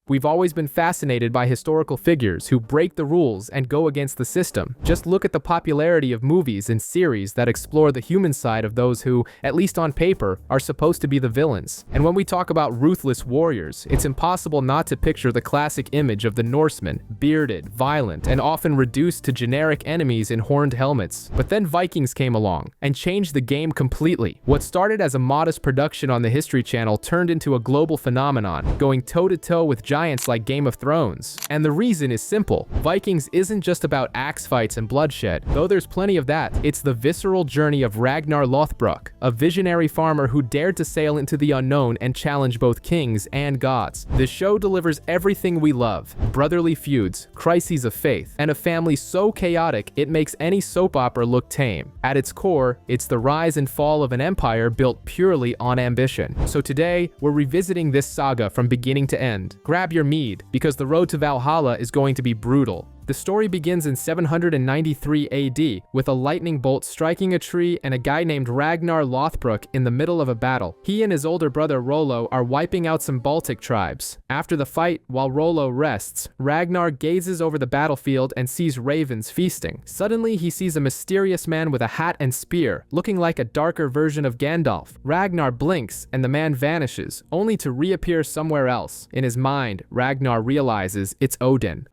We've always been fascinated by historical figures who break the rules and go against the system. Just look at the popularity of movies and series that explore the human side of those who, at least on paper, are supposed to be the villains. And when we talk about ruthless warriors, it's impossible not to picture the classic image of the Norsemen, bearded, violent, and often reduced to generic enemies in horned helmets. But then Vikings came along and changed the game completely. What started as a modest production on the History Channel turned into a global phenomenon, going toe-to-toe with giants like Game of Thrones. And the reason is simple. Vikings isn't just about axe fights and bloodshed, though there's plenty of that. It's the visceral journey of Ragnar Lothbrok, a visionary farmer who dared to sail into the unknown and challenge both kings and gods. The show delivers everything we love: brotherly feuds, crises of faith, and a family so chaotic it makes any soap opera look tame. At its core, it's the rise and fall of an empire built purely on ambition. So today, we're revisiting this saga from beginning to end. Grab your mead, because the road to Valhalla is going to be brutal. The story begins in 793 AD, with a lightning bolt striking a tree and a guy named Ragnar Lothbrok in the middle of a battle. He and his older brother Rollo are wiping out some Baltic tribes. After the fight, while Rollo rests, Ragnar gazes over the battlefield and sees ravens feasting. Suddenly, he sees a mysterious man with a hat and spear, looking like a darker version of Gandalf. Ragnar blinks, and the man vanishes, only to reappear somewhere else. In his mind, Ragnar realizes it's Odin.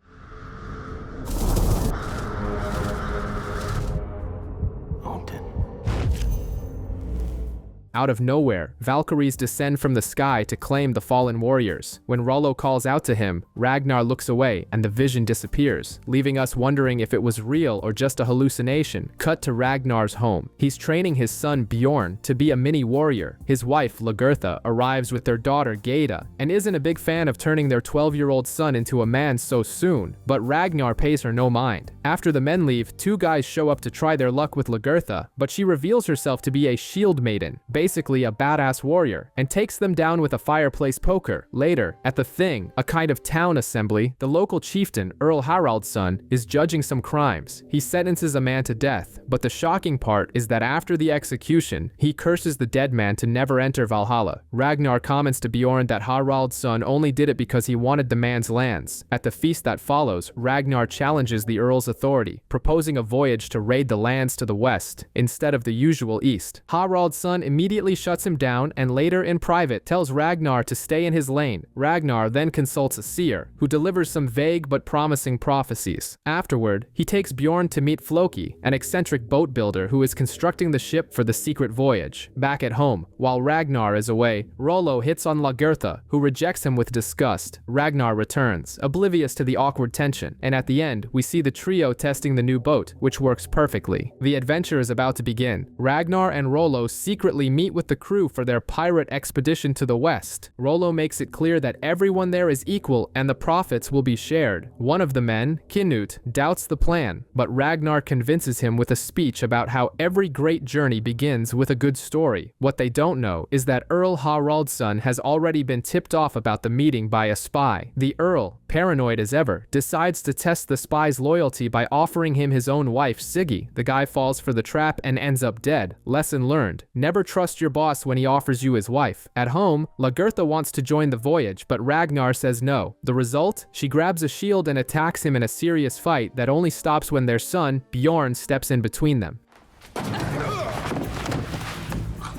Out of nowhere, Valkyries descend from the sky to claim the fallen warriors. When Rollo calls out to him, Ragnar looks away and the vision disappears, leaving us wondering if it was real or just a hallucination. Cut to Ragnar's home. He's training his son Bjorn to be a mini warrior. His wife, Lagertha, arrives with their daughter Geida and isn't a big fan of turning their 12-year-old son into a man so soon, but Ragnar pays her no mind. After the men leave, two guys show up to try their luck with Lagertha, but she reveals herself to be a shield maiden, basically a badass warrior, and takes them down with a fireplace poker. Later, at the Thing, a kind of town assembly, the local chieftain, Earl Harald's is judging some crimes. He sentences a man to death, but the shocking part is that after the execution, he curses the dead man to never enter Valhalla. Ragnar comments to Bjorn that Harald's only did it because he wanted the man's lands. At the feast that follows, Ragnar challenges the Earl's authority, proposing a voyage to raid the lands to the west, instead of the usual east. Harald's immediately shuts him down and later in private tells Ragnar to stay in his lane. Ragnar then consults a seer, who delivers some vague but promising prophecies. Afterward, he takes Bjorn to meet Floki, an eccentric boat builder who is constructing the ship for the secret voyage. Back at home, while Ragnar is away, Rollo hits on Lagertha, who rejects him with disgust. Ragnar returns, oblivious to the awkward tension, and at the end, we see the trio testing the new boat, which works perfectly. The adventure is about to begin. Ragnar and Rollo secretly meet with the crew for their pirate expedition to the west. Rollo makes it clear that everyone there is equal and the profits will be shared. One of the men, Knut, doubts the plan, but Ragnar convinces him with a speech about how every great journey begins with a good story. What they don't know is that Earl Haraldsson has already been tipped off about the meeting by a spy. The Earl, paranoid as ever, decides to test the spy's loyalty by offering him his own wife, Siggy. The guy falls for the trap and ends up dead. Lesson learned: never trust your boss when he offers you his wife. At home, Lagertha wants to join the voyage, but Ragnar says no. The result? She grabs a shield and attacks him in a serious fight that only stops when their son, Bjorn, steps in between them.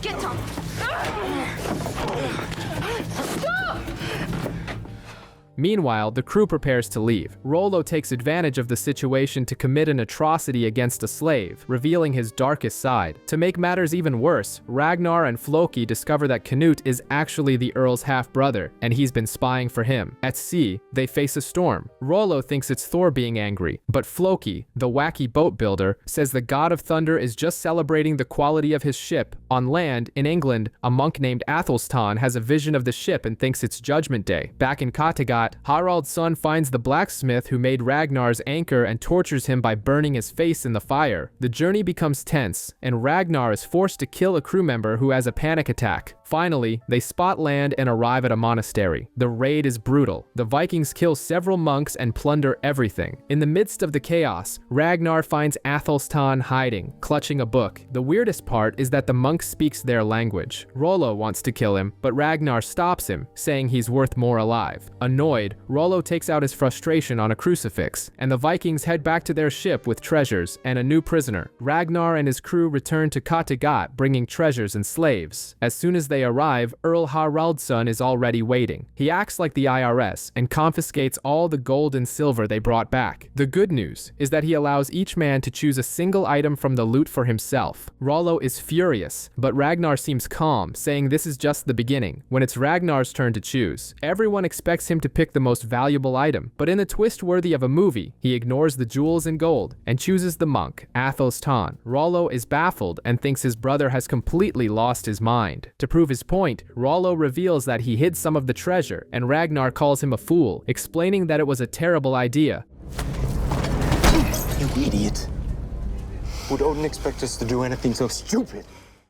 Get him! Meanwhile, the crew prepares to leave. Rollo takes advantage of the situation to commit an atrocity against a slave, revealing his darkest side. To make matters even worse, Ragnar and Floki discover that Knut is actually the Earl's half-brother, and he's been spying for him. At sea, they face a storm. Rollo thinks it's Thor being angry, but Floki, the wacky boat builder, says the god of thunder is just celebrating the quality of his ship. On land, in England, a monk named Athelstan has a vision of the ship and thinks it's Judgment Day. Back in Kattegat, Harald's son finds the blacksmith who made Ragnar's anchor and tortures him by burning his face in the fire. The journey becomes tense, and Ragnar is forced to kill a crew member who has a panic attack. Finally, they spot land and arrive at a monastery. The raid is brutal. The Vikings kill several monks and plunder everything. In the midst of the chaos, Ragnar finds Athelstan hiding, clutching a book. The weirdest part is that the monk speaks their language. Rollo wants to kill him, but Ragnar stops him, saying he's worth more alive. Annoyed, Annoyed, Rollo takes out his frustration on a crucifix, and the Vikings head back to their ship with treasures and a new prisoner. Ragnar and his crew return to Kattegat bringing treasures and slaves. As soon as they arrive, Earl Haraldsson is already waiting. He acts like the IRS and confiscates all the gold and silver they brought back. The good news is that he allows each man to choose a single item from the loot for himself. Rollo is furious, but Ragnar seems calm, saying this is just the beginning. When it's Ragnar's turn to choose, everyone expects him to pick the most valuable item, but in a twist worthy of a movie, he ignores the jewels and gold and chooses the monk, Athelstan. Rollo is baffled and thinks his brother has completely lost his mind. To prove his point, Rollo reveals that he hid some of the treasure, and Ragnar calls him a fool, explaining that it was a terrible idea. You idiot. Would Odin expect us to do anything so stupid?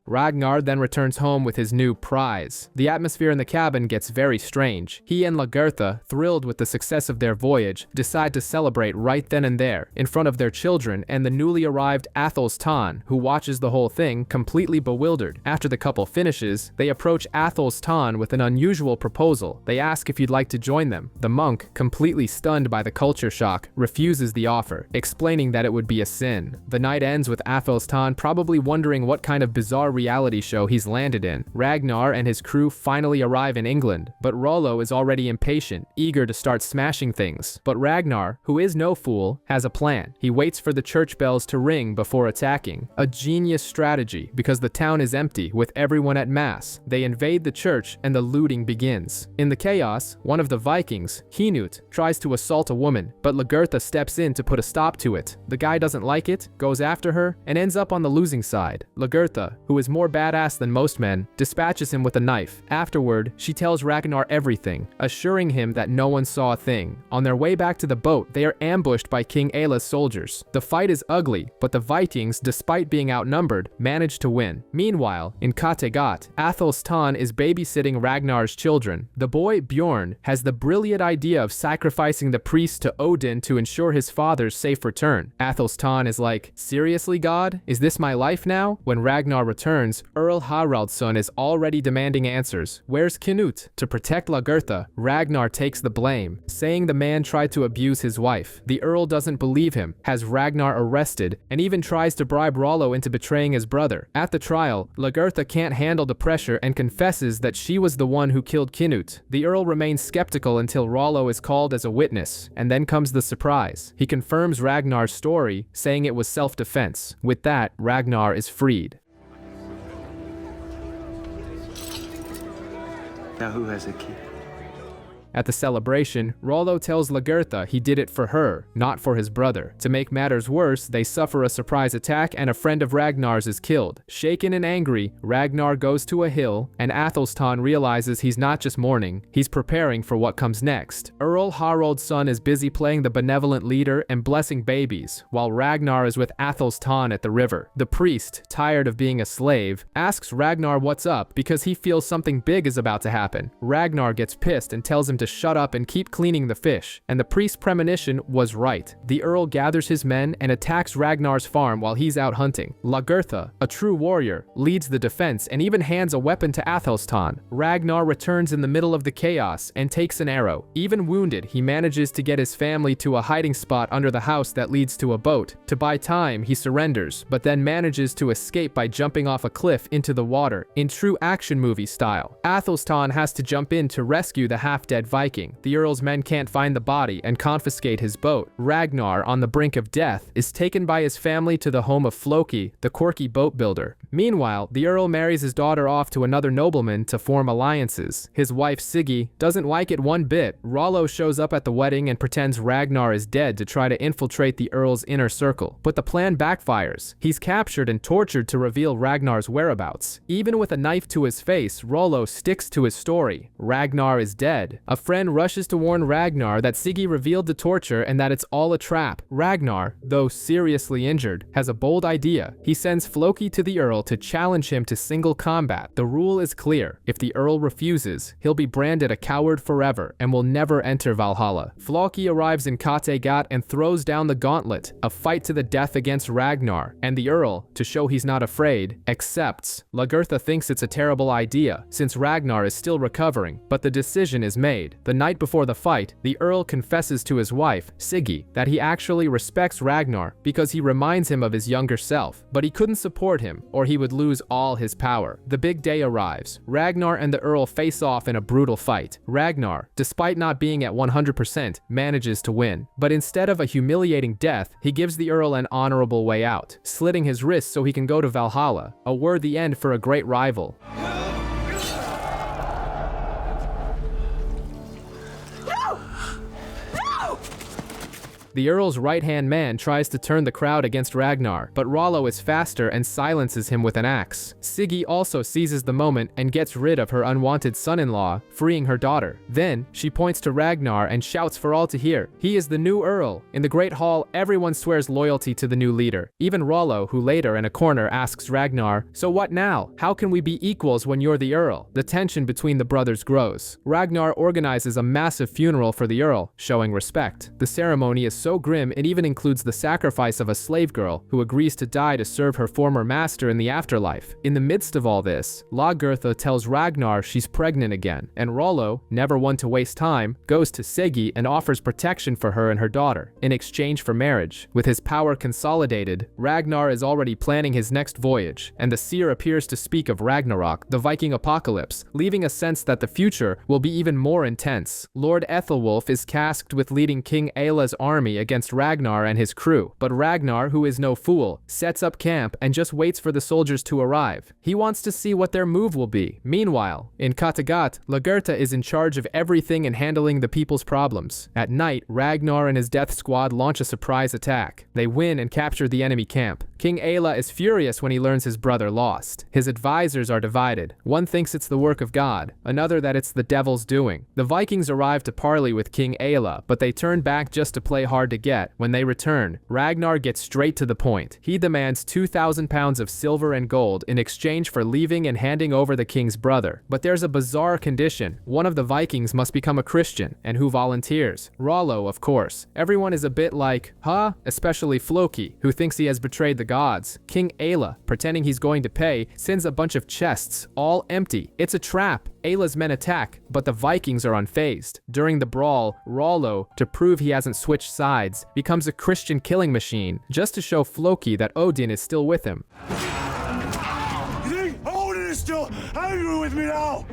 Ragnar then returns home with his new prize. The atmosphere in the cabin gets very strange. He and Lagertha, thrilled with the success of their voyage, decide to celebrate right then and there, in front of their children and the newly arrived Athelstan, who watches the whole thing, completely bewildered. After the couple finishes, they approach Athelstan with an unusual proposal. They ask if he'd like to join them. The monk, completely stunned by the culture shock, refuses the offer, explaining that it would be a sin. The night ends with Athelstan probably wondering what kind of bizarre reality show he's landed in. Ragnar and his crew finally arrive in England, but Rollo is already impatient, eager to start smashing things. But Ragnar, who is no fool, has a plan. He waits for the church bells to ring before attacking. A genius strategy, because the town is empty, with everyone at mass. They invade the church and the looting begins. In the chaos, one of the Vikings, Hinut, tries to assault a woman, but Lagertha steps in to put a stop to it. The guy doesn't like it, goes after her, and ends up on the losing side. Lagertha, who is more badass than most men, dispatches him with a knife. Afterward, she tells Ragnar everything, assuring him that no one saw a thing. On their way back to the boat, they are ambushed by King Eilah's soldiers. The fight is ugly, but the Vikings, despite being outnumbered, manage to win. Meanwhile, in Kattegat, Athelstan is babysitting Ragnar's children. The boy, Bjorn, has the brilliant idea of sacrificing the priest to Odin to ensure his father's safe return. Athelstan is like, seriously, God? Is this my life now? When Ragnar returns, Earl Haraldsson is already demanding answers. Where's Knut? To protect Lagertha, Ragnar takes the blame, saying the man tried to abuse his wife. The Earl doesn't believe him, has Ragnar arrested, and even tries to bribe Rollo into betraying his brother. At the trial, Lagertha can't handle the pressure and confesses that she was the one who killed Knut. The Earl remains skeptical until Rollo is called as a witness, and then comes the surprise. He confirms Ragnar's story, saying it was self-defense. With that, Ragnar is freed. Now who has a key? At the celebration, Rollo tells Lagertha he did it for her, not for his brother. To make matters worse, they suffer a surprise attack and a friend of Ragnar's is killed. Shaken and angry, Ragnar goes to a hill, and Athelstan realizes he's not just mourning, he's preparing for what comes next. Earl Haraldsson is busy playing the benevolent leader and blessing babies, while Ragnar is with Athelstan at the river. The priest, tired of being a slave, asks Ragnar what's up because he feels something big is about to happen. Ragnar gets pissed and tells him to shut up and keep cleaning the fish, and the priest's premonition was right. The Earl gathers his men and attacks Ragnar's farm while he's out hunting. Lagertha, a true warrior, leads the defense and even hands a weapon to Athelstan. Ragnar returns in the middle of the chaos and takes an arrow. Even wounded, he manages to get his family to a hiding spot under the house that leads to a boat. To buy time, he surrenders, but then manages to escape by jumping off a cliff into the water, in true action movie style. Athelstan has to jump in to rescue the half-dead Viking. The Earl's men can't find the body and confiscate his boat. Ragnar, on the brink of death, is taken by his family to the home of Floki, the quirky boat builder. Meanwhile, the Earl marries his daughter off to another nobleman to form alliances. His wife Siggy doesn't like it one bit. Rollo shows up at the wedding and pretends Ragnar is dead to try to infiltrate the Earl's inner circle. But the plan backfires. He's captured and tortured to reveal Ragnar's whereabouts. Even with a knife to his face, Rollo sticks to his story. Ragnar is dead. A friend rushes to warn Ragnar that Siggy revealed the torture and that it's all a trap. Ragnar, though seriously injured, has a bold idea. He sends Floki to the Earl to challenge him to single combat. The rule is clear. If the Earl refuses, he'll be branded a coward forever and will never enter Valhalla. Floki arrives in Kattegat and throws down the gauntlet, a fight to the death against Ragnar, and the Earl, to show he's not afraid, accepts. Lagertha thinks it's a terrible idea, since Ragnar is still recovering, but the decision is made. The night before the fight, the Earl confesses to his wife, Siggy, that he actually respects Ragnar because he reminds him of his younger self, but he couldn't support him, or he would lose all his power. The big day arrives. Ragnar and the Earl face off in a brutal fight. Ragnar, despite not being at 100%, manages to win. But instead of a humiliating death, he gives the Earl an honorable way out, slitting his wrists so he can go to Valhalla, a worthy end for a great rival. The Earl's right-hand man tries to turn the crowd against Ragnar, but Rollo is faster and silences him with an axe. Siggy also seizes the moment and gets rid of her unwanted son-in-law, freeing her daughter. Then, she points to Ragnar and shouts for all to hear, "He is the new Earl!" In the Great Hall, everyone swears loyalty to the new leader. Even Rollo, who later in a corner asks Ragnar, "So what now? How can we be equals when you're the Earl?" The tension between the brothers grows. Ragnar organizes a massive funeral for the Earl, showing respect. The ceremony is so grim it even includes the sacrifice of a slave girl who agrees to die to serve her former master in the afterlife. In the midst of all this, Lagertha tells Ragnar she's pregnant again, and Rollo, never one to waste time, goes to Siggy and offers protection for her and her daughter, in exchange for marriage. With his power consolidated, Ragnar is already planning his next voyage, and the seer appears to speak of Ragnarok, the Viking apocalypse, leaving a sense that the future will be even more intense. Lord Ethelwulf is tasked with leading King Aila's army against Ragnar and his crew, but Ragnar, who is no fool, sets up camp and just waits for the soldiers to arrive. He wants to see what their move will be. Meanwhile, in Kattegat, Lagertha is in charge of everything and handling the people's problems. At night, Ragnar and his death squad launch a surprise attack. They win and capture the enemy camp. King Aila is furious when he learns his brother lost. His advisors are divided. One thinks it's the work of God, another that it's the devil's doing. The Vikings arrive to parley with King Aila, but they turn back just to play hard to get. When they return, Ragnar gets straight to the point. He demands 2,000 pounds of silver and gold in exchange for leaving and handing over the king's brother. But there's a bizarre condition. One of the Vikings must become a Christian, and who volunteers? Rollo, of course. Everyone is a bit like, huh? Especially Floki, who thinks he has betrayed the gods. King Aila, pretending he's going to pay, sends a bunch of chests, all empty. It's a trap. Aila's men attack, but the Vikings are unfazed. During the brawl, Rollo, to prove he hasn't switched sides, becomes a Christian killing machine, just to show Floki that Odin is still with him. You think Odin is still angry with me now?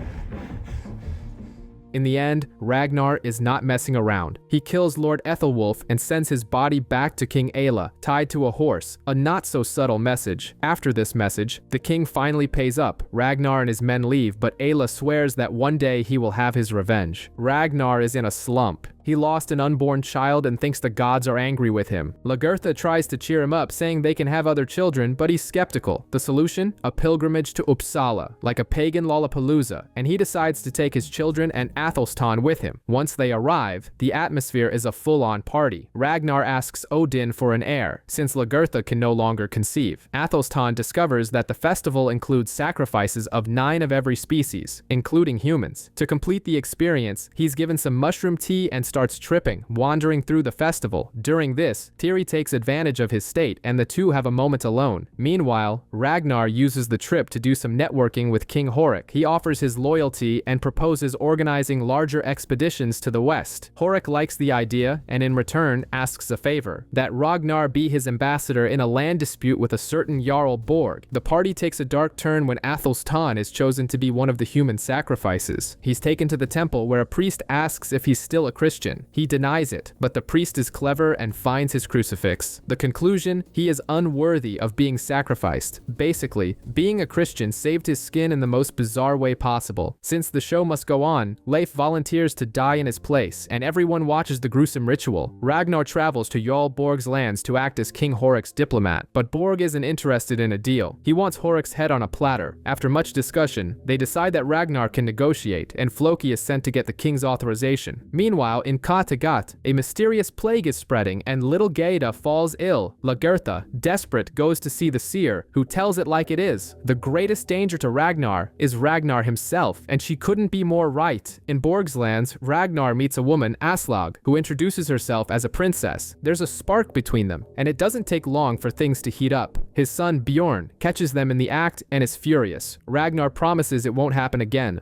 In the end, Ragnar is not messing around. He kills Lord Ethelwulf and sends his body back to King Aila, tied to a horse, a not-so-subtle message. After this message, the king finally pays up. Ragnar and his men leave, but Aila swears that one day he will have his revenge. Ragnar is in a slump. He lost an unborn child and thinks the gods are angry with him. Lagertha tries to cheer him up, saying they can have other children, but he's skeptical. The solution? A pilgrimage to Uppsala, like a pagan Lollapalooza, and he decides to take his children and Athelstan with him. Once they arrive, the atmosphere is a full-on party. Ragnar asks Odin for an heir, since Lagertha can no longer conceive. Athelstan discovers that the festival includes sacrifices of 9 of every species, including humans. To complete the experience, he's given some mushroom tea and starts tripping, wandering through the festival. During this, Tiri takes advantage of his state and the two have a moment alone. Meanwhile, Ragnar uses the trip to do some networking with King Horik. He offers his loyalty and proposes organizing larger expeditions to the west. Horik likes the idea and in return asks a favor, that Ragnar be his ambassador in a land dispute with a certain Jarl Borg. The party takes a dark turn when Athelstan is chosen to be one of the human sacrifices. He's taken to the temple where a priest asks if he's still a Christian. He denies it, but the priest is clever and finds his crucifix. The conclusion? He is unworthy of being sacrificed. Basically, being a Christian saved his skin in the most bizarre way possible. Since the show must go on, Leif volunteers to die in his place, and everyone watches the gruesome ritual. Ragnar travels to Jarl Borg's lands to act as King Horik's diplomat, but Borg isn't interested in a deal. He wants Horik's head on a platter. After much discussion, they decide that Ragnar can negotiate, and Floki is sent to get the king's authorization. Meanwhile, in Kattegat, a mysterious plague is spreading and little Gerda falls ill. Lagertha, desperate, goes to see the seer, who tells it like it is. The greatest danger to Ragnar is Ragnar himself, and she couldn't be more right. In Borg's lands, Ragnar meets a woman, Aslaug, who introduces herself as a princess. There's a spark between them, and it doesn't take long for things to heat up. His son Bjorn catches them in the act and is furious. Ragnar promises it won't happen again.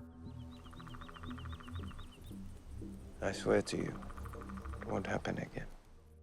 I swear to you, it won't happen again.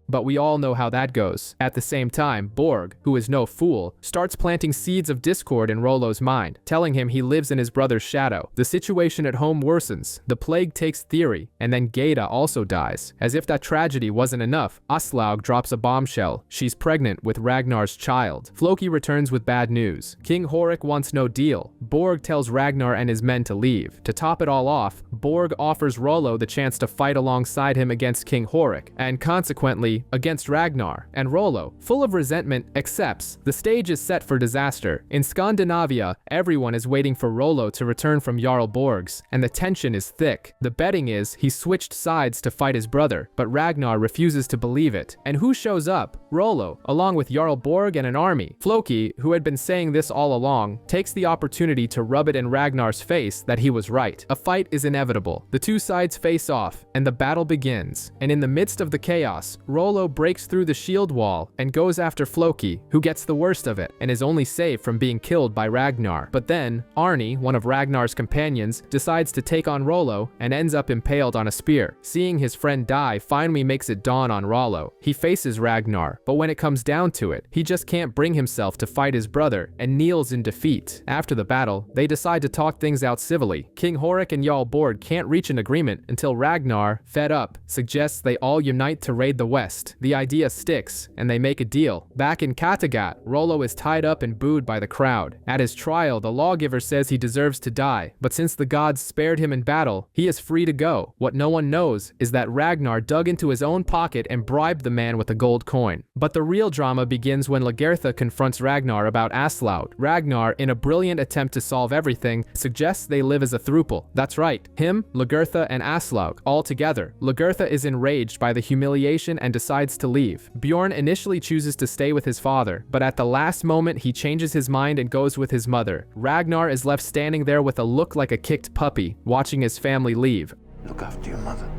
But we all know how that goes. At the same time, Borg, who is no fool, starts planting seeds of discord in Rollo's mind, telling him he lives in his brother's shadow. The situation at home worsens. The plague takes Theory, and then Gerda also dies. As if that tragedy wasn't enough, Aslaug drops a bombshell. She's pregnant with Ragnar's child. Floki returns with bad news. King Horik wants no deal. Borg tells Ragnar and his men to leave. To top it all off, Borg offers Rollo the chance to fight alongside him against King Horik, and consequently, against Ragnar, and Rollo, full of resentment, accepts. The stage is set for disaster. In Scandinavia, everyone is waiting for Rollo to return from Jarl Borg's, and the tension is thick. The betting is he switched sides to fight his brother, but Ragnar refuses to believe it. And who shows up? Rollo, along with Jarl Borg and an army. Floki, who had been saying this all along, takes the opportunity to rub it in Ragnar's face that he was right. A fight is inevitable. The two sides face off, and the battle begins. And in the midst of the chaos, Rollo breaks through the shield wall and goes after Floki, who gets the worst of it and is only saved from being killed by Ragnar. But then, Arni, one of Ragnar's companions, decides to take on Rollo and ends up impaled on a spear. Seeing his friend die finally makes it dawn on Rollo. He faces Ragnar, but when it comes down to it, he just can't bring himself to fight his brother and kneels in defeat. After the battle, they decide to talk things out civilly. King Horik and Jarl Borg can't reach an agreement until Ragnar, fed up, suggests they all unite to raid the west. The idea sticks, and they make a deal. Back in Kattegat, Rollo is tied up and booed by the crowd. At his trial, the lawgiver says he deserves to die, but since the gods spared him in battle, he is free to go. What no one knows is that Ragnar dug into his own pocket and bribed the man with a gold coin. But the real drama begins when Lagertha confronts Ragnar about Aslaug. Ragnar, in a brilliant attempt to solve everything, suggests they live as a throuple. That's right, him, Lagertha, and Aslaug, all together. Lagertha is enraged by the humiliation and decides to leave. Bjorn initially chooses to stay with his father, but at the last moment he changes his mind and goes with his mother. Ragnar is left standing there with a look like a kicked puppy, watching his family leave. Look after your mother.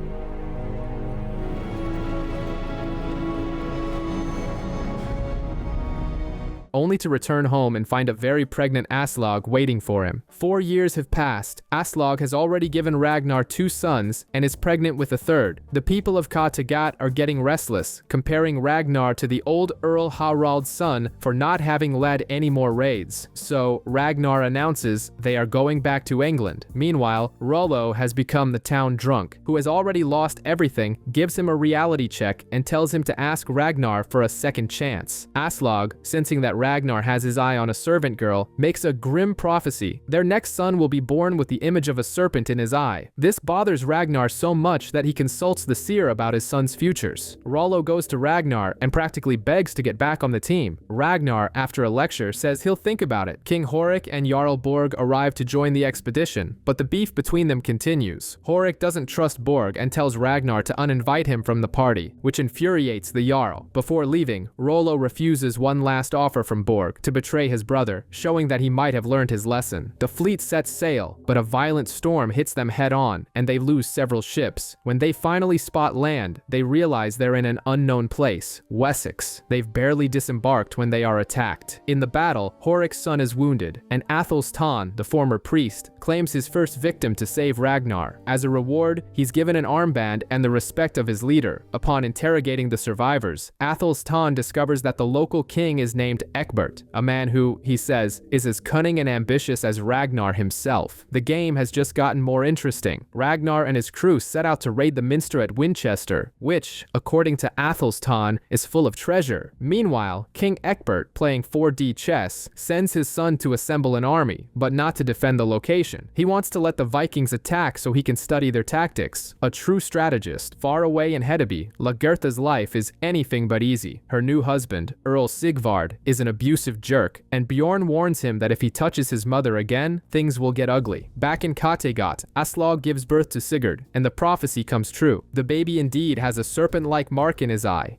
Only to return home and find a very pregnant Aslaug waiting for him. 4 years have passed. Aslaug has already given Ragnar 2 sons and is pregnant with a third. The people of Kattegat are getting restless, comparing Ragnar to the old Earl Harald's son for not having led any more raids. So Ragnar announces they are going back to England. Meanwhile, Rollo has become the town drunk, who has already lost everything, gives him a reality check and tells him to ask Ragnar for a second chance. Aslaug, sensing that Ragnar has his eye on a servant girl, makes a grim prophecy. Their next son will be born with the image of a serpent in his eye. This bothers Ragnar so much that he consults the seer about his son's futures. Rollo goes to Ragnar and practically begs to get back on the team. Ragnar, after a lecture, says he'll think about it. King Horik and Jarl Borg arrive to join the expedition, but the beef between them continues. Horik doesn't trust Borg and tells Ragnar to uninvite him from the party, which infuriates the Jarl. Before leaving, Rollo refuses one last offer from Borg to betray his brother, showing that he might have learned his lesson. The fleet sets sail, but a violent storm hits them head-on, and they lose several ships. When they finally spot land, they realize they're in an unknown place, Wessex. They've barely disembarked when they are attacked. In the battle, Horik's son is wounded, and Athelstan, the former priest, claims his first victim to save Ragnar. As a reward, he's given an armband and the respect of his leader. Upon interrogating the survivors, Athelstan discovers that the local king is named Egbert, a man who, he says, is as cunning and ambitious as Ragnar himself. The game has just gotten more interesting. Ragnar and his crew set out to raid the minster at Winchester, which, according to Athelstan, is full of treasure. Meanwhile, King Egbert, playing 4D chess, sends his son to assemble an army, but not to defend the location. He wants to let the Vikings attack so he can study their tactics. A true strategist, far away in Hedeby, Lagertha's life is anything but easy. Her new husband, Earl Sigvard, is an an abusive jerk, and Bjorn warns him that if he touches his mother again, things will get ugly. Back in Kattegat, Aslog gives birth to Sigurd, and the prophecy comes true. The baby indeed has a serpent-like mark in his eye.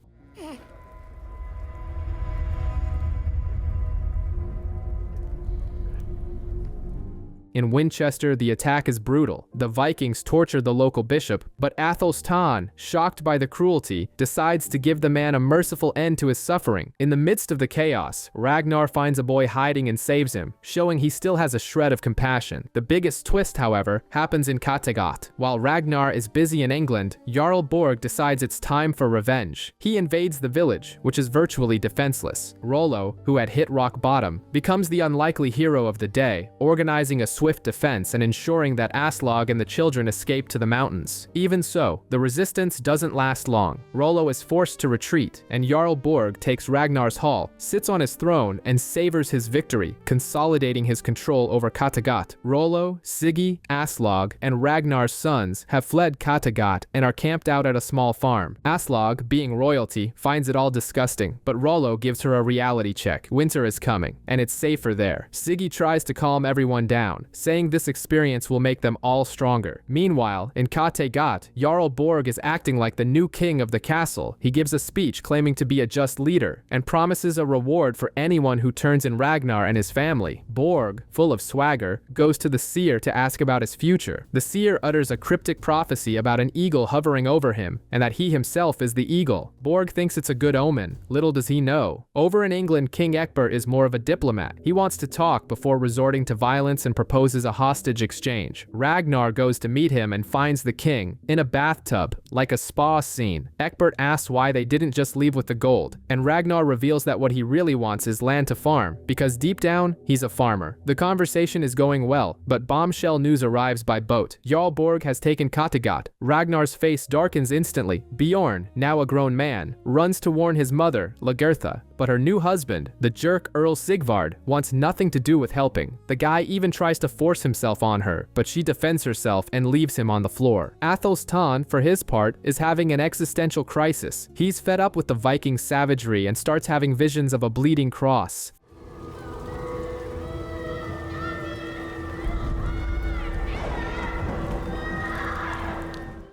In Winchester, the attack is brutal. The Vikings torture the local bishop, but Athelstan, shocked by the cruelty, decides to give the man a merciful end to his suffering. In the midst of the chaos, Ragnar finds a boy hiding and saves him, showing he still has a shred of compassion. The biggest twist, however, happens in Kattegat. While Ragnar is busy in England, Jarl Borg decides it's time for revenge. He invades the village, which is virtually defenseless. Rollo, who had hit rock bottom, becomes the unlikely hero of the day, organizing a swift defense and ensuring that Aslog and the children escape to the mountains. Even so, the resistance doesn't last long. Rollo is forced to retreat, and Jarl Borg takes Ragnar's hall, sits on his throne, and savors his victory, consolidating his control over Kattegat. Rollo, Siggy, Aslog, and Ragnar's sons have fled Kattegat and are camped out at a small farm. Aslog, being royalty, finds it all disgusting, but Rollo gives her a reality check. Winter is coming, and it's safer there. Siggy tries to calm everyone down, saying this experience will make them all stronger. Meanwhile, in Kattegat, Jarl Borg is acting like the new king of the castle. He gives a speech claiming to be a just leader, and promises a reward for anyone who turns in Ragnar and his family. Borg, full of swagger, goes to the seer to ask about his future. The seer utters a cryptic prophecy about an eagle hovering over him, and that he himself is the eagle. Borg thinks it's a good omen. Little does he know. Over in England, King Ecbert is more of a diplomat. He wants to talk before resorting to violence and proposes a hostage exchange. Ragnar goes to meet him and finds the king in a bathtub, like a spa scene. Ecbert asks why they didn't just leave with the gold, and Ragnar reveals that what he really wants is land to farm, because deep down, he's a farmer. The conversation is going well, but bombshell news arrives by boat. Jarl Borg has taken Kattegat. Ragnar's face darkens instantly. Bjorn, now a grown man, runs to warn his mother, Lagertha, but her new husband, the jerk Earl Sigvard, wants nothing to do with helping. The guy even tries to force himself on her, but she defends herself and leaves him on the floor. Athelstan, for his part, is having an existential crisis. He's fed up with the Viking savagery and starts having visions of a bleeding cross.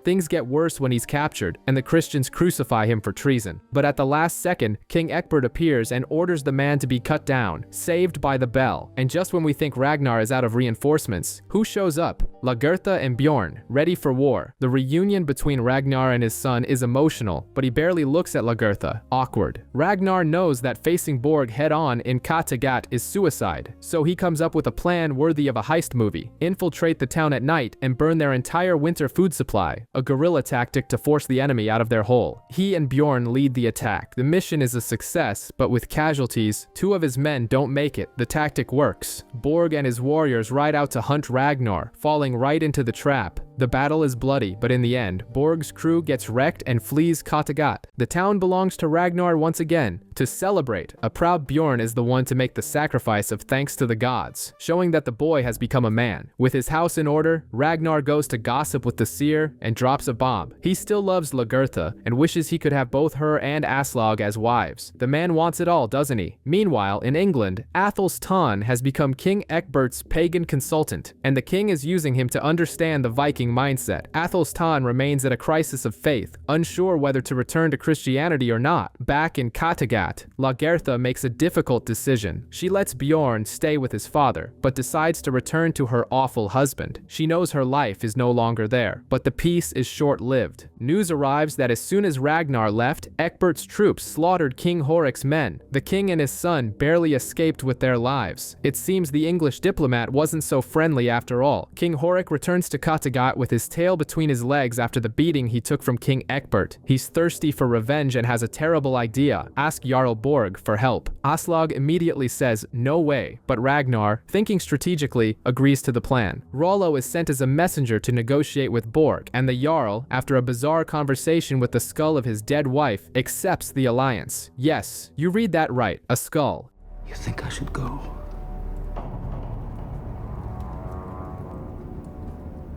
Things get worse when he's captured, and the Christians crucify him for treason. But at the last second, King Ecbert appears and orders the man to be cut down, saved by the bell. And just when we think Ragnar is out of reinforcements, who shows up? Lagertha and Bjorn, ready for war. The reunion between Ragnar and his son is emotional, but he barely looks at Lagertha. Awkward. Ragnar knows that facing Borg head-on in Kattegat is suicide, so he comes up with a plan worthy of a heist movie. Infiltrate the town at night and burn their entire winter food supply. A guerrilla tactic to force the enemy out of their hole. He and Bjorn lead the attack. The mission is a success, but with casualties, 2 of his men don't make it. The tactic works. Borg and his warriors ride out to hunt Ragnar, falling right into the trap. The battle is bloody, but in the end, Borg's crew gets wrecked and flees Kattegat. The town belongs to Ragnar once again. To celebrate, a proud Bjorn is the one to make the sacrifice of thanks to the gods, showing that the boy has become a man. With his house in order, Ragnar goes to gossip with the seer and drops a bomb. He still loves Lagertha and wishes he could have both her and Aslog as wives. The man wants it all, doesn't he? Meanwhile, in England, Athelstan has become King Ecbert's pagan consultant, and the king is using him to understand the Viking mindset. Athelstan remains at a crisis of faith, unsure whether to return to Christianity or not. Back in Kattegat, Lagertha makes a difficult decision. She lets Bjorn stay with his father, but decides to return to her awful husband. She knows her life is no longer there, but the peace is short-lived. News arrives that as soon as Ragnar left, Ecbert's troops slaughtered King Horik's men. The king and his son barely escaped with their lives. It seems the English diplomat wasn't so friendly after all. King Horik returns to Kattegat with his tail between his legs after the beating he took from King Ecbert. He's thirsty for revenge and has a terrible idea. Ask Jarl Borg for help. Aslog immediately says no way, but Ragnar, thinking strategically, agrees to the plan. Rollo is sent as a messenger to negotiate with Borg, and the Jarl, after a bizarre conversation with the skull of his dead wife, accepts the alliance. Yes, you read that right, a skull. You think I should go?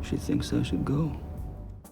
She thinks I should go.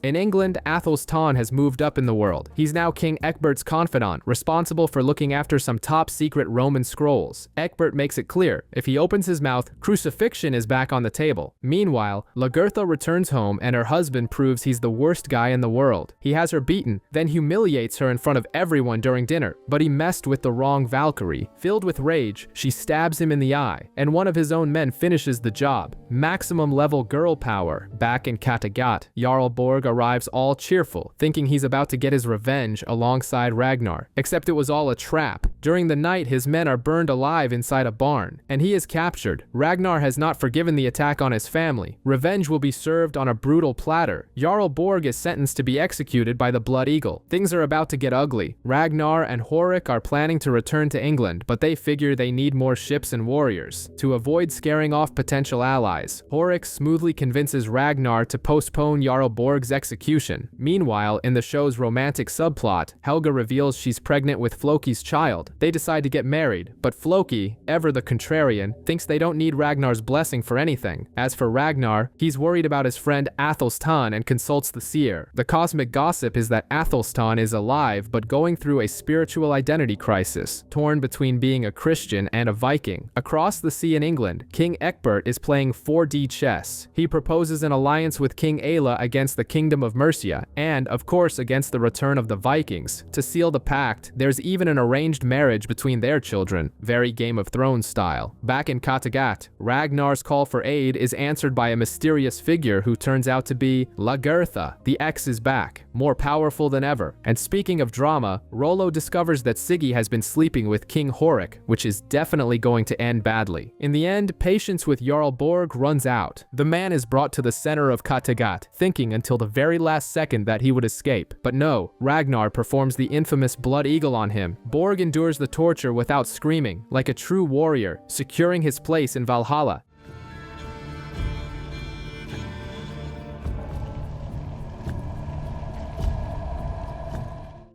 In England, Athelstan has moved up in the world. He's now King Ecbert's confidant, responsible for looking after some top-secret Roman scrolls. Ecbert makes it clear, if he opens his mouth, crucifixion is back on the table. Meanwhile, Lagertha returns home and her husband proves he's the worst guy in the world. He has her beaten, then humiliates her in front of everyone during dinner, but he messed with the wrong Valkyrie. Filled with rage, she stabs him in the eye, and one of his own men finishes the job. Maximum level girl power. Back in Kattegat, Jarl Borg arrives all cheerful, thinking he's about to get his revenge alongside Ragnar, except it was all a trap. During the night, his men are burned alive inside a barn, and he is captured. Ragnar has not forgiven the attack on his family. Revenge will be served on a brutal platter. Jarl Borg is sentenced to be executed by the Blood Eagle. Things are about to get ugly. Ragnar and Horik are planning to return to England, but they figure they need more ships and warriors. To avoid scaring off potential allies, Horik smoothly convinces Ragnar to postpone Jarl Borg's execution. Meanwhile, in the show's romantic subplot, Helga reveals she's pregnant with Floki's child. They decide to get married, but Floki, ever the contrarian, thinks they don't need Ragnar's blessing for anything. As for Ragnar, he's worried about his friend Athelstan and consults the seer. The cosmic gossip is that Athelstan is alive but going through a spiritual identity crisis, torn between being a Christian and a Viking. Across the sea in England, King Ecbert is playing 4D chess. He proposes an alliance with King Aela against the Kingdom of Mercia, and, of course, against the return of the Vikings. To seal the pact, there's even an arranged marriage between their children, very Game of Thrones style. Back in Kattegat, Ragnar's call for aid is answered by a mysterious figure who turns out to be Lagertha. The ex is back, more powerful than ever. And speaking of drama, Rollo discovers that Siggy has been sleeping with King Horik, which is definitely going to end badly. In the end, patience with Jarl Borg runs out. The man is brought to the center of Kattegat, thinking until the very last second that he would escape. But no, Ragnar performs the infamous Blood Eagle on him. Borg endures the torture without screaming, like a true warrior, securing his place in Valhalla.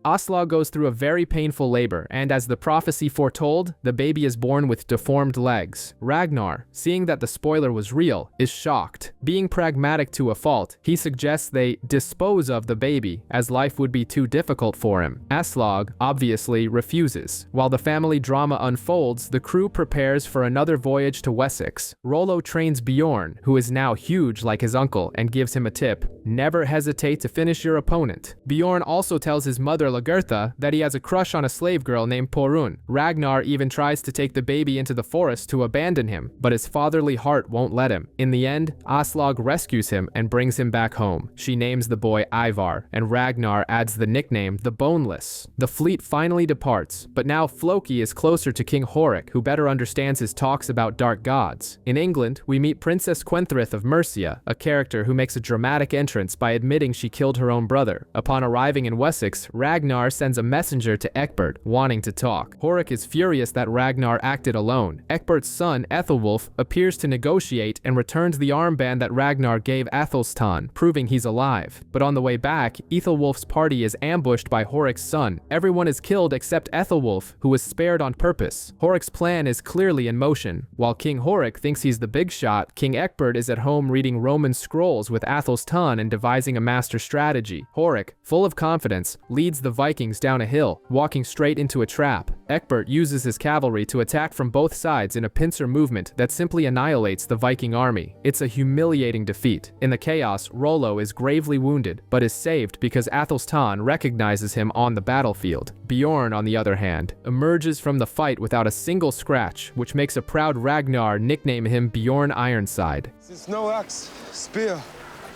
Aslaug goes through a very painful labor, and as the prophecy foretold, the baby is born with deformed legs. Ragnar, seeing that the spoiler was real, is shocked. Being pragmatic to a fault, he suggests they dispose of the baby, as life would be too difficult for him. Aslaug, obviously, refuses. While the family drama unfolds, the crew prepares for another voyage to Wessex. Rollo trains Bjorn, who is now huge like his uncle, and gives him a tip: never hesitate to finish your opponent. Bjorn also tells his mother Lagertha that he has a crush on a slave girl named Porun. Ragnar even tries to take the baby into the forest to abandon him, but his fatherly heart won't let him. In the end, Aslaug rescues him and brings him back home. She names the boy Ivar, and Ragnar adds the nickname the Boneless. The fleet finally departs, but now Floki is closer to King Horik, who better understands his talks about dark gods. In England, we meet Princess Quenthrith of Mercia, a character who makes a dramatic entrance by admitting she killed her own brother. Upon arriving in Wessex, Ragnar sends a messenger to Ecbert, wanting to talk. Horik is furious that Ragnar acted alone. Ecbert's son, Ethelwulf, appears to negotiate and returns the armband that Ragnar gave Athelstan, proving he's alive. But on the way back, Ethelwulf's party is ambushed by Horik's son. Everyone is killed except Ethelwulf, who was spared on purpose. Horik's plan is clearly in motion. While King Horik thinks he's the big shot, King Ecbert is at home reading Roman scrolls with Athelstan and devising a master strategy. Horik, full of confidence, leads the Vikings down a hill, walking straight into a trap. Ecbert uses his cavalry to attack from both sides in a pincer movement that simply annihilates the Viking army. It's a humiliating defeat. In the chaos, Rollo is gravely wounded, but is saved because Athelstan recognizes him on the battlefield. Bjorn, on the other hand, emerges from the fight without a single scratch, which makes a proud Ragnar nickname him Bjorn Ironside. Since no axe, spear,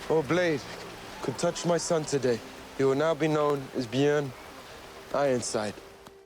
or blade could touch my son today, he will now be known as Bjorn Ironside.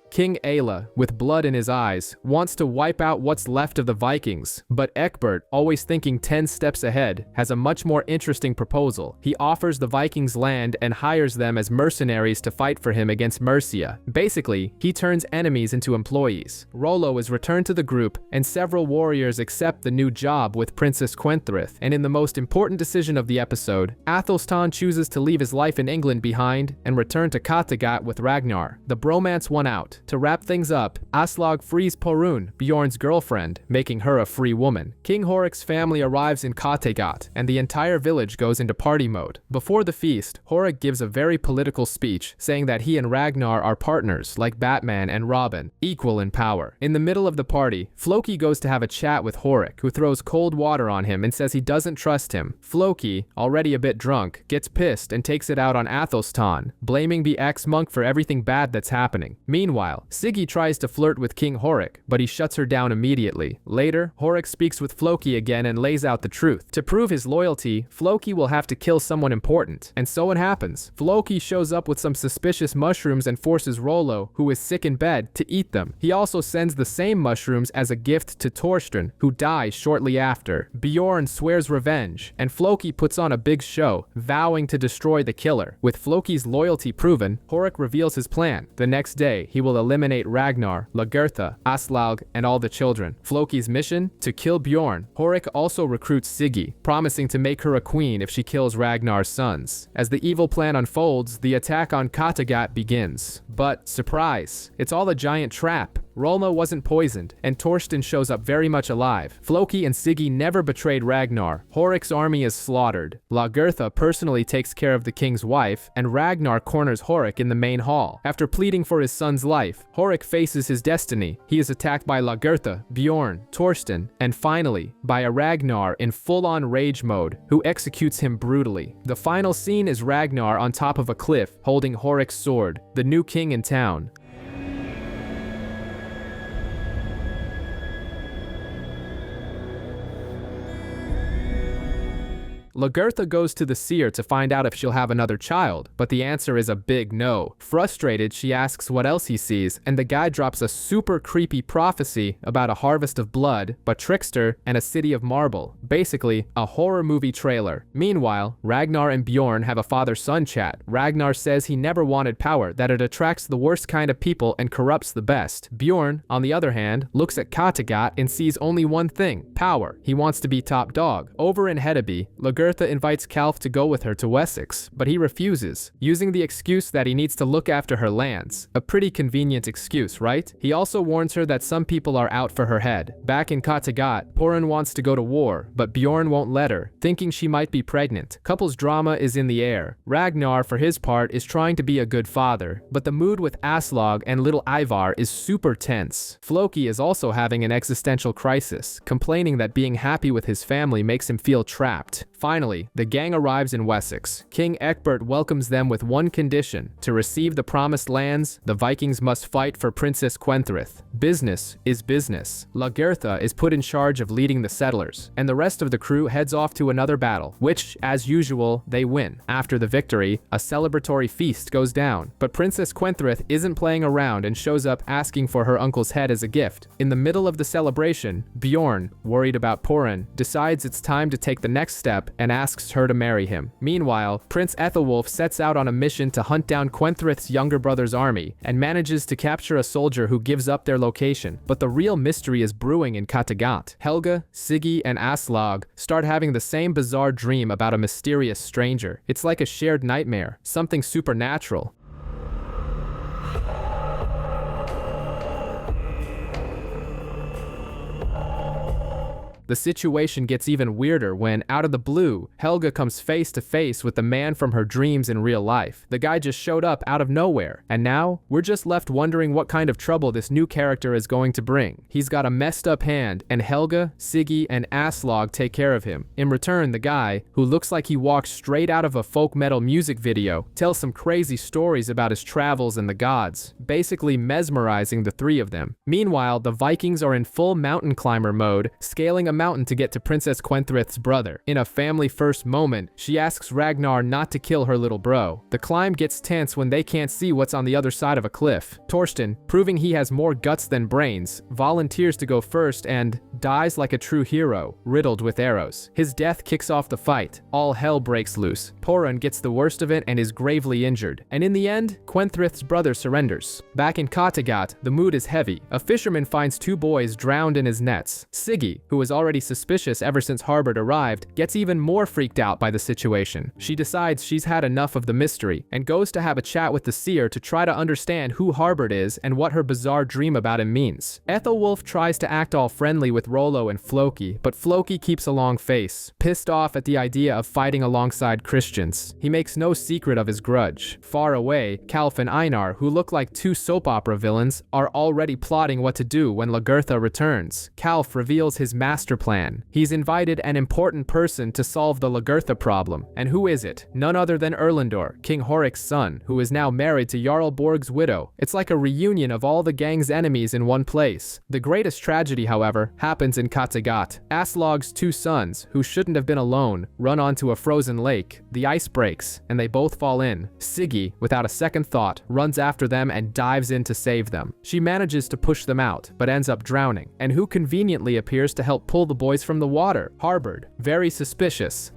King Aela, with blood in his eyes, wants to wipe out what's left of the Vikings, but Ecbert, always thinking 10 steps ahead, has a much more interesting proposal. He offers the Vikings land and hires them as mercenaries to fight for him against Mercia. Basically, he turns enemies into employees. Rollo is returned to the group, and several warriors accept the new job with Princess Quenthrith. And in the most important decision of the episode, Athelstan chooses to leave his life in England behind and return to Kattegat with Ragnar. The bromance won out. To wrap things up, Aslog frees Porun, Bjorn's girlfriend, making her a free woman. King Horik's family arrives in Kattegat, and the entire village goes into party mode. Before the feast, Horik gives a very political speech, saying that he and Ragnar are partners, like Batman and Robin, equal in power. In the middle of the party, Floki goes to have a chat with Horik, who throws cold water on him and says he doesn't trust him. Floki, already a bit drunk, gets pissed and takes it out on Athelstan, blaming the ex-monk for everything bad that's happening. Meanwhile, Siggy tries to flirt with King Horik, but he shuts her down immediately. Later, Horik speaks with Floki again and lays out the truth. To prove his loyalty, Floki will have to kill someone important. And so it happens. Floki shows up with some suspicious mushrooms and forces Rollo, who is sick in bed, to eat them. He also sends the same mushrooms as a gift to Torsten, who dies shortly after. Bjorn swears revenge, and Floki puts on a big show, vowing to destroy the killer. With Floki's loyalty proven, Horik reveals his plan. The next day, he will eliminate Ragnar, Lagertha, Aslaug, and all the children. Floki's mission? To kill Bjorn. Horik also recruits Siggy, promising to make her a queen if she kills Ragnar's sons. As the evil plan unfolds, the attack on Kattegat begins. But, surprise, it's all a giant trap. Rolmo wasn't poisoned, and Torsten shows up very much alive. Floki and Siggy never betrayed Ragnar. Horik's army is slaughtered. Lagertha personally takes care of the king's wife, and Ragnar corners Horik in the main hall. After pleading for his son's life, Horik faces his destiny. He is attacked by Lagertha, Bjorn, Torsten, and finally, by a Ragnar in full-on rage mode, who executes him brutally. The final scene is Ragnar on top of a cliff, holding Horik's sword, the new king in town. Lagertha goes to the seer to find out if she'll have another child, but the answer is a big no. Frustrated, she asks what else he sees, and the guy drops a super creepy prophecy about a harvest of blood, but trickster, and a city of marble. Basically, a horror movie trailer. Meanwhile, Ragnar and Bjorn have a father-son chat. Ragnar says he never wanted power, that it attracts the worst kind of people and corrupts the best. Bjorn, on the other hand, looks at Kattegat and sees only one thing: power. He wants to be top dog. Over in Hedeby, Lagertha invites Kalf to go with her to Wessex, but he refuses, using the excuse that he needs to look after her lands. A pretty convenient excuse, right? He also warns her that some people are out for her head. Back in Kattegat, Porun wants to go to war, but Bjorn won't let her, thinking she might be pregnant. Couples drama is in the air. Ragnar, for his part, is trying to be a good father, but the mood with Aslaug and little Ivar is super tense. Floki is also having an existential crisis, complaining that being happy with his family makes him feel trapped. Finally, the gang arrives in Wessex. King Ecbert welcomes them with one condition: to receive the promised lands, the Vikings must fight for Princess Quenthrith. Business is business. Lagertha is put in charge of leading the settlers, and the rest of the crew heads off to another battle, which, as usual, they win. After the victory, a celebratory feast goes down, but Princess Quenthrith isn't playing around and shows up asking for her uncle's head as a gift. In the middle of the celebration, Bjorn, worried about Porun, decides it's time to take the next step and asks her to marry him. Meanwhile, Prince Ethelwulf sets out on a mission to hunt down Quenthrith's younger brother's army and manages to capture a soldier who gives up their location. But the real mystery is brewing in Kattegat. Helga, Siggy, and Aslaug start having the same bizarre dream about a mysterious stranger. It's like a shared nightmare, something supernatural. The situation gets even weirder when, out of the blue, Helga comes face to face with the man from her dreams in real life. The guy just showed up out of nowhere, and now, we're just left wondering what kind of trouble this new character is going to bring. He's got a messed up hand, and Helga, Siggy, and Aslaug take care of him. In return, the guy, who looks like he walked straight out of a folk metal music video, tells some crazy stories about his travels and the gods, basically mesmerizing the three of them. Meanwhile, the Vikings are in full mountain climber mode, scaling a mountain to get to Princess Quenthrith's brother. In a family-first moment, she asks Ragnar not to kill her little bro. The climb gets tense when they can't see what's on the other side of a cliff. Torsten, proving he has more guts than brains, volunteers to go first and dies like a true hero, riddled with arrows. His death kicks off the fight. All hell breaks loose. Porun gets the worst of it and is gravely injured. And in the end, Quenthrith's brother surrenders. Back in Kattegat, the mood is heavy. A fisherman finds two boys drowned in his nets. Siggy, who is already already suspicious ever since Harbord arrived, gets even more freaked out by the situation. She decides she's had enough of the mystery and goes to have a chat with the seer to try to understand who Harbord is and what her bizarre dream about him means. Ethelwulf tries to act all friendly with Rollo and Floki, but Floki keeps a long face, pissed off at the idea of fighting alongside Christians. He makes no secret of his grudge. Far away, Calf and Einar, who look like two soap opera villains, are already plotting what to do when Lagertha returns. Calf reveals his master plan. He's invited an important person to solve the Lagertha problem. And who is it? None other than Erlendur, King Horik's son, who is now married to Jarl Borg's widow. It's like a reunion of all the gang's enemies in one place. The greatest tragedy, however, happens in Kattegat. Aslog's two sons, who shouldn't have been alone, run onto a frozen lake. The ice breaks, and they both fall in. Siggy, without a second thought, runs after them and dives in to save them. She manages to push them out, but ends up drowning. And who conveniently appears to help pull the boys from the water? Harbord. Very suspicious.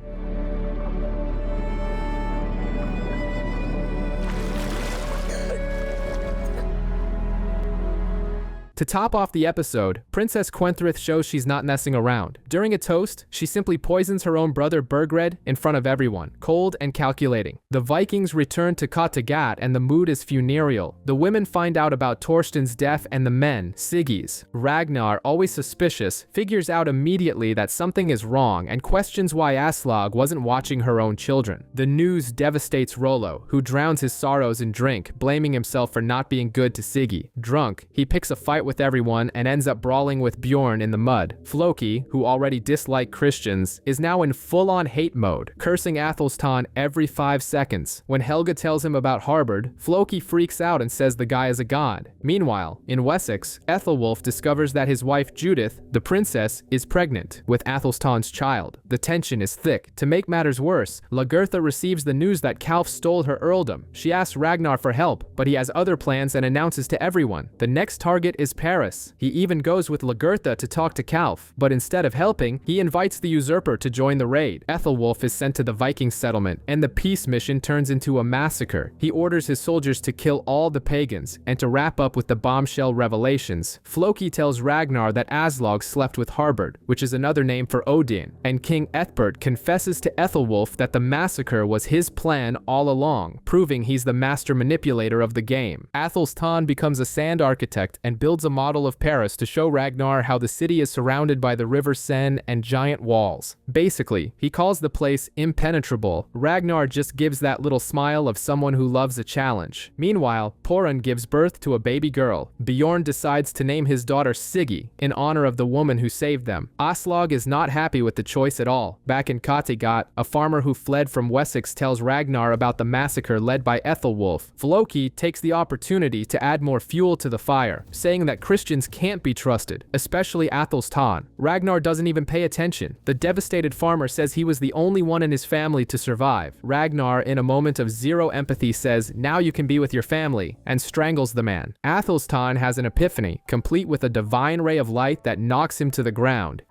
To top off the episode, Princess Quenthrith shows she's not messing around. During a toast, she simply poisons her own brother Burgred in front of everyone, cold and calculating. The Vikings return to Kattegat and the mood is funereal. The women find out about Torsten's death and the men, Siggy's. Ragnar, always suspicious, figures out immediately that something is wrong and questions why Aslog wasn't watching her own children. The news devastates Rollo, who drowns his sorrows in drink, blaming himself for not being good to Siggy. Drunk, he picks a fight with everyone and ends up brawling with Bjorn in the mud. Floki, who already disliked Christians, is now in full-on hate mode, cursing Athelstan every 5 seconds. When Helga tells him about Harbord, Floki freaks out and says the guy is a god. Meanwhile, in Wessex, Ethelwulf discovers that his wife Judith, the princess, is pregnant with Athelstan's child. The tension is thick. To make matters worse, Lagertha receives the news that Calf stole her earldom. She asks Ragnar for help, but he has other plans and announces to everyone. The next target is Paris. He even goes with Lagertha to talk to Calf, but instead of helping, he invites the usurper to join the raid. Ethelwulf is sent to the Viking settlement, and the peace mission turns into a massacre. He orders his soldiers to kill all the pagans, and to wrap up with the bombshell revelations, Floki tells Ragnar that Aslog slept with Harbord, which is another name for Odin, and King Ethbert confesses to Ethelwulf that the massacre was his plan all along, proving he's the master manipulator of the game. Athelstan becomes a sand architect and builds a model of Paris to show Ragnar how the city is surrounded by the river Seine and giant walls. Basically, he calls the place impenetrable. Ragnar just gives that little smile of someone who loves a challenge. Meanwhile, Poran gives birth to a baby girl. Bjorn decides to name his daughter Siggy in honor of the woman who saved them. Aslog is not happy with the choice at all. Back in Kattegat, a farmer who fled from Wessex tells Ragnar about the massacre led by Ethelwulf. Floki takes the opportunity to add more fuel to the fire, saying that Christians can't be trusted, especially Athelstan. Ragnar doesn't even pay attention. The devastated farmer says he was the only one in his family to survive. Ragnar, in a moment of zero empathy, says, "Now you can be with your family," and strangles the man. Athelstan has an epiphany, complete with a divine ray of light that knocks him to the ground.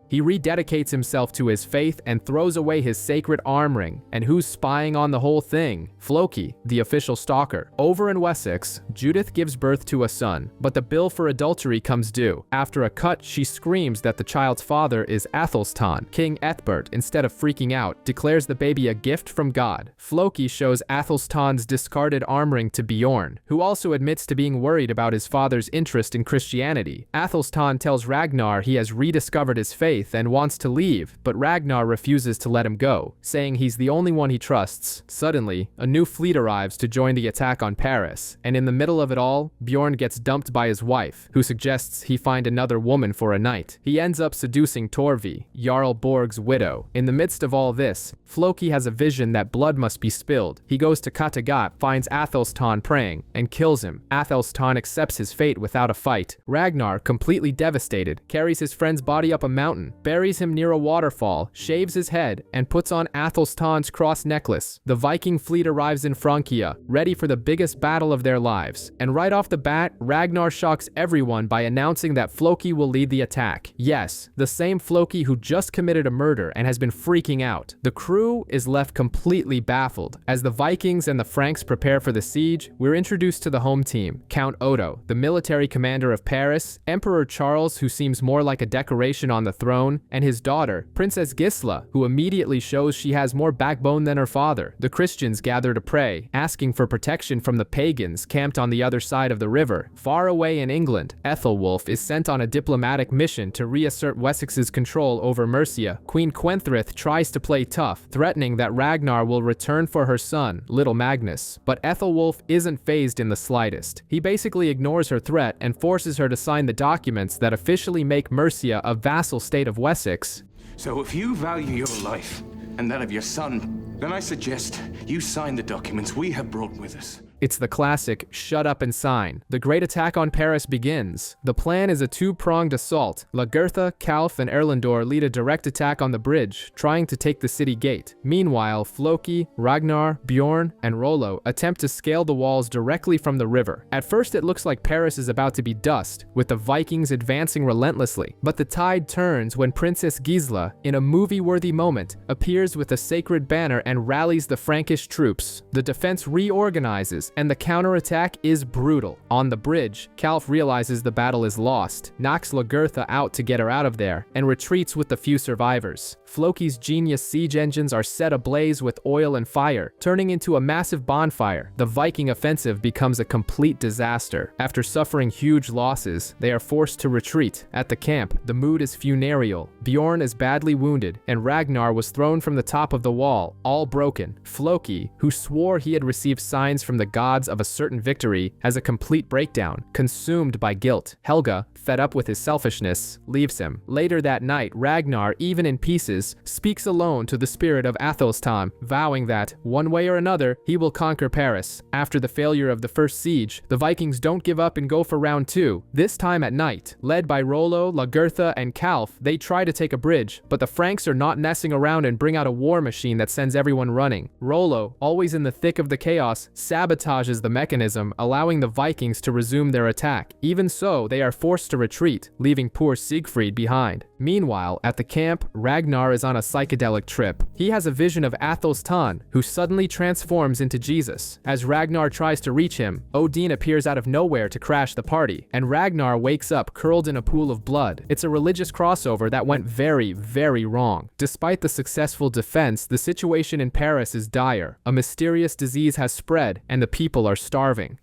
He rededicates himself to his faith and throws away his sacred arm ring. And who's spying on the whole thing? Floki, the official stalker. Over in Wessex, Judith gives birth to a son, but the bill for adultery comes due. After a cut, she screams that the child's father is Athelstan. King Ethbert, instead of freaking out, declares the baby a gift from God. Floki shows Athelstan's discarded arm ring to Bjorn, who also admits to being worried about his father's interest in Christianity. Athelstan tells Ragnar he has rediscovered his faith and wants to leave, but Ragnar refuses to let him go, saying he's the only one he trusts. Suddenly, a new fleet arrives to join the attack on Paris, and in the middle of it all, Bjorn gets dumped by his wife, who suggests he find another woman for a night. He ends up seducing Torvi, Jarl Borg's widow. In the midst of all this, Floki has a vision that blood must be spilled. He goes to Kattegat, finds Athelstan praying, and kills him. Athelstan accepts his fate without a fight. Ragnar, completely devastated, carries his friend's body up a mountain mountain, buries him near a waterfall, shaves his head, and puts on Athelstan's cross necklace. The Viking fleet arrives in Francia, ready for the biggest battle of their lives. And right off the bat, Ragnar shocks everyone by announcing that Floki will lead the attack. Yes, the same Floki who just committed a murder and has been freaking out. The crew is left completely baffled. As the Vikings and the Franks prepare for the siege, we're introduced to the home team: Count Odo, the military commander of Paris, Emperor Charles, who seems more like a decoration on the throne, and his daughter, Princess Gisla, who immediately shows she has more backbone than her father. The Christians gather to pray, asking for protection from the pagans camped on the other side of the river. Far away in England, Ethelwulf is sent on a diplomatic mission to reassert Wessex's control over Mercia. Queen Quenthrith tries to play tough, threatening that Ragnar will return for her son, little Magnus. But Ethelwulf isn't fazed in the slightest. He basically ignores her threat and forces her to sign the documents that officially make Mercia a vassal state of Wessex. So if you value your life and that of your son, then I suggest you sign the documents we have brought with us. It's the classic shut up and sign. The great attack on Paris begins. The plan is a two-pronged assault. Lagertha, Calf, and Erlendor lead a direct attack on the bridge, trying to take the city gate. Meanwhile, Floki, Ragnar, Bjorn, and Rollo attempt to scale the walls directly from the river. At first it looks like Paris is about to be dust, with the Vikings advancing relentlessly. But the tide turns when Princess Gisla, in a movie-worthy moment, appears with a sacred banner and rallies the Frankish troops. The defense reorganizes, and the counterattack is brutal. On the bridge, Calf realizes the battle is lost, knocks Lagertha out to get her out of there, and retreats with the few survivors. Floki's genius siege engines are set ablaze with oil and fire, turning into a massive bonfire. The Viking offensive becomes a complete disaster. After suffering huge losses, they are forced to retreat. At the camp, the mood is funereal. Bjorn is badly wounded, and Ragnar was thrown from the top of the wall, all broken. Floki, who swore he had received signs from the gods of a certain victory, has a complete breakdown, consumed by guilt. Helga, fed up with his selfishness, leaves him. Later that night, Ragnar, even in pieces, speaks alone to the spirit of Athelstan, vowing that, one way or another, he will conquer Paris. After the failure of the first siege, the Vikings don't give up and go for round two. This time at night, led by Rollo, Lagertha, and Calf, they try to take a bridge, but the Franks are not messing around and bring out a war machine that sends everyone running. Rollo, always in the thick of the chaos, sabotages the mechanism, allowing the Vikings to resume their attack. Even so, they are forced to retreat, leaving poor Siegfried behind. Meanwhile, at the camp, Ragnar is on a psychedelic trip. He has a vision of Athelstan, who suddenly transforms into Jesus. As Ragnar tries to reach him, Odin appears out of nowhere to crash the party, and Ragnar wakes up curled in a pool of blood. It's a religious crossover that went very, very wrong. Despite the successful defense, the situation in Paris is dire. A mysterious disease has spread, and the people are starving.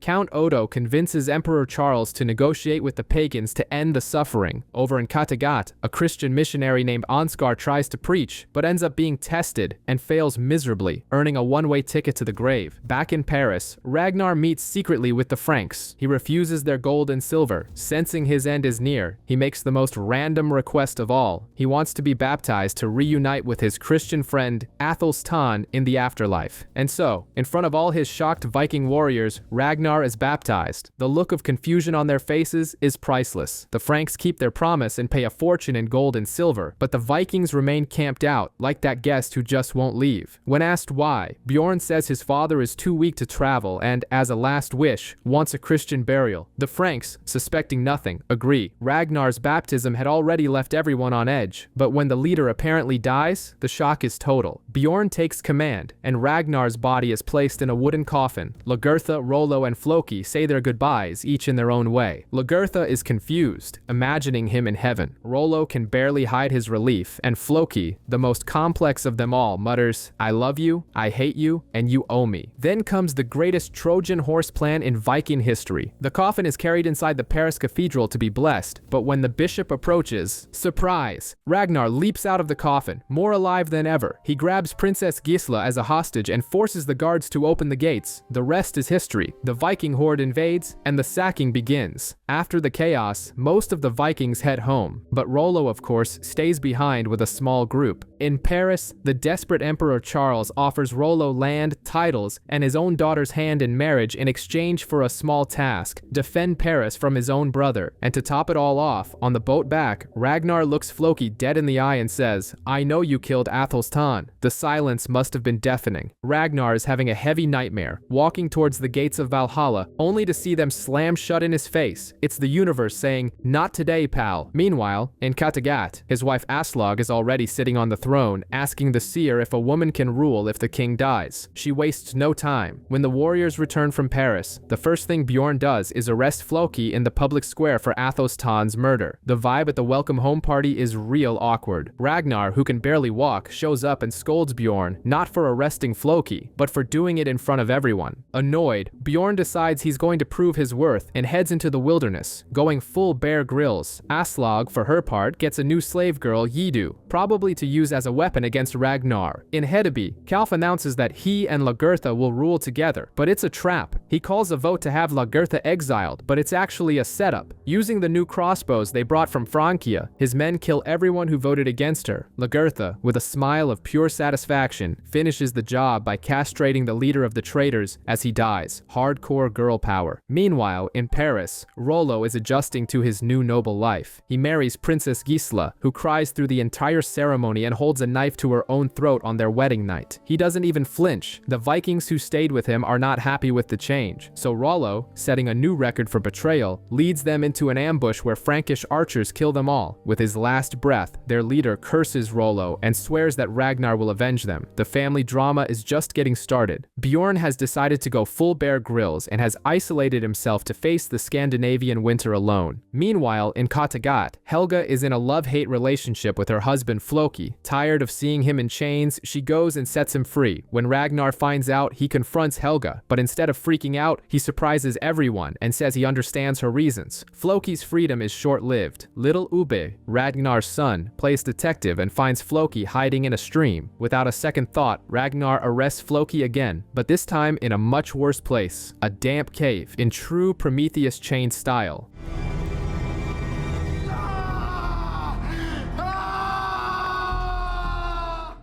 Count Odo convinces Emperor Charles to negotiate with the pagans to end the suffering. Over in Kattegat, a Christian missionary named Ansgar tries to preach, but ends up being tested and fails miserably, earning a one-way ticket to the grave. Back in Paris, Ragnar meets secretly with the Franks. He refuses their gold and silver. Sensing his end is near, he makes the most random request of all. He wants to be baptized to reunite with his Christian friend Athelstan in the afterlife. And so, in front of all his shocked Viking warriors, Ragnar is baptized. The look of confusion on their faces is priceless. The Franks keep their promise and pay a fortune in gold and silver, but the Vikings remain camped out, like that guest who just won't leave. When asked why, Bjorn says his father is too weak to travel and, as a last wish, wants a Christian burial. The Franks, suspecting nothing, agree. Ragnar's baptism had already left everyone on edge, but when the leader apparently dies, the shock is total. Bjorn takes command, and Ragnar's body is placed in a wooden coffin. Lagertha, Rollo, and Floki say their goodbyes, each in their own way. Lagertha is confused, imagining him in heaven. Rollo can barely hide his relief, and Floki, the most complex of them all, mutters, "I love you, I hate you, and you owe me." Then comes the greatest Trojan horse plan in Viking history. The coffin is carried inside the Paris cathedral to be blessed, but when the bishop approaches, surprise! Ragnar leaps out of the coffin, more alive than ever. He grabs Princess Gisla as a hostage and forces the guards to open the gates. The rest is history. The Viking horde invades, and the sacking begins. After the chaos, most of the Vikings head home, but Rollo, of course, stays behind with a small group. In Paris, the desperate Emperor Charles offers Rollo land, titles, and his own daughter's hand in marriage in exchange for a small task: defend Paris from his own brother. And to top it all off, on the boat back, Ragnar looks Floki dead in the eye and says, "I know you killed Athelstan." The silence must have been deafening. Ragnar is having a heavy nightmare, walking towards the gates of Valhalla, only to see them slam shut in his face. It's the universe saying, "Not today, pal." Meanwhile, in Kattegat, his wife Aslog is already sitting on the throne, asking the seer if a woman can rule if the king dies. She wastes no time. When the warriors return from Paris, the first thing Bjorn does is arrest Floki in the public square for Athelstan's murder. The vibe at the welcome home party is real awkward. Ragnar, who can barely walk, shows up and scolds Bjorn, not for arresting Floki, but for doing it in front of everyone. Annoyed, Bjorn decides he's going to prove his worth and heads into the wilderness, going full Bear Grylls. Aslog, for her part, gets a new slave girl, Yidu, probably to use as a weapon against Ragnar. In Hedeby, Kalf announces that he and Lagertha will rule together, but it's a trap. He calls a vote to have Lagertha exiled, but it's actually a setup. Using the new crossbows they brought from Francia, his men kill everyone who voted against her. Lagertha, with a smile of pure satisfaction, finishes the job by castrating the leader of the traitors as he dies. Hardcore girl power. Meanwhile, in Paris, Rollo is adjusting to his new noble life. He marries Princess Gisla, who cries through the entire ceremony and holds a knife to her own throat on their wedding night. He doesn't even flinch. The Vikings who stayed with him are not happy with the change, so Rollo, setting a new record for betrayal, leads them into an ambush where Frankish archers kill them all. With his last breath, their leader curses Rollo and swears that Ragnar will avenge them. The family drama is just getting started. Bjorn has decided to go full Bear Grylls and has isolated himself to face the Scandinavian winter alone. Meanwhile, in Kattegat, Helga is in a love-hate relationship with her husband Floki. Tired of seeing him in chains, she goes and sets him free. When Ragnar finds out, he confronts Helga, but instead of freaking out, he surprises everyone and says he understands her reasons. Floki's freedom is short-lived. Little Ube, Ragnar's son, plays detective and finds Floki hiding in a stream. Without a second thought, Ragnar arrests Floki again, but this time in a much worse place, a damp cave, in true Prometheus Chain style.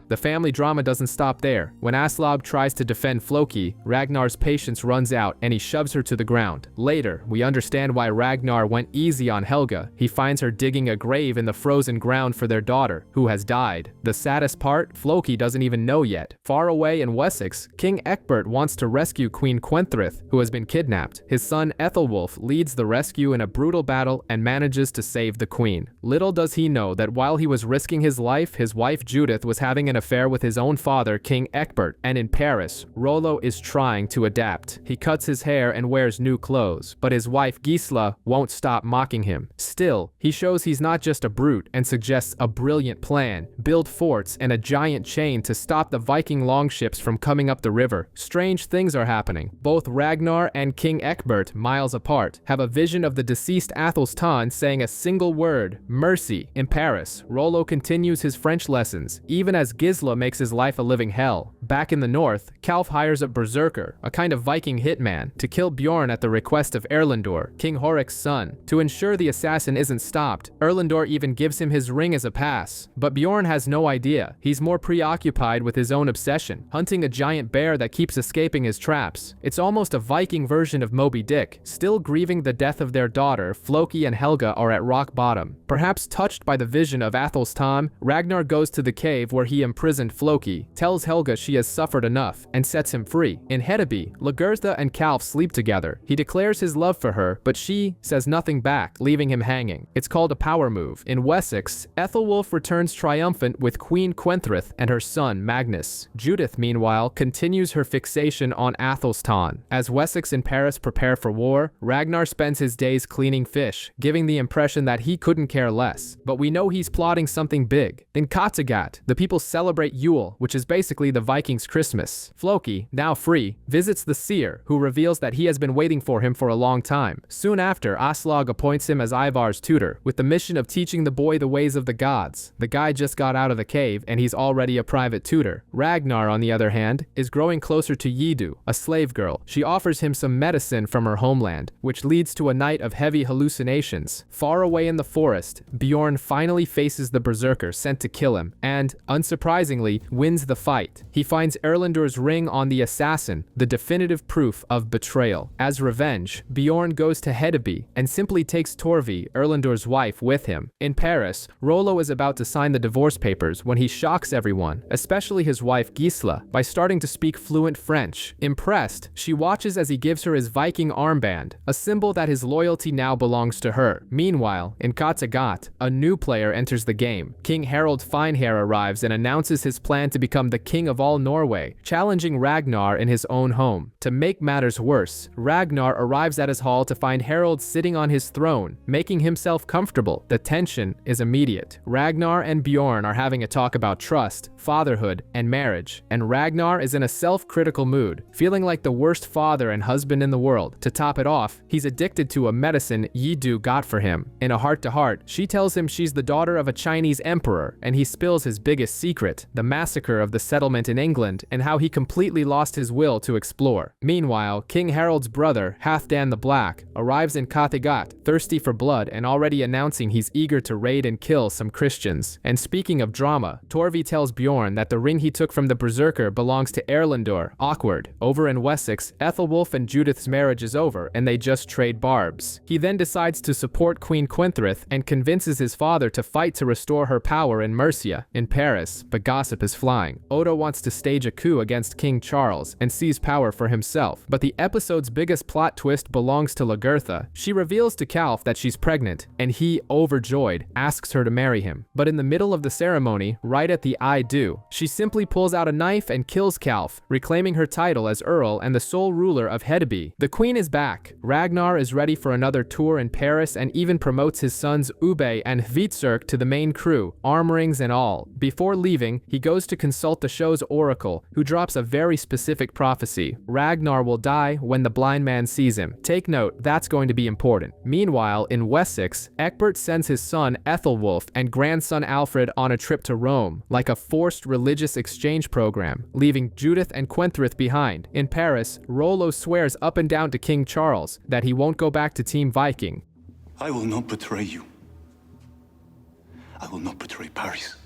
The family drama doesn't stop there. When Aslog tries to defend Floki, Ragnar's patience runs out and he shoves her to the ground. Later, we understand why Ragnar went easy on Helga. He finds her digging a grave in the frozen ground for their daughter, who has died. The saddest part, Floki doesn't even know yet. Far away in Wessex, King Ecbert wants to rescue Queen Quenthrith, who has been kidnapped. His son Ethelwulf leads the rescue in a brutal battle and manages to save the queen. Little does he know that while he was risking his life, his wife Judith was having an affair with his own father, King Ecbert, and in Paris, Rollo is trying to adapt. He cuts his hair and wears new clothes, but his wife Gisla won't stop mocking him. Still, he shows he's not just a brute and suggests a brilliant plan: build forts and a giant chain to stop the Viking longships from coming up the river. Strange things are happening. Both Ragnar and King Ecbert, miles apart, have a vision of the deceased Athelstan saying a single word: mercy. In Paris, Rollo continues his French lessons, even as Gisla makes his life a living hell. Back in the north, Kalf hires a berserker, a kind of Viking hitman, to kill Bjorn at the request of Erlendur, King Horik's son. To ensure the assassin isn't stopped, Erlendur even gives him his ring as a pass. But Bjorn has no idea. He's more preoccupied with his own obsession, hunting a giant bear that keeps escaping his traps. It's almost a Viking version of Moby Dick. Still grieving the death of their daughter, Floki and Helga are at rock bottom. Perhaps touched by the vision of Athelstan, Ragnar goes to the cave where he imprisoned Floki, tells Helga she has suffered enough, and sets him free. In Hedeby, Lagertha and Kalf sleep together. He declares his love for her, but she says nothing back, leaving him hanging. It's called a power move. In Wessex, Ethelwulf returns triumphant with Queen Quenthrith and her son Magnus. Judith, meanwhile, continues her fixation on Athelstan. As Wessex and Paris prepare for war, Ragnar spends his days cleaning fish, giving the impression that he couldn't care less. But we know he's plotting something big. In Kattegat, the people celebrate celebrate Yule, which is basically the Vikings' Christmas. Floki, now free, visits the seer, who reveals that he has been waiting for him for a long time. Soon after, Aslog appoints him as Ivar's tutor, with the mission of teaching the boy the ways of the gods. The guy just got out of the cave, and he's already a private tutor. Ragnar, on the other hand, is growing closer to Yidu, a slave girl. She offers him some medicine from her homeland, which leads to a night of heavy hallucinations. Far away in the forest, Bjorn finally faces the berserker sent to kill him, and, unsurprisingly, wins the fight. He finds Erlandur's ring on the assassin, the definitive proof of betrayal. As revenge, Bjorn goes to Hedeby and simply takes Torvi, Erlandur's wife, with him. In Paris, Rollo is about to sign the divorce papers when he shocks everyone, especially his wife Gisla, by starting to speak fluent French. Impressed, she watches as he gives her his Viking armband, a symbol that his loyalty now belongs to her. Meanwhile, in Kattegat, a new player enters the game. King Harald Finehair arrives and announces his plan to become the king of all Norway, challenging Ragnar in his own home. To make matters worse, Ragnar arrives at his hall to find Harald sitting on his throne, making himself comfortable. The tension is immediate. Ragnar and Bjorn are having a talk about trust, fatherhood, and marriage, and Ragnar is in a self-critical mood, feeling like the worst father and husband in the world. To top it off, he's addicted to a medicine Yidu got for him. In a heart-to-heart, she tells him she's the daughter of a Chinese emperor, and he spills his biggest secret, the massacre of the settlement in England, and how he completely lost his will to explore. Meanwhile, King Harald's brother, Halfdan the Black, arrives in Kattegat, thirsty for blood and already announcing he's eager to raid and kill some Christians. And speaking of drama, Torvi tells Bjorn that the ring he took from the berserker belongs to Erlendur. Awkward. Over in Wessex, Ethelwulf and Judith's marriage is over, and they just trade barbs. He then decides to support Queen Quinthrith and convinces his father to fight to restore her power in Mercia. In Paris, but gossip is flying. Odo wants to stage a coup against King Charles and seize power for himself. But the episode's biggest plot twist belongs to Lagertha. She reveals to Calf that she's pregnant, and he, overjoyed, asks her to marry him. But in the middle of the ceremony, right at the I do, she simply pulls out a knife and kills Calf, reclaiming her title as Earl and the sole ruler of Hedeby. The queen is back. Ragnar is ready for another tour in Paris and even promotes his sons Ube and Hvitserk to the main crew, arm rings and all. Before leaving, he goes to consult the show's oracle, who drops a very specific prophecy. Ragnar will die when the blind man sees him. Take note, that's going to be important. Meanwhile, in Wessex, Egbert sends his son Ethelwulf and grandson Alfred on a trip to Rome, like a forced religious exchange program, leaving Judith and Quenthrith behind. In Paris, Rollo swears up and down to King Charles that he won't go back to Team Viking. I will not betray you. I will not betray Paris,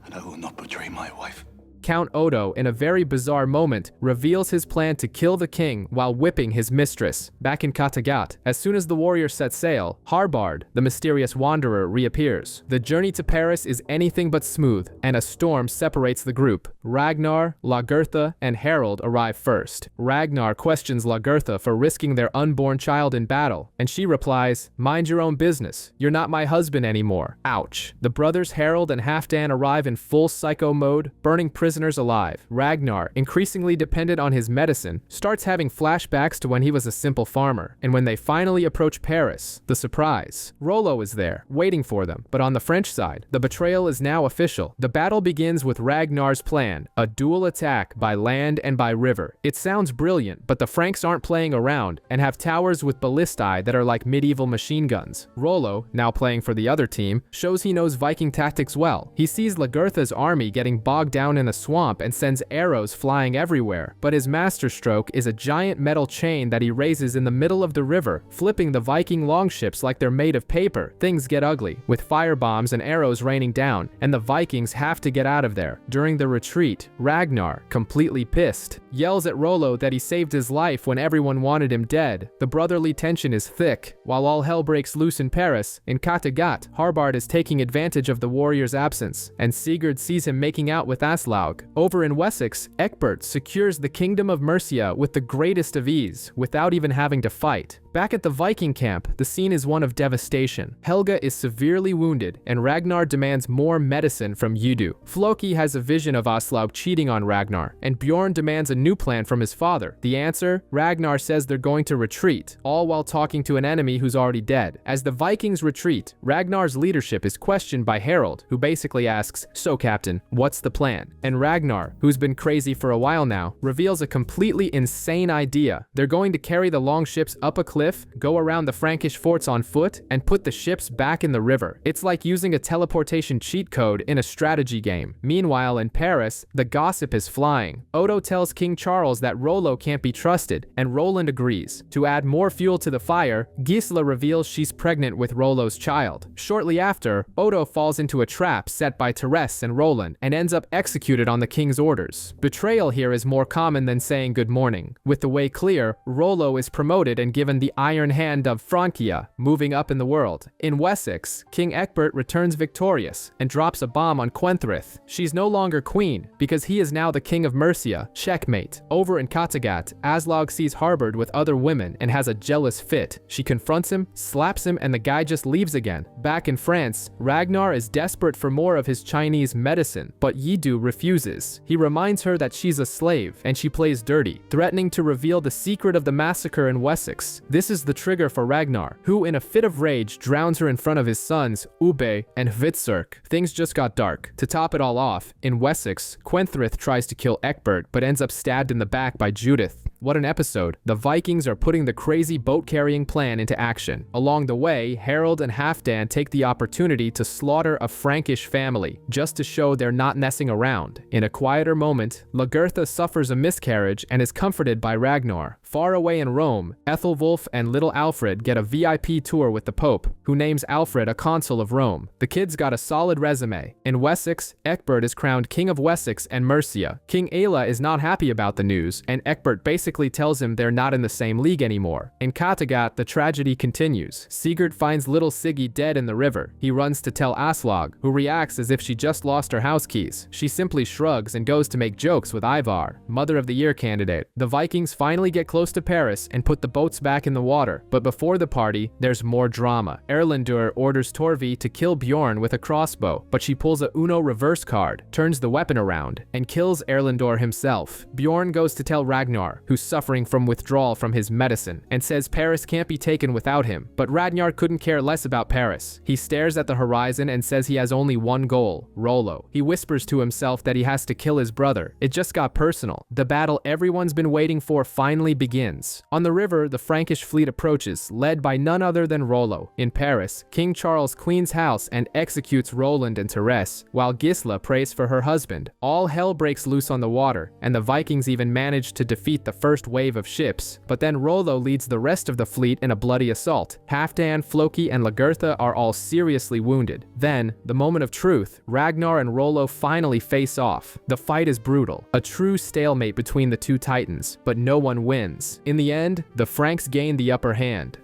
and I will not betray my wife. Count Odo, in a very bizarre moment, reveals his plan to kill the king while whipping his mistress. Back in Kattegat, as soon as the warriors set sail, Harbard, the mysterious wanderer, reappears. The journey to Paris is anything but smooth, and a storm separates the group. Ragnar, Lagertha, and Harald arrive first. Ragnar questions Lagertha for risking their unborn child in battle, and she replies, "Mind your own business. You're not my husband anymore." Ouch. The brothers Harald and Halfdan arrive in full psycho mode, burning prisoners alive. Ragnar, increasingly dependent on his medicine, starts having flashbacks to when he was a simple farmer. And when they finally approach Paris, the surprise. Rollo is there, waiting for them. But on the French side, the betrayal is now official. The battle begins with Ragnar's plan, a dual attack by land and by river. It sounds brilliant, but the Franks aren't playing around and have towers with ballistae that are like medieval machine guns. Rollo, now playing for the other team, shows he knows Viking tactics well. He sees Lagertha's army getting bogged down in a swamp and sends arrows flying everywhere, but his masterstroke is a giant metal chain that he raises in the middle of the river, flipping the Viking longships like they're made of paper. Things get ugly, with firebombs and arrows raining down, and the Vikings have to get out of there. During the retreat, Ragnar, completely pissed, yells at Rollo that he saved his life when everyone wanted him dead. The brotherly tension is thick. While all hell breaks loose in Paris, in Kattegat, Harbard is taking advantage of the warrior's absence, and Sigurd sees him making out with Aslaug. Over in Wessex, Egbert secures the kingdom of Mercia with the greatest of ease, without even having to fight. Back at the Viking camp, the scene is one of devastation. Helga is severely wounded, and Ragnar demands more medicine from Yidu. Floki has a vision of Aslaug cheating on Ragnar, and Bjorn demands a new plan from his father. The answer? Ragnar says they're going to retreat, all while talking to an enemy who's already dead. As the Vikings retreat, Ragnar's leadership is questioned by Harald, who basically asks, "So Captain, what's the plan?" And Ragnar, who's been crazy for a while now, reveals a completely insane idea. They're going to carry the longships up a cliff, go around the Frankish forts on foot, and put the ships back in the river. It's like using a teleportation cheat code in a strategy game. Meanwhile, in Paris, the gossip is flying. Odo tells King Charles that Rollo can't be trusted, and Roland agrees. To add more fuel to the fire, Gisela reveals she's pregnant with Rollo's child. Shortly after, Odo falls into a trap set by Therese and Roland, and ends up executed on the king's orders. Betrayal here is more common than saying good morning. With the way clear, Rollo is promoted and given the Iron Hand of Francia, moving up in the world. In Wessex, King Ecbert returns victorious and drops a bomb on Quenthrith. She's no longer queen, because he is now the king of Mercia. Checkmate. Over in Kattegat, Aslaug sees Harbard with other women and has a jealous fit. She confronts him, slaps him, and the guy just leaves again. Back in France, Ragnar is desperate for more of his Chinese medicine, but Yidu refuses. He reminds her that she's a slave, and she plays dirty, threatening to reveal the secret of the massacre in Wessex. This is the trigger for Ragnar, who in a fit of rage drowns her in front of his sons, Ube and Hvitserk. Things just got dark. To top it all off, in Wessex, Quenthrith tries to kill Ecbert, but ends up stabbed in the back by Judith. What an episode. The Vikings are putting the crazy boat-carrying plan into action. Along the way, Harold and Halfdan take the opportunity to slaughter a Frankish family, just to show they're not messing around. In a quieter moment, Lagertha suffers a miscarriage and is comforted by Ragnar. Far away in Rome, Ethelwulf and little Alfred get a VIP tour with the Pope, who names Alfred a consul of Rome. The kids got a solid resume. In Wessex, Ecbert is crowned King of Wessex and Mercia. King Aela is not happy about the news, and Ecbert basically tells him they're not in the same league anymore. In Kattegat, the tragedy continues. Sigurd finds little Siggy dead in the river. He runs to tell Aslaug, who reacts as if she just lost her house keys. She simply shrugs and goes to make jokes with Ivar, Mother of the Year candidate. The Vikings finally get close to Paris and put the boats back in the water, but before the party, there's more drama. Erlendur orders Torvi to kill Bjorn with a crossbow, but she pulls a Uno reverse card, turns the weapon around, and kills Erlendur himself. Bjorn goes to tell Ragnar, who's suffering from withdrawal from his medicine, and says Paris can't be taken without him. But Ragnar couldn't care less about Paris. He stares at the horizon and says he has only one goal, Rollo. He whispers to himself that he has to kill his brother. It just got personal. The battle everyone's been waiting for finally begins. On the river, the Frankish fleet approaches, led by none other than Rollo. In Paris, King Charles cleans house and executes Roland and Therese, while Gisela prays for her husband. All hell breaks loose on the water, and the Vikings even manage to defeat the first wave of ships, but then Rollo leads the rest of the fleet in a bloody assault. Halfdan, Floki, and Lagertha are all seriously wounded. Then, the moment of truth, Ragnar and Rollo finally face off. The fight is brutal, a true stalemate between the two titans, but no one wins. In the end, the Franks gain the upper hand.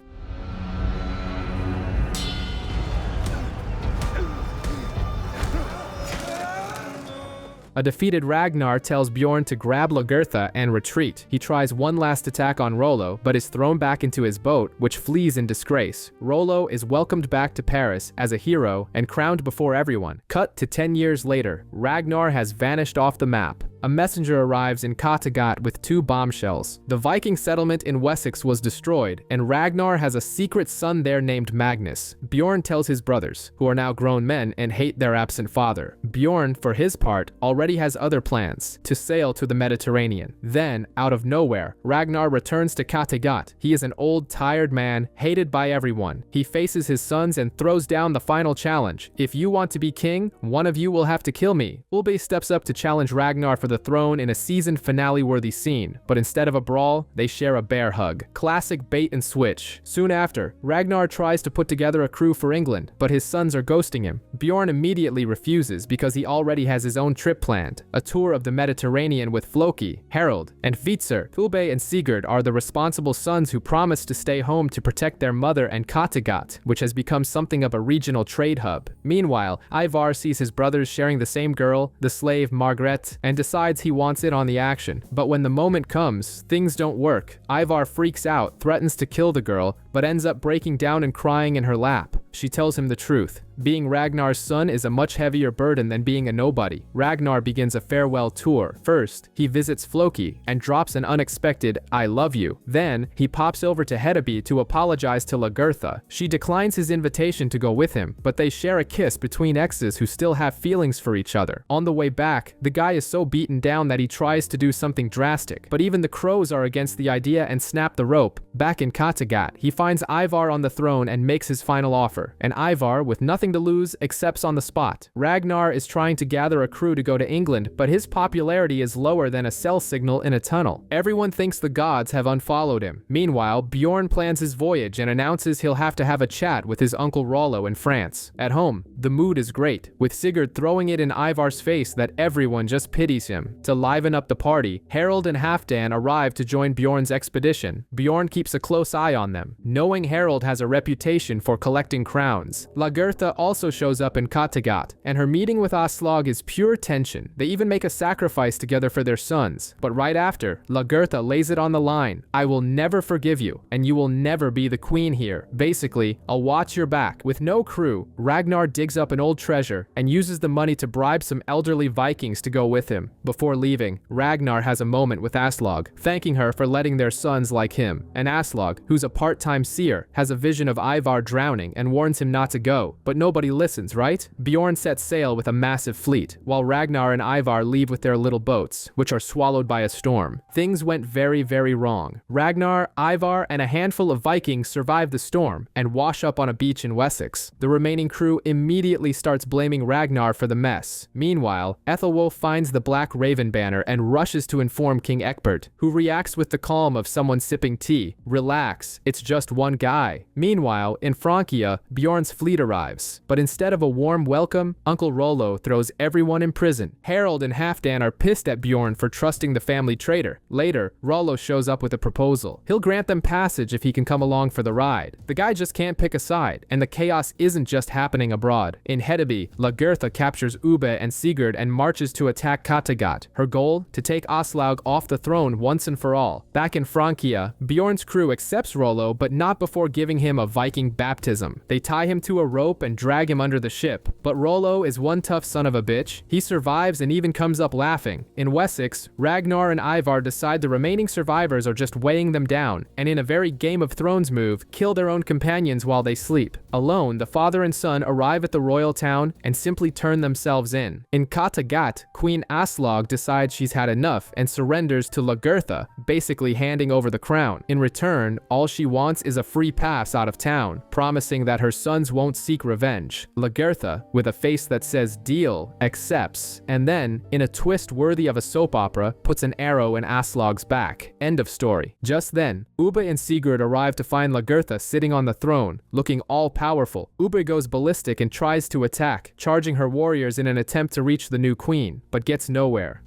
A defeated Ragnar tells Bjorn to grab Lagertha and retreat. He tries one last attack on Rollo, but is thrown back into his boat, which flees in disgrace. Rollo is welcomed back to Paris as a hero and crowned before everyone. Cut to 10 years later, Ragnar has vanished off the map. A messenger arrives in Kattegat with 2 bombshells. The Viking settlement in Wessex was destroyed, and Ragnar has a secret son there named Magnus. Bjorn tells his brothers, who are now grown men and hate their absent father. Bjorn, for his part, already has other plans, to sail to the Mediterranean. Then, out of nowhere, Ragnar returns to Kattegat. He is an old, tired man, hated by everyone. He faces his sons and throws down the final challenge. If you want to be king, one of you will have to kill me. Ulbe steps up to challenge Ragnar for the throne in a season finale-worthy scene, but instead of a brawl, they share a bear hug. Classic bait and switch. Soon after, Ragnar tries to put together a crew for England, but his sons are ghosting him. Bjorn immediately refuses because he already has his own trip planned. planned, a tour of the Mediterranean with Floki, Harold, and Vitzer. Ulbe and Sigurd are the responsible sons who promised to stay home to protect their mother and Kattegat, which has become something of a regional trade hub. Meanwhile, Ivar sees his brothers sharing the same girl, the slave Margret, and decides he wants it on the action. But when the moment comes, things don't work. Ivar freaks out, threatens to kill the girl, but ends up breaking down and crying in her lap. She tells him the truth. Being Ragnar's son is a much heavier burden than being a nobody. Ragnar begins a farewell tour. First, he visits Floki and drops an unexpected "I love you." Then, he pops over to Hedeby to apologize to Lagertha. She declines his invitation to go with him, but they share a kiss between exes who still have feelings for each other. On the way back, the guy is so beaten down that he tries to do something drastic, but even the crows are against the idea and snap the rope. Back in Kattegat, he finds Ivar on the throne and makes his final offer, and Ivar, with nothing to lose, accepts on the spot. Ragnar is trying to gather a crew to go to England, but his popularity is lower than a cell signal in a tunnel. Everyone thinks the gods have unfollowed him. Meanwhile, Bjorn plans his voyage and announces he'll have to have a chat with his uncle Rollo in France. At home, the mood is great, with Sigurd throwing it in Ivar's face that everyone just pities him. To liven up the party, Harold and Halfdan arrive to join Bjorn's expedition. Bjorn keeps a close eye on them, knowing Harold has a reputation for collecting crowns. Lagertha also shows up in Kattegat, and her meeting with Aslog is pure tension. They even make a sacrifice together for their sons. But right after, Lagertha lays it on the line. "I will never forgive you, and you will never be the queen here. Basically, I'll watch your back." With no crew, Ragnar digs up an old treasure and uses the money to bribe some elderly Vikings to go with him. Before leaving, Ragnar has a moment with Aslog, thanking her for letting their sons like him. And Aslog, who's a part-time seer, has a vision of Ivar drowning and warns him not to go. But nobody listens, right? Bjorn sets sail with a massive fleet, while Ragnar and Ivar leave with their little boats, which are swallowed by a storm. Things went very, very wrong. Ragnar, Ivar, and a handful of Vikings survive the storm and wash up on a beach in Wessex. The remaining crew immediately starts blaming Ragnar for the mess. Meanwhile, Ethelwulf finds the Black Raven banner and rushes to inform King Ecbert, who reacts with the calm of someone sipping tea. "Relax, it's just one guy." Meanwhile, in Francia, Bjorn's fleet arrives, but instead of a warm welcome, Uncle Rollo throws everyone in prison. Harold and Halfdan are pissed at Bjorn for trusting the family traitor. Later, Rollo shows up with a proposal. He'll grant them passage if he can come along for the ride. The guy just can't pick a side, and the chaos isn't just happening abroad. In Hedeby, Lagertha captures Ubbe and Sigurd and marches to attack Kattegat. Her goal? To take Aslaug off the throne once and for all. Back in Francia, Bjorn's crew accepts Rollo, but not before giving him a Viking baptism. They tie him to a rope and drag him under the ship, but Rollo is one tough son of a bitch. He survives and even comes up laughing. In Wessex, Ragnar and Ivar decide the remaining survivors are just weighing them down, and in a very Game of Thrones move, kill their own companions while they sleep. Alone, the father and son arrive at the royal town and simply turn themselves in. In Kattegat, Queen Aslaug decides she's had enough and surrenders to Lagertha, basically handing over the crown. In return, all she wants is a free pass out of town, promising that her sons won't seek revenge. Lagertha, with a face that says deal, accepts, and then, in a twist worthy of a soap opera, puts an arrow in Aslaug's back. End of story. Just then, Ubbe and Sigurd arrive to find Lagertha sitting on the throne, looking all-powerful. Ubbe goes ballistic and tries to attack, charging her warriors in an attempt to reach the new queen, but gets nowhere.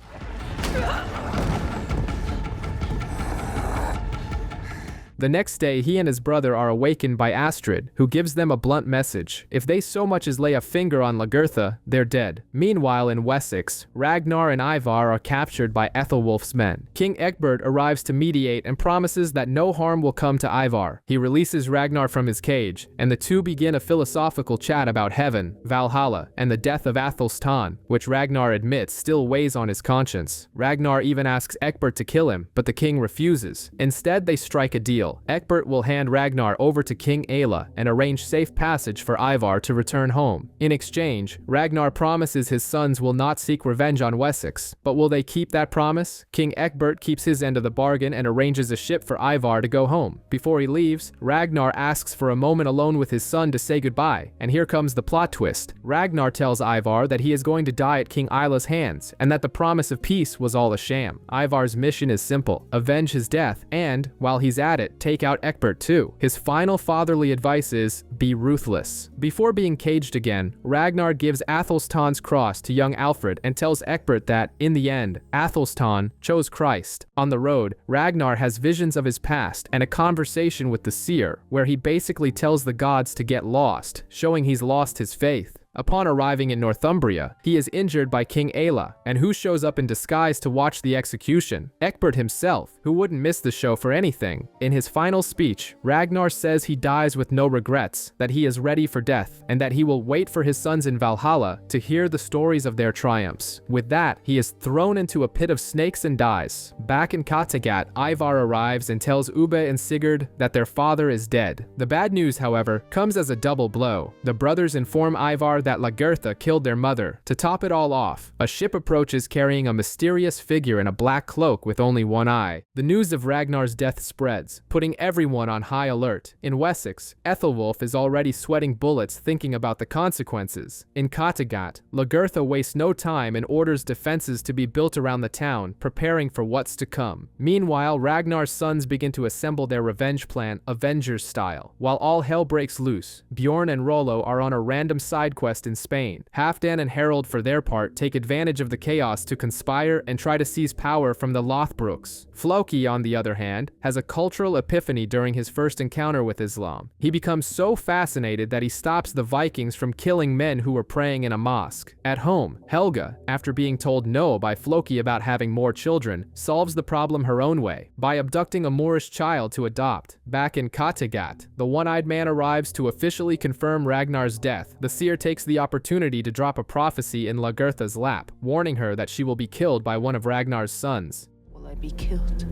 The next day, he and his brother are awakened by Astrid, who gives them a blunt message. If they so much as lay a finger on Lagertha, they're dead. Meanwhile, in Wessex, Ragnar and Ivar are captured by Ethelwulf's men. King Ecbert arrives to mediate and promises that no harm will come to Ivar. He releases Ragnar from his cage, and the two begin a philosophical chat about heaven, Valhalla, and the death of Athelstan, which Ragnar admits still weighs on his conscience. Ragnar even asks Ecbert to kill him, but the king refuses. Instead, they strike a deal. Ecbert will hand Ragnar over to King Aela and arrange safe passage for Ivar to return home. In exchange, Ragnar promises his sons will not seek revenge on Wessex. But will they keep that promise? King Ecbert keeps his end of the bargain and arranges a ship for Ivar to go home. Before he leaves, Ragnar asks for a moment alone with his son to say goodbye, and here comes the plot twist. Ragnar tells Ivar that he is going to die at King Aila's hands, and that the promise of peace was all a sham. Ivar's mission is simple: avenge his death, and, while he's at it, take out Egbert too. His final fatherly advice is, be ruthless. Before being caged again, Ragnar gives Athelstan's cross to young Alfred and tells Egbert that, in the end, Athelstan chose Christ. On the road, Ragnar has visions of his past and a conversation with the seer, where he basically tells the gods to get lost, showing he's lost his faith. Upon arriving in Northumbria, he is injured by King Aella, and who shows up in disguise to watch the execution? Egbert himself, who wouldn't miss the show for anything. In his final speech, Ragnar says he dies with no regrets, that he is ready for death, and that he will wait for his sons in Valhalla to hear the stories of their triumphs. With that, he is thrown into a pit of snakes and dies. Back in Kattegat, Ivar arrives and tells Ubbe and Sigurd that their father is dead. The bad news, however, comes as a double blow. The brothers inform Ivar that Lagertha killed their mother. To top it all off, a ship approaches carrying a mysterious figure in a black cloak with only one eye. The news of Ragnar's death spreads, putting everyone on high alert. In Wessex, Ethelwulf is already sweating bullets thinking about the consequences. In Kattegat, Lagertha wastes no time and orders defenses to be built around the town, preparing for what's to come. Meanwhile, Ragnar's sons begin to assemble their revenge plan, Avengers style. While all hell breaks loose, Bjorn and Rollo are on a random side quest in Spain. Halfdan and Harold, for their part, take advantage of the chaos to conspire and try to seize power from the Lothbrooks. Floki, on the other hand, has a cultural epiphany during his first encounter with Islam. He becomes so fascinated that he stops the Vikings from killing men who were praying in a mosque. At home, Helga, after being told no by Floki about having more children, solves the problem her own way, by abducting a Moorish child to adopt. Back in Kattegat, the one-eyed man arrives to officially confirm Ragnar's death. The seer takes the opportunity to drop a prophecy in Lagertha's lap, warning her that she will be killed by one of Ragnar's sons. Will I be killed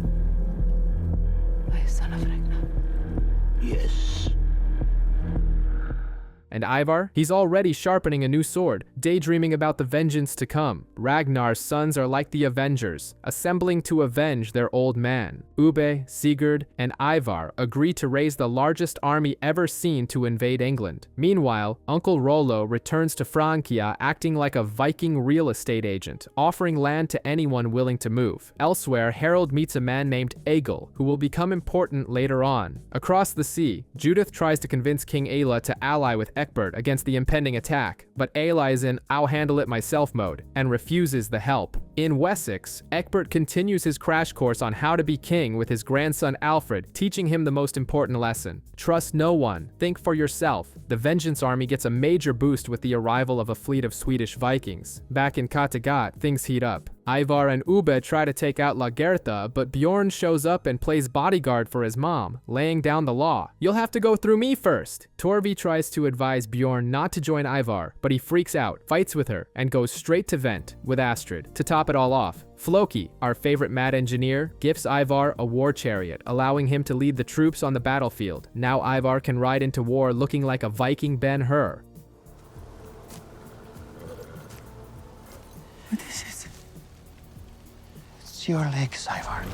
by a son of Ragnar? Yes. And Ivar? He's already sharpening a new sword, daydreaming about the vengeance to come. Ragnar's sons are like the Avengers, assembling to avenge their old man. Ubbe, Sigurd, and Ivar agree to raise the largest army ever seen to invade England. Meanwhile, Uncle Rollo returns to Francia acting like a Viking real estate agent, offering land to anyone willing to move. Elsewhere, Harold meets a man named Egil, who will become important later on. Across the sea, Judith tries to convince King Aella to ally with Egbert against the impending attack, but Aella is in "I'll handle it myself" mode and refuses the help. In Wessex, Egbert continues his crash course on how to be king with his grandson Alfred, teaching him the most important lesson: trust no one, think for yourself. The Vengeance Army gets a major boost with the arrival of a fleet of Swedish Vikings. Back in Kattegat, things heat up. Ivar and Ubbe try to take out Lagertha, but Bjorn shows up and plays bodyguard for his mom, laying down the law. "You'll have to go through me first." Torvi tries to advise Bjorn not to join Ivar, but he freaks out, fights with her, and goes straight to Vent with Astrid. To top it all off, Floki, our favorite mad engineer, gifts Ivar a war chariot, allowing him to lead the troops on the battlefield. Now Ivar can ride into war looking like a Viking Ben-Hur. What is it? It's your legs, Ivar.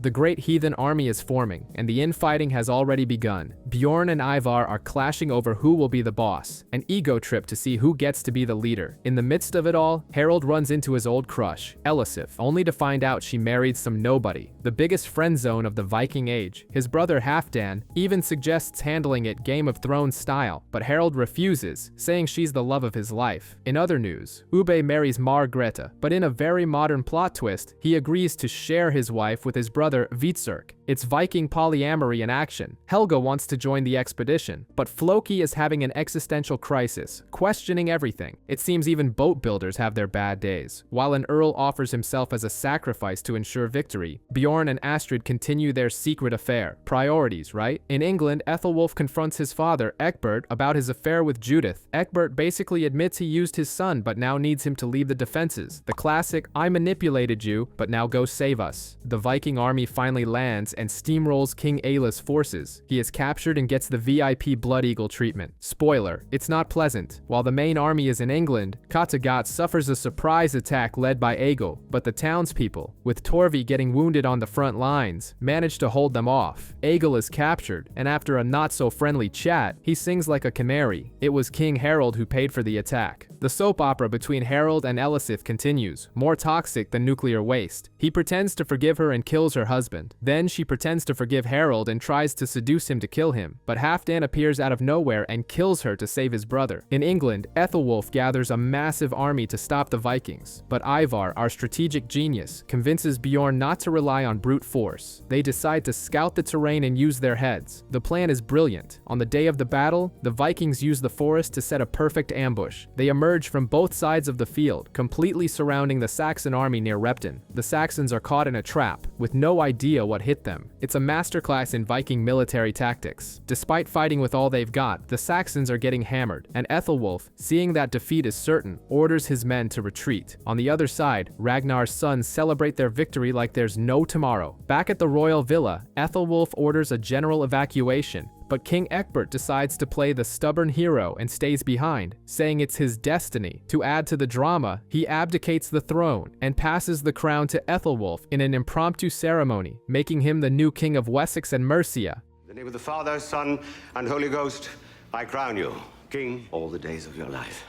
The great heathen army is forming, and the infighting has already begun. Bjorn and Ivar are clashing over who will be the boss, an ego trip to see who gets to be the leader. In the midst of it all, Harold runs into his old crush, Elisif, only to find out she married some nobody, the biggest friend zone of the Viking age. His brother Halfdan even suggests handling it Game of Thrones style, but Harold refuses, saying she's the love of his life. In other news, Ubbe marries Margrethe, but in a very modern plot twist, he agrees to share his wife with his brother Vitsurk. It's Viking polyamory in action. Helga wants to join the expedition, but Floki is having an existential crisis, questioning everything. It seems even boat builders have their bad days. While an earl offers himself as a sacrifice to ensure victory, Bjorn and Astrid continue their secret affair. Priorities, right? In England, Ethelwulf confronts his father, Egbert, about his affair with Judith. Egbert basically admits he used his son, but now needs him to leave the defenses. The classic, "I manipulated you, but now go save us." The Viking army finally lands, and steamrolls King Ael's forces. He is captured and gets the VIP Blood Eagle treatment. Spoiler, it's not pleasant. While the main army is in England, Kattegat suffers a surprise attack led by Aegle, but the townspeople, with Torvi getting wounded on the front lines, manage to hold them off. Aegle is captured, and after a not-so-friendly chat, he sings like a canary. It was King Harold who paid for the attack. The soap opera between Harold and Elisith continues, more toxic than nuclear waste. He pretends to forgive her and kills her husband. Then she pretends to forgive Harold and tries to seduce him to kill him, but Halfdan appears out of nowhere and kills her to save his brother. In England, Ethelwulf gathers a massive army to stop the Vikings, but Ivar, our strategic genius, convinces Bjorn not to rely on brute force. They decide to scout the terrain and use their heads. The plan is brilliant. On the day of the battle, the Vikings use the forest to set a perfect ambush. They emerge from both sides of the field, completely surrounding the Saxon army near Repton. The Saxons are caught in a trap, with no idea what hit them. It's a masterclass in Viking military tactics. Despite fighting with all they've got, the Saxons are getting hammered, and Ethelwulf, seeing that defeat is certain, orders his men to retreat. On the other side, Ragnar's sons celebrate their victory like there's no tomorrow. Back at the royal villa, Ethelwulf orders a general evacuation, but King Ecbert decides to play the stubborn hero and stays behind, saying it's his destiny. To add to the drama, he abdicates the throne and passes the crown to Ethelwulf in an impromptu ceremony, making him the new king of Wessex and Mercia. In the name of the Father, Son, and Holy Ghost, I crown you, king, all the days of your life.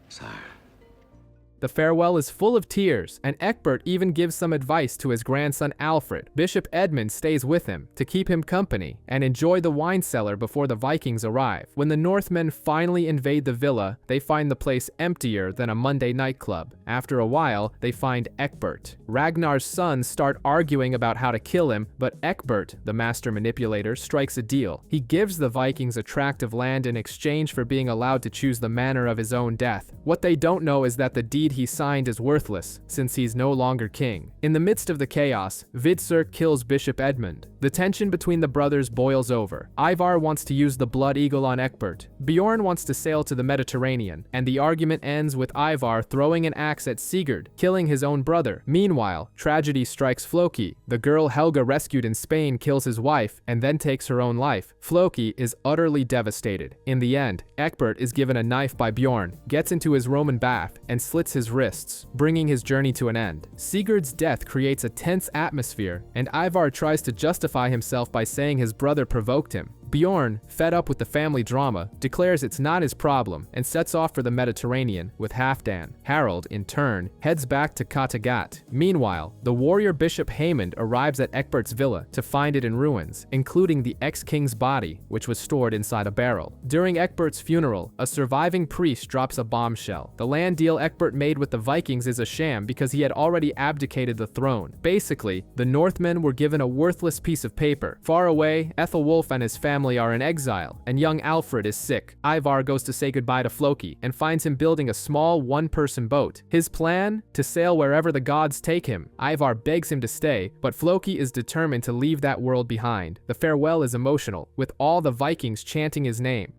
Sire. The farewell is full of tears, and Ecbert even gives some advice to his grandson Alfred. Bishop Edmund stays with him to keep him company and enjoy the wine cellar before the Vikings arrive. When the Northmen finally invade the villa, they find the place emptier than a Monday nightclub. After a while, they find Ecbert. Ragnar's sons start arguing about how to kill him, but Ecbert, the master manipulator, strikes a deal. He gives the Vikings a tract of land in exchange for being allowed to choose the manner of his own death. What they don't know is that the deed he signed is worthless, since he's no longer king. In the midst of the chaos, Vidser kills Bishop Edmund. The tension between the brothers boils over. Ivar wants to use the Blood Eagle on Ecbert. Bjorn wants to sail to the Mediterranean, and the argument ends with Ivar throwing an axe at Sigurd, killing his own brother. Meanwhile, tragedy strikes Floki. The girl Helga rescued in Spain kills his wife, and then takes her own life. Floki is utterly devastated. In the end, Ecbert is given a knife by Bjorn, gets into his Roman bath, and slits his wrists, bringing his journey to an end. Sigurd's death creates a tense atmosphere, and Ivar tries to justify himself by saying his brother provoked him. Bjorn, fed up with the family drama, declares it's not his problem and sets off for the Mediterranean with Halfdan. Harold, in turn, heads back to Kattegat. Meanwhile, the warrior Bishop Haemund arrives at Ecbert's villa to find it in ruins, including the ex-king's body, which was stored inside a barrel. During Ecbert's funeral, a surviving priest drops a bombshell. The land deal Ecbert made with the Vikings is a sham because he had already abdicated the throne. Basically, the Northmen were given a worthless piece of paper. Far away, Ethelwulf and his family are in exile, and young Alfred is sick. Ivar goes to say goodbye to Floki and finds him building a small one-person boat. His plan? To sail wherever the gods take him. Ivar begs him to stay, but Floki is determined to leave that world behind. The farewell is emotional, with all the Vikings chanting his name.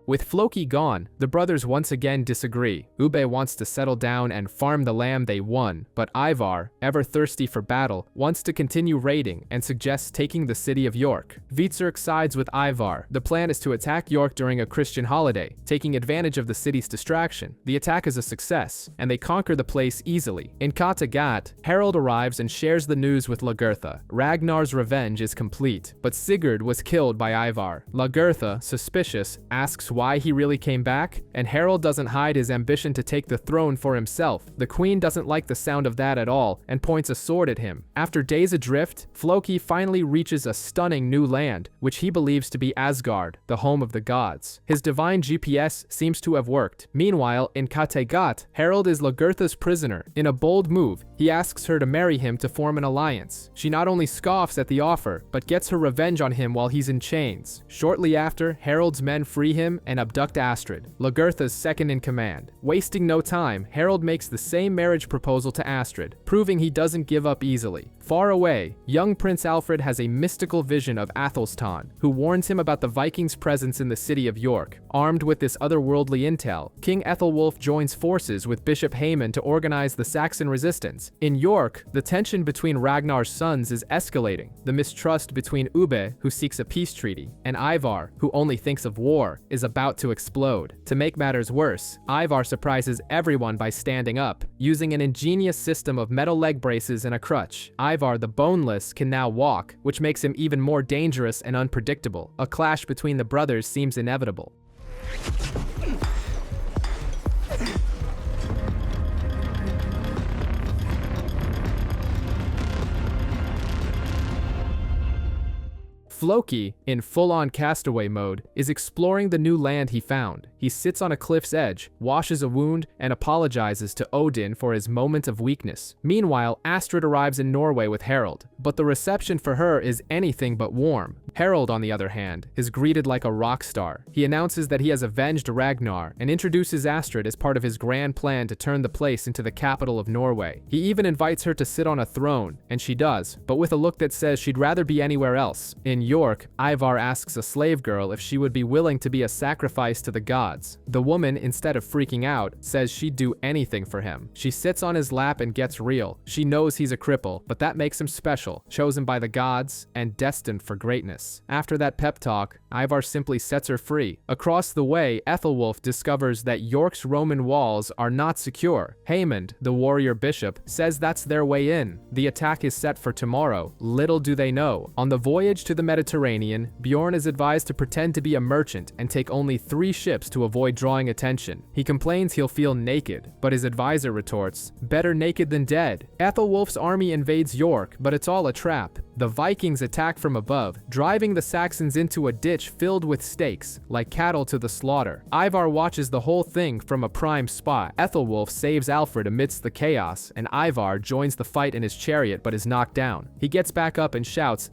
With Floki gone, the brothers once again disagree. Ube wants to settle down and farm the land they won, but Ivar, ever thirsty for battle, wants to continue raiding and suggests taking the city of York. Hvitserk sides with Ivar. The plan is to attack York during a Christian holiday, taking advantage of the city's distraction. The attack is a success, and they conquer the place easily. In Kattegat, Harold arrives and shares the news with Lagertha. Ragnar's revenge is complete, but Sigurd was killed by Ivar. Lagertha, suspicious, asks why he really came back, and Harold doesn't hide his ambition to take the throne for himself. The queen doesn't like the sound of that at all and points a sword at him. After days adrift, Floki finally reaches a stunning new land, which he believes to be Asgard, the home of the gods. His divine GPS seems to have worked. Meanwhile, in Kattegat, Harold is Lagertha's prisoner. In a bold move, he asks her to marry him to form an alliance. She not only scoffs at the offer, but gets her revenge on him while he's in chains. Shortly after, Harold's men free him and abduct Astrid, Lagertha's second-in-command. Wasting no time, Harold makes the same marriage proposal to Astrid, proving he doesn't give up easily. Far away, young Prince Alfred has a mystical vision of Athelstan, who warns him about the Vikings' presence in the city of York. Armed with this otherworldly intel, King Ethelwulf joins forces with Bishop Haemon to organize the Saxon resistance. In York, the tension between Ragnar's sons is escalating. The mistrust between Ube, who seeks a peace treaty, and Ivar, who only thinks of war, is about to explode. To make matters worse, Ivar surprises everyone by standing up, using an ingenious system of metal leg braces and a crutch. Ivar the Boneless can now walk, which makes him even more dangerous and unpredictable. A clash between the brothers seems inevitable. Floki, in full-on castaway mode, is exploring the new land he found. He sits on a cliff's edge, washes a wound, and apologizes to Odin for his moment of weakness. Meanwhile, Astrid arrives in Norway with Harold, but the reception for her is anything but warm. Harold, on the other hand, is greeted like a rock star. He announces that he has avenged Ragnar and introduces Astrid as part of his grand plan to turn the place into the capital of Norway. He even invites her to sit on a throne, and she does, but with a look that says she'd rather be anywhere else. In York, Ivar asks a slave girl if she would be willing to be a sacrifice to the gods. The woman, instead of freaking out, says she'd do anything for him. She sits on his lap and gets real. She knows he's a cripple, but that makes him special, chosen by the gods, and destined for greatness. After that pep talk, Ivar simply sets her free. Across the way, Ethelwulf discovers that York's Roman walls are not secure. Haemond, the warrior bishop, says that's their way in. The attack is set for tomorrow. Little do they know. On the voyage to the Mediterranean, Bjorn is advised to pretend to be a merchant and take only 3 ships to avoid drawing attention. He complains he'll feel naked, but his advisor retorts, "Better naked than dead." Ethelwulf's army invades York, but it's all a trap. The Vikings attack from above, driving the Saxons into a ditch filled with stakes, like cattle to the slaughter. Ivar watches the whole thing from a prime spot. Ethelwulf saves Alfred amidst the chaos, and Ivar joins the fight in his chariot but is knocked down. He gets back up and shouts,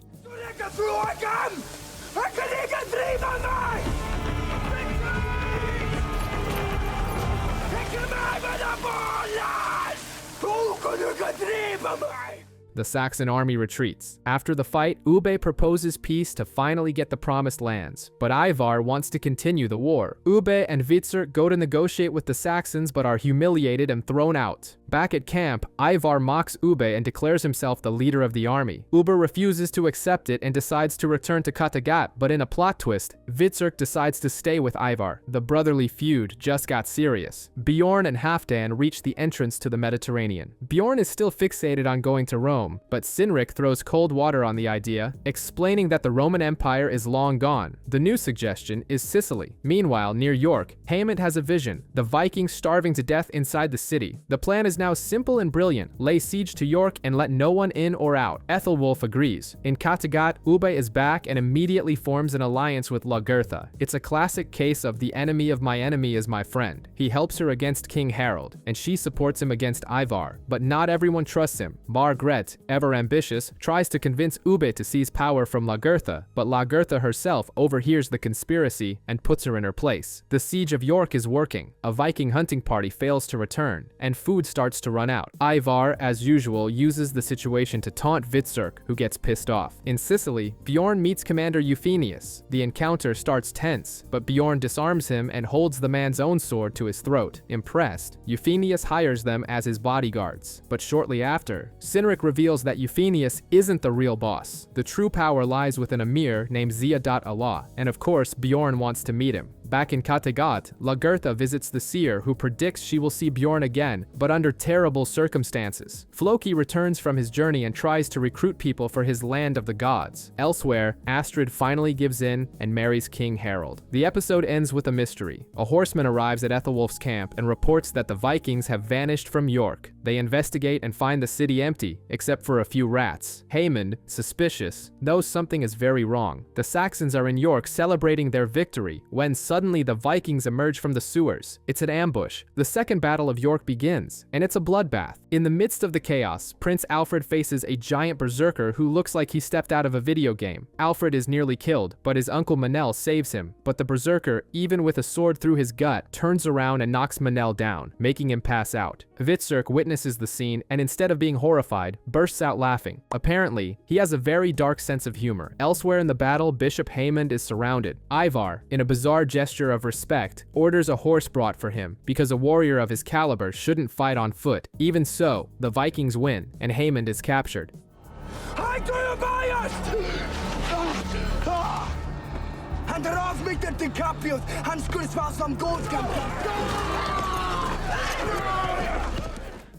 The Saxon army retreats. After the fight, Ube proposes peace to finally get the promised lands, but Ivar wants to continue the war. Ube and Hvitser go to negotiate with the Saxons but are humiliated and thrown out. Back at camp, Ivar mocks Ube and declares himself the leader of the army. Ube refuses to accept it and decides to return to Kattegat, but in a plot twist, Hvitser decides to stay with Ivar. The brotherly feud just got serious. Bjorn and Halfdan reach the entrance to the Mediterranean. Bjorn is still fixated on going to Rome, but Sinric throws cold water on the idea, explaining that the Roman Empire is long gone. The new suggestion is Sicily. Meanwhile, near York, Haemond has a vision, the Vikings starving to death inside the city. The plan is now simple and brilliant: lay siege to York and let no one in or out. Ethelwulf agrees. In Kattegat, Ube is back and immediately forms an alliance with Lagertha. It's a classic case of the enemy of my enemy is my friend. He helps her against King Harold, and she supports him against Ivar. But not everyone trusts him. Margret, ever ambitious, tries to convince Ube to seize power from Lagertha, but Lagertha herself overhears the conspiracy and puts her in her place. The siege of York is working. A Viking hunting party fails to return, and food starts to run out. Ivar, as usual, uses the situation to taunt Hvitserk, who gets pissed off. In Sicily, Bjorn meets Commander Euphemius. The encounter starts tense, but Bjorn disarms him and holds the man's own sword to his throat. Impressed, Euphemius hires them as his bodyguards. But shortly after, Sinric reveals that Euphemius isn't the real boss. The true power lies with an emir named Ziadat-Allah, and of course Bjorn wants to meet him. Back in Kattegat, Lagertha visits the seer, who predicts she will see Bjorn again, but under terrible circumstances. Floki returns from his journey and tries to recruit people for his land of the gods. Elsewhere, Astrid finally gives in and marries King Harold. The episode ends with a mystery. A horseman arrives at Ethelwulf's camp and reports that the Vikings have vanished from York. They investigate and find the city empty, except for a few rats. Haymond, suspicious, knows something is very wrong. The Saxons are in York celebrating their victory when suddenly the Vikings emerge from the sewers. It's an ambush. The Second Battle of York begins, and it's a bloodbath. In the midst of the chaos, Prince Alfred faces a giant berserker who looks like he stepped out of a video game. Alfred is nearly killed, but his uncle Manel saves him. But the berserker, even with a sword through his gut, turns around and knocks Manel down, making him pass out. Vitzerk witnesses the scene and instead of being horrified, bursts out laughing. Apparently, he has a very dark sense of humor. Elsewhere in the battle, Bishop Haymond is surrounded. Ivar, in a bizarre gesture of respect, orders a horse brought for him because a warrior of his caliber shouldn't fight on foot. Even so, the Vikings win and Haymond is captured. Han drar mig till Capios. Han skulle svara som gåskan.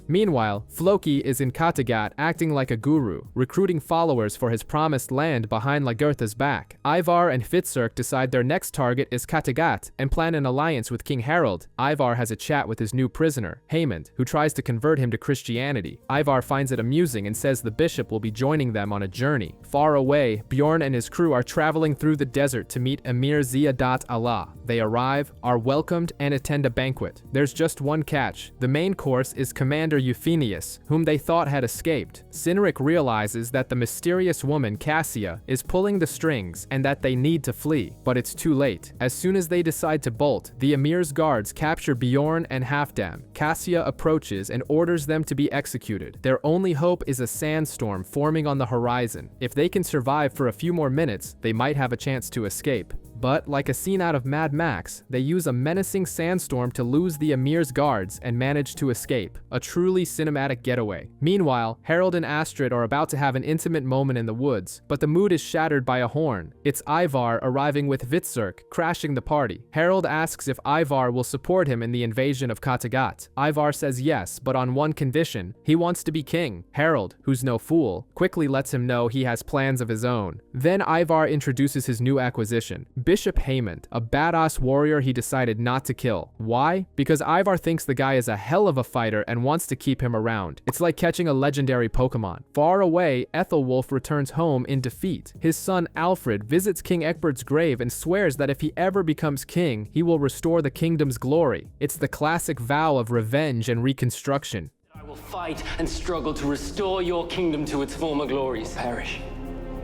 Meanwhile, Floki is in Kattegat acting like a guru, recruiting followers for his promised land behind Lagertha's back. Ivar and Fitzurk decide their next target is Kattegat and plan an alliance with King Harold. Ivar has a chat with his new prisoner, Haymond, who tries to convert him to Christianity. Ivar finds it amusing and says the bishop will be joining them on a journey. Far away, Bjorn and his crew are traveling through the desert to meet Emir Ziyadat Allah. They arrive, are welcomed, and attend a banquet. There's just one catch. The main course is Commander Euphemius, whom they thought had escaped. Cynric realizes that the mysterious woman Cassia is pulling the strings and that they need to flee, but it's too late. As soon as they decide to bolt, the Emir's guards capture Bjorn and Halfdan. Cassia approaches and orders them to be executed. Their only hope is a sandstorm forming on the horizon. If they can survive for a few more minutes, they might have a chance to escape. But, like a scene out of Mad Max, they use a menacing sandstorm to lose the Emir's guards and manage to escape. A truly cinematic getaway. Meanwhile, Harold and Astrid are about to have an intimate moment in the woods, but the mood is shattered by a horn. It's Ivar arriving with Vitzurk, crashing the party. Harold asks if Ivar will support him in the invasion of Kattegat. Ivar says yes, but on one condition. He wants to be king. Harold, who's no fool, quickly lets him know he has plans of his own. Then Ivar introduces his new acquisition, Bishop Haymond, a badass warrior he decided not to kill. Why? Because Ivar thinks the guy is a hell of a fighter and wants to keep him around. It's like catching a legendary Pokemon. Far away, Ethelwulf returns home in defeat. His son Alfred visits King Ecbert's grave and swears that if he ever becomes king, he will restore the kingdom's glory. It's the classic vow of revenge and reconstruction. I will fight and struggle to restore your kingdom to its former glories. Perish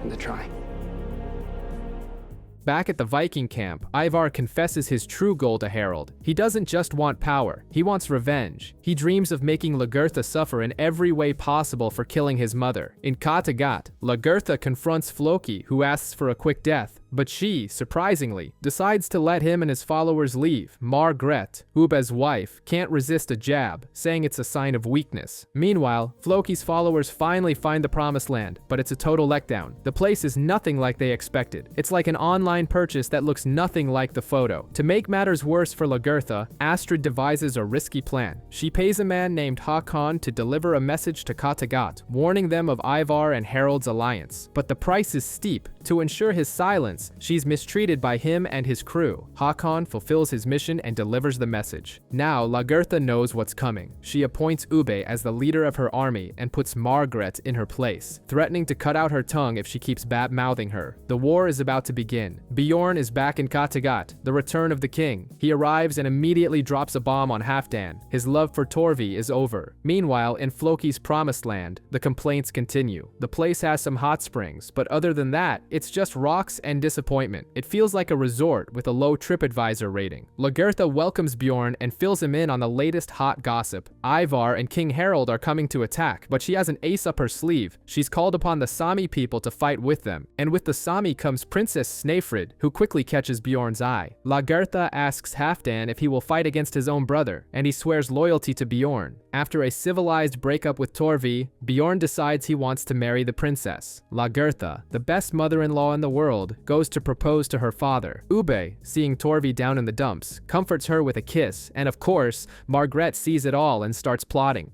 in the trying. Back at the Viking camp, Ivar confesses his true goal to Harold. He doesn't just want power, he wants revenge. He dreams of making Lagertha suffer in every way possible for killing his mother. In Kattegat, Lagertha confronts Floki, who asks for a quick death. But she, surprisingly, decides to let him and his followers leave. Margret, Ubbe's wife, can't resist a jab, saying it's a sign of weakness. Meanwhile, Floki's followers finally find the promised land, but it's a total letdown. The place is nothing like they expected. It's like an online purchase that looks nothing like the photo. To make matters worse for Lagertha, Astrid devises a risky plan. She pays a man named Håkon to deliver a message to Kattegat, warning them of Ivar and Harold's alliance. But the price is steep. To ensure his silence, she's mistreated by him and his crew. Håkon fulfills his mission and delivers the message. Now, Lagertha knows what's coming. She appoints Ubbe as the leader of her army and puts Margret in her place, threatening to cut out her tongue if she keeps bad-mouthing her. The war is about to begin. Bjorn is back in Kattegat, the return of the king. He arrives and immediately drops a bomb on Halfdan. His love for Torvi is over. Meanwhile, in Floki's promised land, the complaints continue. The place has some hot springs, but other than that, it's just rocks and disappointment. It feels like a resort with a low TripAdvisor rating. Lagertha welcomes Bjorn and fills him in on the latest hot gossip. Ivar and King Harold are coming to attack, but she has an ace up her sleeve. She's called upon the Sami people to fight with them. And with the Sami comes Princess Snæfrid, who quickly catches Bjorn's eye. Lagertha asks Halfdan if he will fight against his own brother, and he swears loyalty to Bjorn. After a civilized breakup with Torvi, Bjorn decides he wants to marry the princess. Lagertha, the best mother-in-law in the world, goes to propose to her father. Ubbe, seeing Torvi down in the dumps, comforts her with a kiss, and of course, Margret sees it all and starts plotting.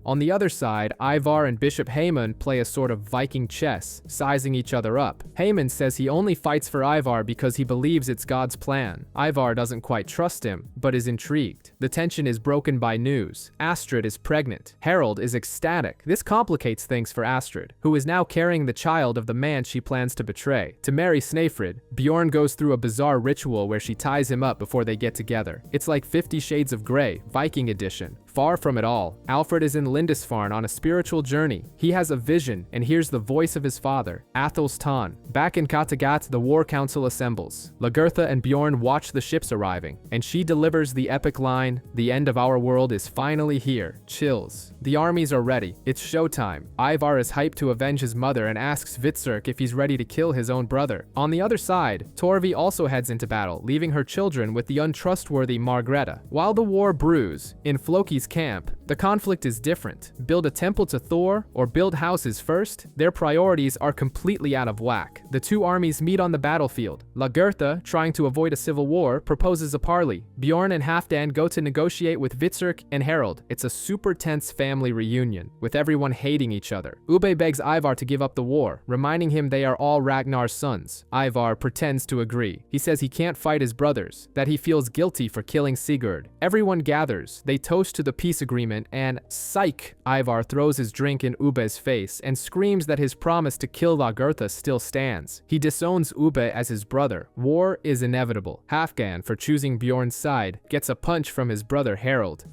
On the other side, Ivar and Bishop Haemon play a sort of Viking chess, sizing each other up. Haemon says he only fights for Ivar because he believes it's God's plan. Ivar doesn't quite trust him, but is intrigued. The tension is broken by news. Astrid is pregnant. Harold is ecstatic. This complicates things for Astrid, who is now carrying the child of the man she plans to betray. To marry Snæfrid, Bjorn goes through a bizarre ritual where she ties him up before they get together. It's like 50 Shades of Grey, Viking edition. Far from it all, Alfred is in Lindisfarne on a spiritual journey. He has a vision and hears the voice of his father, Athos Tan. Back in Kattegat, the war council assembles. Lagertha and Bjorn watch the ships arriving, and she delivers the epic line, "The end of our world is finally here." Chills. The armies are ready. It's showtime. Ivar is hyped to avenge his mother and asks Hvitserk if he's ready to kill his own brother. On the other side, Torvi also heads into battle, leaving her children with the untrustworthy Margreta. While the war brews, in Floki's camp, the conflict is different. Build a temple to Thor or build houses first? Their priorities are completely out of whack. The two armies meet on the battlefield. Lagertha, trying to avoid a civil war, proposes a parley. Bjorn and Halfdan go to negotiate with Hvitserk and Harold. It's a super tense family reunion, with everyone hating each other. Ube begs Ivar to give up the war, reminding him they are all Ragnar's sons. Ivar pretends to agree. He says he can't fight his brothers, that he feels guilty for killing Sigurd. Everyone gathers. They toast to the peace agreement and, psych, Ivar throws his drink in Ube's face and screams that his promise to kill Lagertha still stands. He disowns Ube as his brother. War is inevitable. Halfdan, for choosing Bjorn's side, gets a punch from his brother Harold.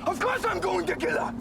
Of course I'm going to kill her!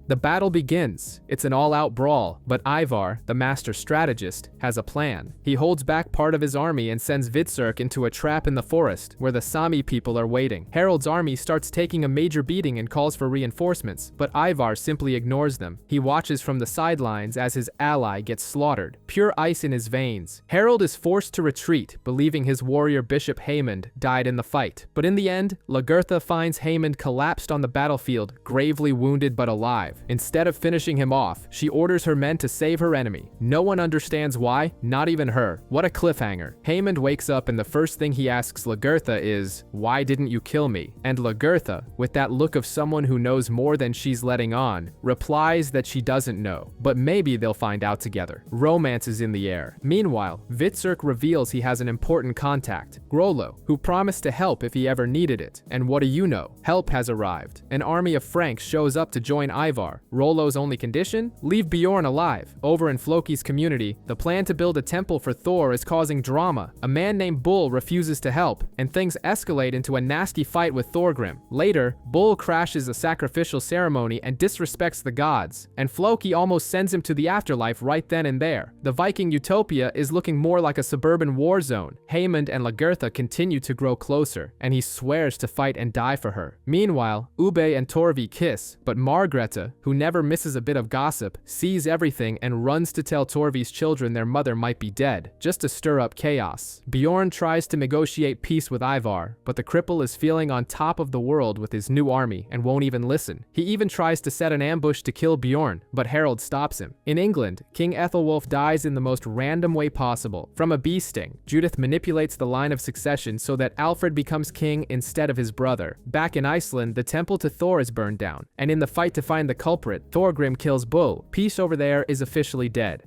The battle begins. It's an all-out brawl, but Ivar, the master strategist, has a plan. He holds back part of his army and sends Hvitserk into a trap in the forest, where the Sami people are waiting. Harold's army starts taking a major beating and calls for reinforcements, but Ivar simply ignores them. He watches from the sidelines as his ally gets slaughtered, pure ice in his veins. Harold is forced to retreat, believing his warrior Bishop Haemond died in the fight. But in the end, Lagertha finds Haemond collapsed on the battlefield, gravely wounded but alive. Instead of finishing him off, she orders her men to save her enemy. No one understands why, not even her. What a cliffhanger. Haemond wakes up and the first thing he asks Lagertha is, "Why didn't you kill me?" And Lagertha, with that look of someone who knows more than she's letting on, replies that she doesn't know, but maybe they'll find out together. Romance is in the air. Meanwhile, Hvitserk reveals he has an important contact, Grollo, who promised to help if he ever needed it. And what do you know? Help has arrived. An army of Franks shows up to join Ivar. Rollo's only condition? Leave Bjorn alive. Over in Floki's community, the plan to build a temple for Thor is causing drama. A man named Bull refuses to help, and things escalate into a nasty fight with Thorgrim. Later, Bull crashes a sacrificial ceremony and disrespects the gods, and Floki almost sends him to the afterlife right then and there. The Viking utopia is looking more like a suburban war zone. Haemond and Lagertha continue to grow closer, and he swears to fight and die for her. Meanwhile, Ube and Torvi kiss, but Margreta, who never misses a bit of gossip, sees everything and runs to tell Torvi's children their mother might be dead, just to stir up chaos. Bjorn tries to negotiate peace with Ivar, but the cripple is feeling on top of the world with his new army and won't even listen. He even tries to set an ambush to kill Bjorn, but Harold stops him. In England, King Ethelwulf dies in the most random way possible. From a bee sting, Judith manipulates the line of succession so that Alfred becomes king instead of his brother. Back in Iceland, the temple to Thor is burned down, and in the fight to find the culprit, Thorgrim kills Bull. Peace over there is officially dead.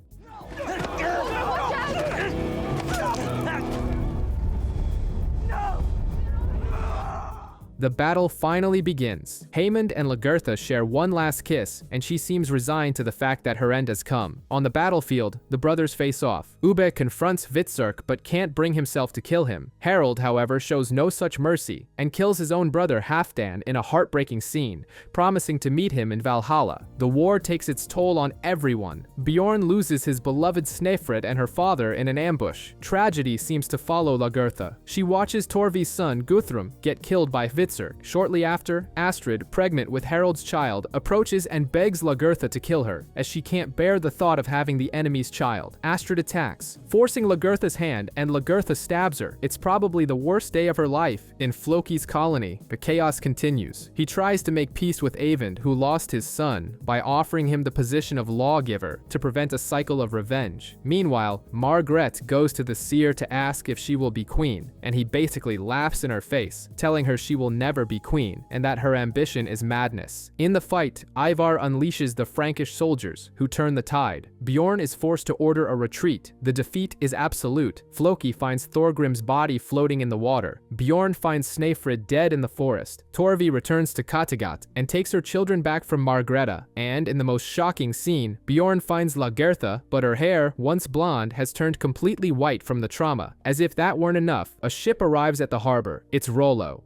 The battle finally begins. Haemond and Lagertha share one last kiss, and she seems resigned to the fact that her end has come. On the battlefield, the brothers face off. Ube confronts Hvitserk but can't bring himself to kill him. Harold, however, shows no such mercy and kills his own brother Halfdan in a heartbreaking scene, promising to meet him in Valhalla. The war takes its toll on everyone. Bjorn loses his beloved Snæfrid and her father in an ambush. Tragedy seems to follow Lagertha. She watches Torvi's son Guthrum get killed by Hvitserk her. Shortly after, Astrid, pregnant with Harold's child, approaches and begs Lagertha to kill her, as she can't bear the thought of having the enemy's child. Astrid attacks, forcing Lagertha's hand, and Lagertha stabs her. It's probably the worst day of her life in Floki's colony. The chaos continues. He tries to make peace with Eyvind, who lost his son, by offering him the position of lawgiver to prevent a cycle of revenge. Meanwhile, Margrethe goes to the seer to ask if she will be queen, and he basically laughs in her face, telling her she will never be queen, and that her ambition is madness. In the fight, Ivar unleashes the Frankish soldiers, who turn the tide. Bjorn is forced to order a retreat. The defeat is absolute. Floki finds Thorgrim's body floating in the water. Bjorn finds Snæfrid dead in the forest. Torvi returns to Kattegat and takes her children back from Margrethe, and in the most shocking scene, Bjorn finds Lagertha, but her hair, once blonde, has turned completely white from the trauma. As if that weren't enough, a ship arrives at the harbor. It's Rollo.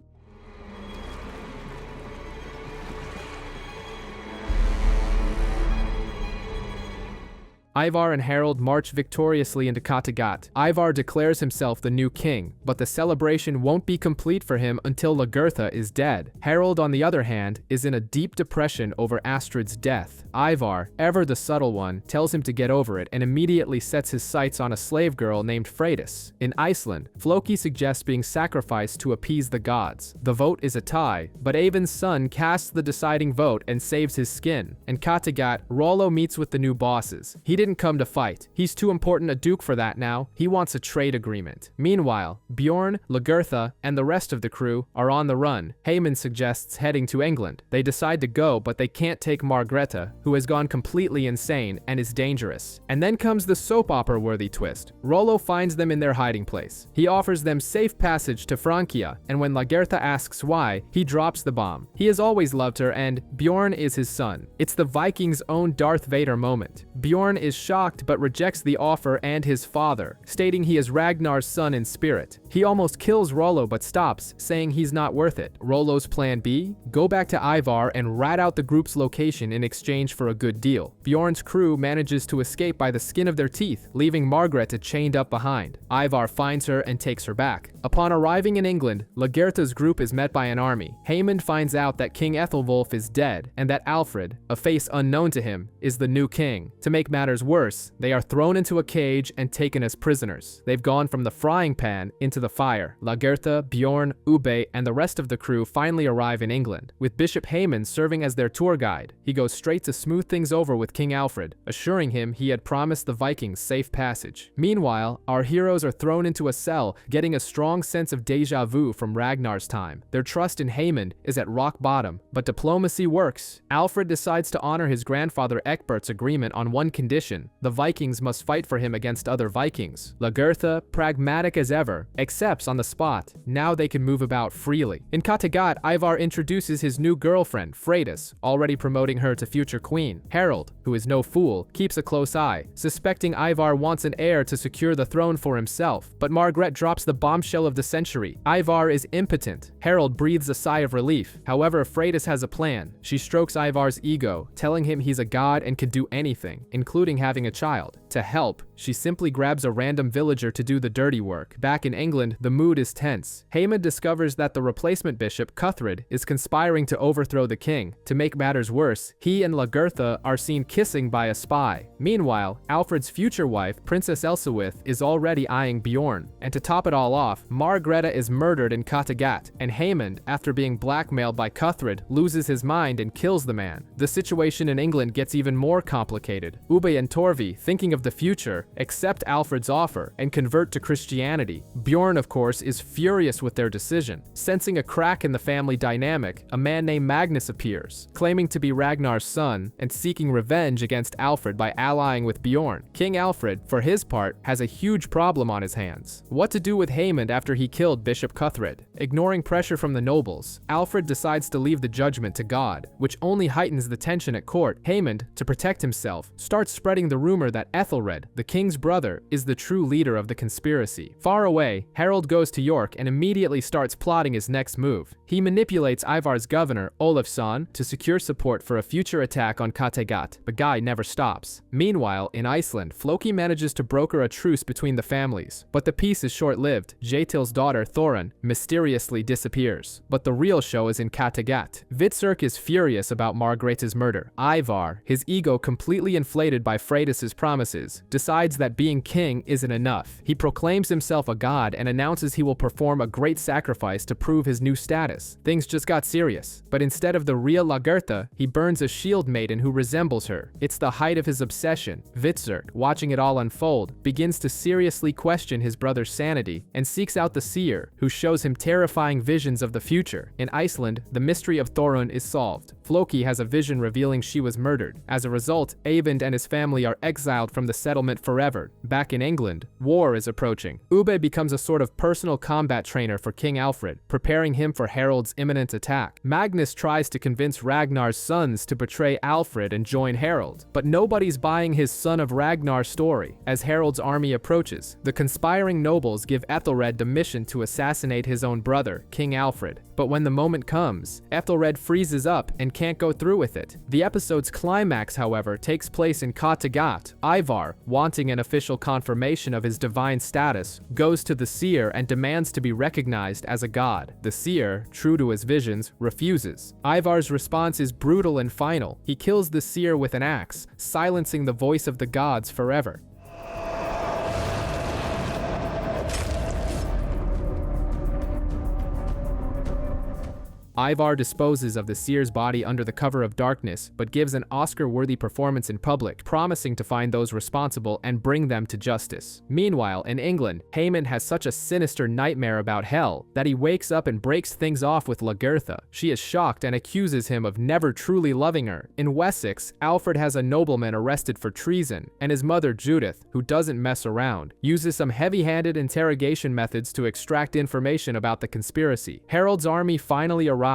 Ivar and Harold march victoriously into Kattegat. Ivar declares himself the new king, but the celebration won't be complete for him until Lagertha is dead. Harold, on the other hand, is in a deep depression over Astrid's death. Ivar, ever the subtle one, tells him to get over it and immediately sets his sights on a slave girl named Freydis. In Iceland, Floki suggests being sacrificed to appease the gods. The vote is a tie, but Eyvind's son casts the deciding vote and saves his skin. In Kattegat, Rollo meets with the new bosses. He didn't come to fight. He's too important a duke for that now. He wants a trade agreement. Meanwhile, Bjorn, Lagertha, and the rest of the crew are on the run. Haemon suggests heading to England. They decide to go, but they can't take Margrethe, who has gone completely insane and is dangerous. And then comes the soap opera-worthy twist. Rollo finds them in their hiding place. He offers them safe passage to Francia, and when Lagertha asks why, he drops the bomb. He has always loved her, and Bjorn is his son. It's the Vikings' own Darth Vader moment. Bjorn is shocked but rejects the offer and his father, stating he is Ragnar's son in spirit. He almost kills Rollo but stops, saying he's not worth it. Rollo's plan B? Go back to Ivar and rat out the group's location in exchange for a good deal. Bjorn's crew manages to escape by the skin of their teeth, leaving Margrethe chained up behind. Ivar finds her and takes her back. Upon arriving in England, Lagertha's group is met by an army. Haemon finds out that King Ethelwulf is dead and that Alfred, a face unknown to him, is the new king. To make matters worse, they are thrown into a cage and taken as prisoners. They've gone from the frying pan into the fire. Lagertha, Bjorn, Ube, and the rest of the crew finally arrive in England, with Bishop Haemon serving as their tour guide. He goes straight to smooth things over with King Alfred, assuring him he had promised the Vikings safe passage. Meanwhile, our heroes are thrown into a cell, getting a strong sense of deja vu from Ragnar's time. Their trust in Haemon is at rock bottom, but diplomacy works. Alfred decides to honor his grandfather Ecbert's agreement on one condition: the Vikings must fight for him against other Vikings. Lagertha, pragmatic as ever, accepts on the spot. Now they can move about freely. In Kattegat, Ivar introduces his new girlfriend, Freydis, already promoting her to future queen. Harold, who is no fool, keeps a close eye, suspecting Ivar wants an heir to secure the throne for himself. But Margrethe drops the bombshell of the century. Ivar is impotent. Harold breathes a sigh of relief. However, Freydis has a plan. She strokes Ivar's ego, telling him he's a god and can do anything, including having a child. To help, she simply grabs a random villager to do the dirty work. Back in England, the mood is tense. Haemon discovers that the replacement bishop, Cuthred, is conspiring to overthrow the king. To make matters worse, he and Lagertha are seen kissing by a spy. Meanwhile, Alfred's future wife, Princess Elsewith, is already eyeing Bjorn. And to top it all off, Margrethe is murdered in Kattegat, and Haemon, after being blackmailed by Cuthred, loses his mind and kills the man. The situation in England gets even more complicated. Ube and Torvi, thinking of the future, accept Alfred's offer and convert to Christianity. Bjorn, of course, is furious with their decision. Sensing a crack in the family dynamic, a man named Magnus appears, claiming to be Ragnar's son and seeking revenge against Alfred by allying with Bjorn. King Alfred, for his part, has a huge problem on his hands. What to do with Haemon after he killed Bishop Cuthred? Ignoring pressure from the nobles, Alfred decides to leave the judgment to God, which only heightens the tension at court. Haemon, to protect himself, starts spreading the rumor that Ethelred, the king's brother, is the true leader of the conspiracy. Far away, Harold goes to York and immediately starts plotting his next move. He manipulates Ivar's governor, Olafsson, to secure support for a future attack on Kattegat, but Guy never stops. Meanwhile, in Iceland, Floki manages to broker a truce between the families, but the peace is short-lived. Jeitil's daughter, Thorun, mysteriously disappears. But the real show is in Kattegat. Hvitserk is furious about Margrethe's murder. Ivar, his ego completely inflated by Freydis's promises, decides that being king isn't enough. He proclaims himself a god and announces he will perform a great sacrifice to prove his new status. Things just got serious, but instead of the real Lagertha, he burns a shield maiden who resembles her. It's the height of his obsession. Hvitserk, watching it all unfold, begins to seriously question his brother's sanity and seeks out the seer, who shows him terrifying visions of the future. In Iceland, the mystery of Thorun is solved. Floki has a vision revealing she was murdered. As a result, Eyvind and his family are exiled from the settlement forever. Back in England, war is approaching. Ubbe becomes a sort of personal combat trainer for King Alfred, preparing him for Harold's imminent attack. Magnus tries to convince Ragnar's sons to betray Alfred and join Harold, but nobody's buying his Son of Ragnar story. As Harold's army approaches, the conspiring nobles give Ethelred the mission to assassinate his own brother, King Alfred. But when the moment comes, Ethelred freezes up and can't go through with it. The episode's climax, however, takes place in Kattegat. Ivar, wanting an official confirmation of his divine status, goes to the seer and demands to be recognized as a god. The seer, true to his visions, refuses. Ivar's response is brutal and final. He kills the seer with an axe, silencing the voice of the gods forever. Ivar disposes of the seer's body under the cover of darkness, but gives an Oscar-worthy performance in public, promising to find those responsible and bring them to justice. Meanwhile, in England, Haemon has such a sinister nightmare about hell that he wakes up and breaks things off with Lagertha. She is shocked and accuses him of never truly loving her. In Wessex, Alfred has a nobleman arrested for treason, and his mother Judith, who doesn't mess around, uses some heavy-handed interrogation methods to extract information about the conspiracy. Harold's army finally arrives,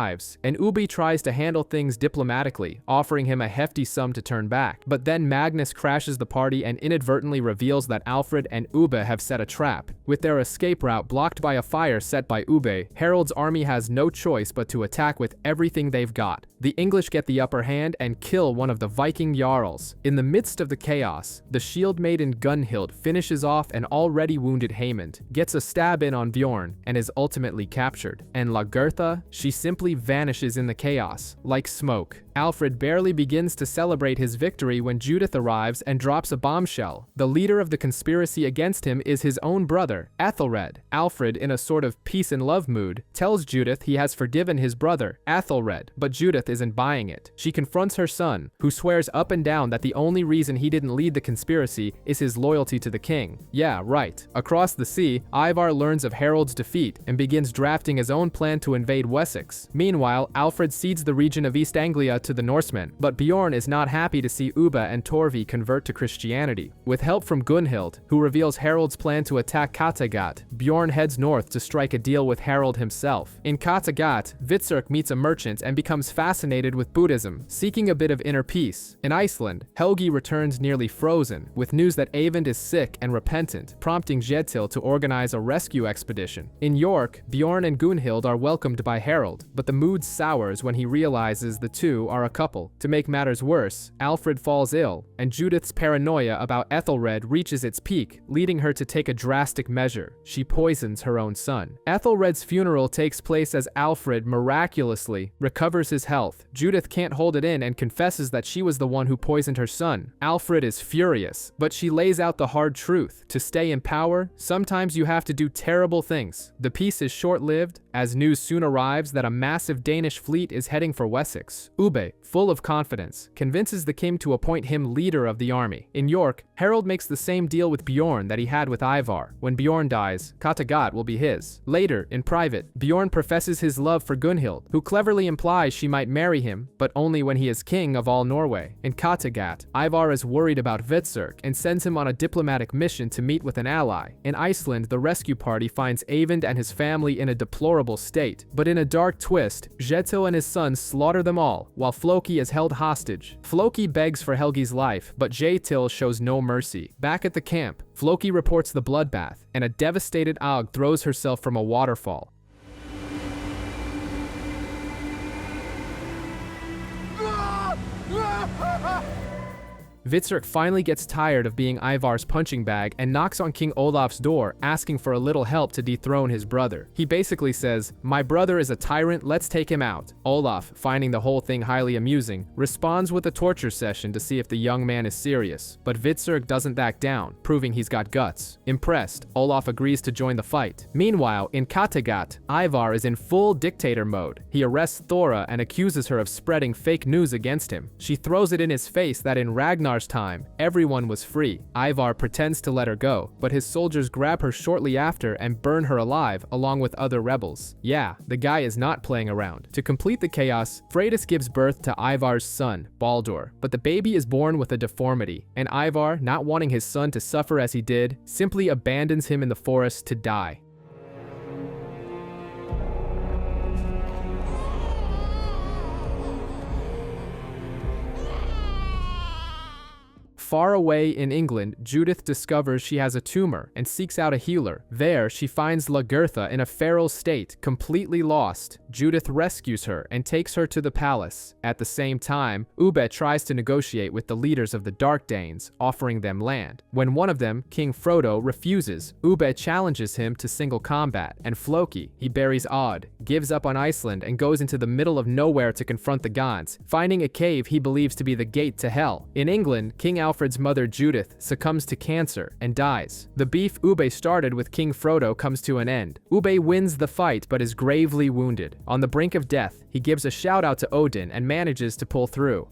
and Ubbe tries to handle things diplomatically, offering him a hefty sum to turn back. But then Magnus crashes the party and inadvertently reveals that Alfred and Ubbe have set a trap. With their escape route blocked by a fire set by Ubbe, Harold's army has no choice but to attack with everything they've got. The English get the upper hand and kill one of the Viking jarls. In the midst of the chaos, the shield maiden Gunhild finishes off an already wounded Haemond, gets a stab in on Bjorn, and is ultimately captured. And Lagertha, she simply vanishes in the chaos, like smoke. Alfred barely begins to celebrate his victory when Judith arrives and drops a bombshell. The leader of the conspiracy against him is his own brother, Ethelred. Alfred, in a sort of peace and love mood, tells Judith he has forgiven his brother, Ethelred, but Judith isn't buying it. She confronts her son, who swears up and down that the only reason he didn't lead the conspiracy is his loyalty to the king. Yeah, right. Across the sea, Ivar learns of Harold's defeat and begins drafting his own plan to invade Wessex. Meanwhile, Alfred cedes the region of East Anglia to the Norsemen, but Bjorn is not happy to see Ubbe and Torvi convert to Christianity. With help from Gunhild, who reveals Harold's plan to attack Kattegat, Bjorn heads north to strike a deal with Harold himself. In Kattegat, Hvitserk meets a merchant and becomes fascinated with Buddhism, seeking a bit of inner peace. In Iceland, Helgi returns nearly frozen, with news that Eyvind is sick and repentant, prompting Jeitil to organize a rescue expedition. In York, Bjorn and Gunhild are welcomed by Harold, but the mood sours when he realizes the two are a couple. To make matters worse, Alfred falls ill, and Judith's paranoia about Ethelred reaches its peak, leading her to take a drastic measure. She poisons her own son. Ethelred's funeral takes place as Alfred miraculously recovers his health. Judith can't hold it in and confesses that she was the one who poisoned her son. Alfred is furious, but she lays out the hard truth. To stay in power, sometimes you have to do terrible things. The peace is short-lived, as news soon arrives that a massive Danish fleet is heading for Wessex. Ubbe, full of confidence, convinces the king to appoint him leader of the army. In York, Harold makes the same deal with Bjorn that he had with Ivar. When Bjorn dies, Kattegat will be his. Later, in private, Bjorn professes his love for Gunhild, who cleverly implies she might marry him, but only when he is king of all Norway. In Kattegat, Ivar is worried about Hvitserk and sends him on a diplomatic mission to meet with an ally. In Iceland, the rescue party finds Eyvind and his family in a deplorable state, but in a dark twist, Jeitil and his sons slaughter them all, while Floki is held hostage. Floki begs for Helgi's life, but Jeitil shows no mercy. Back at the camp, Floki reports the bloodbath, and a devastated Og throws herself from a waterfall. Hvitserk finally gets tired of being Ivar's punching bag and knocks on King Olaf's door, asking for a little help to dethrone his brother. He basically says, "My brother is a tyrant, let's take him out." Olaf, finding the whole thing highly amusing, responds with a torture session to see if the young man is serious, but Hvitserk doesn't back down, proving he's got guts. Impressed, Olaf agrees to join the fight. Meanwhile, in Kattegat, Ivar is in full dictator mode. He arrests Thora and accuses her of spreading fake news against him. She throws it in his face that in Ragnar's time, everyone was free. Ivar pretends to let her go, but his soldiers grab her shortly after and burn her alive along with other rebels. Yeah, the guy is not playing around. To complete the chaos, Freydis gives birth to Ivar's son, Baldur, but the baby is born with a deformity, and Ivar, not wanting his son to suffer as he did, simply abandons him in the forest to die. Far away in England, Judith discovers she has a tumor and seeks out a healer. There, she finds Lagertha in a feral state, completely lost. Judith rescues her and takes her to the palace. At the same time, Ubbe tries to negotiate with the leaders of the Dark Danes, offering them land. When one of them, King Frodo, refuses, Ubbe challenges him to single combat, and Floki, he buries Odd, gives up on Iceland and goes into the middle of nowhere to confront the gods, finding a cave he believes to be the gate to hell. In England, King Alfred's mother Judith succumbs to cancer and dies. The beef Ubbe started with King Frodo comes to an end. Ubbe wins the fight but is gravely wounded. On the brink of death, he gives a shout out to Odin and manages to pull through.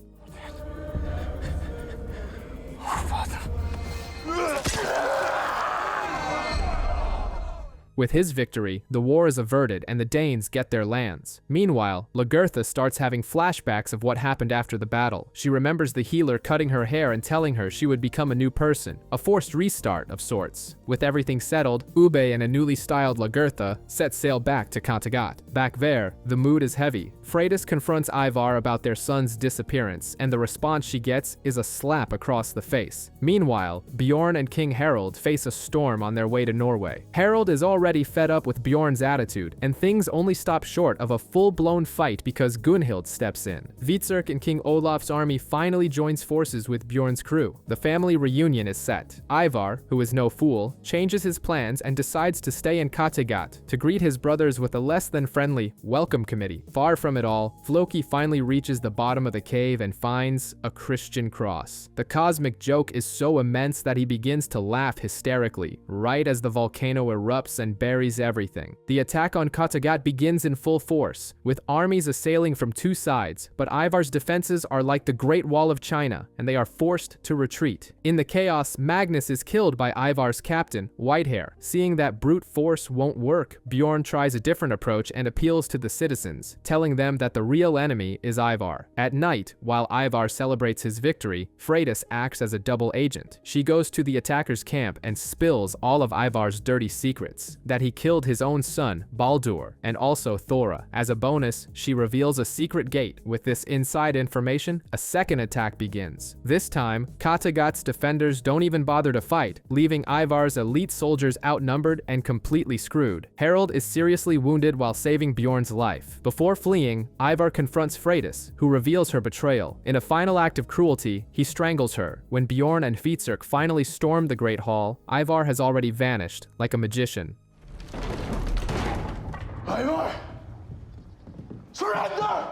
With his victory, the war is averted and the Danes get their lands. Meanwhile, Lagertha starts having flashbacks of what happened after the battle. She remembers the healer cutting her hair and telling her she would become a new person, a forced restart of sorts. With everything settled, Ubbe and a newly styled Lagertha set sail back to Kattegat. Back there, the mood is heavy. Freydis confronts Ivar about their son's disappearance, and the response she gets is a slap across the face. Meanwhile, Bjorn and King Harald face a storm on their way to Norway. Harald is already fed up with Bjorn's attitude, and things only stop short of a full-blown fight because Gunhild steps in. Hvitserk and King Olaf's army finally joins forces with Bjorn's crew. The family reunion is set. Ivar, who is no fool, changes his plans and decides to stay in Kattegat to greet his brothers with a less than friendly welcome committee. Far from it all, Floki finally reaches the bottom of the cave and finds a Christian cross. The cosmic joke is so immense that he begins to laugh hysterically, right as the volcano erupts and buries everything. The attack on Kattegat begins in full force, with armies assailing from two sides, but Ivar's defenses are like the Great Wall of China, and they are forced to retreat. In the chaos, Magnus is killed by Ivar's captain, Whitehair. Seeing that brute force won't work, Bjorn tries a different approach and appeals to the citizens, telling them that the real enemy is Ivar. At night, while Ivar celebrates his victory, Freydis acts as a double agent. She goes to the attacker's camp and spills all of Ivar's dirty secrets, that he killed his own son, Baldur, and also Thora. As a bonus, she reveals a secret gate. With this inside information, a second attack begins. This time, Kattegat's defenders don't even bother to fight, leaving Ivar's elite soldiers outnumbered and completely screwed. Harald is seriously wounded while saving Bjorn's life. Before fleeing, Ivar confronts Freydis, who reveals her betrayal. In a final act of cruelty, he strangles her. When Bjorn and Hvitserk finally storm the Great Hall, Ivar has already vanished, like a magician. Ivar! Surrender!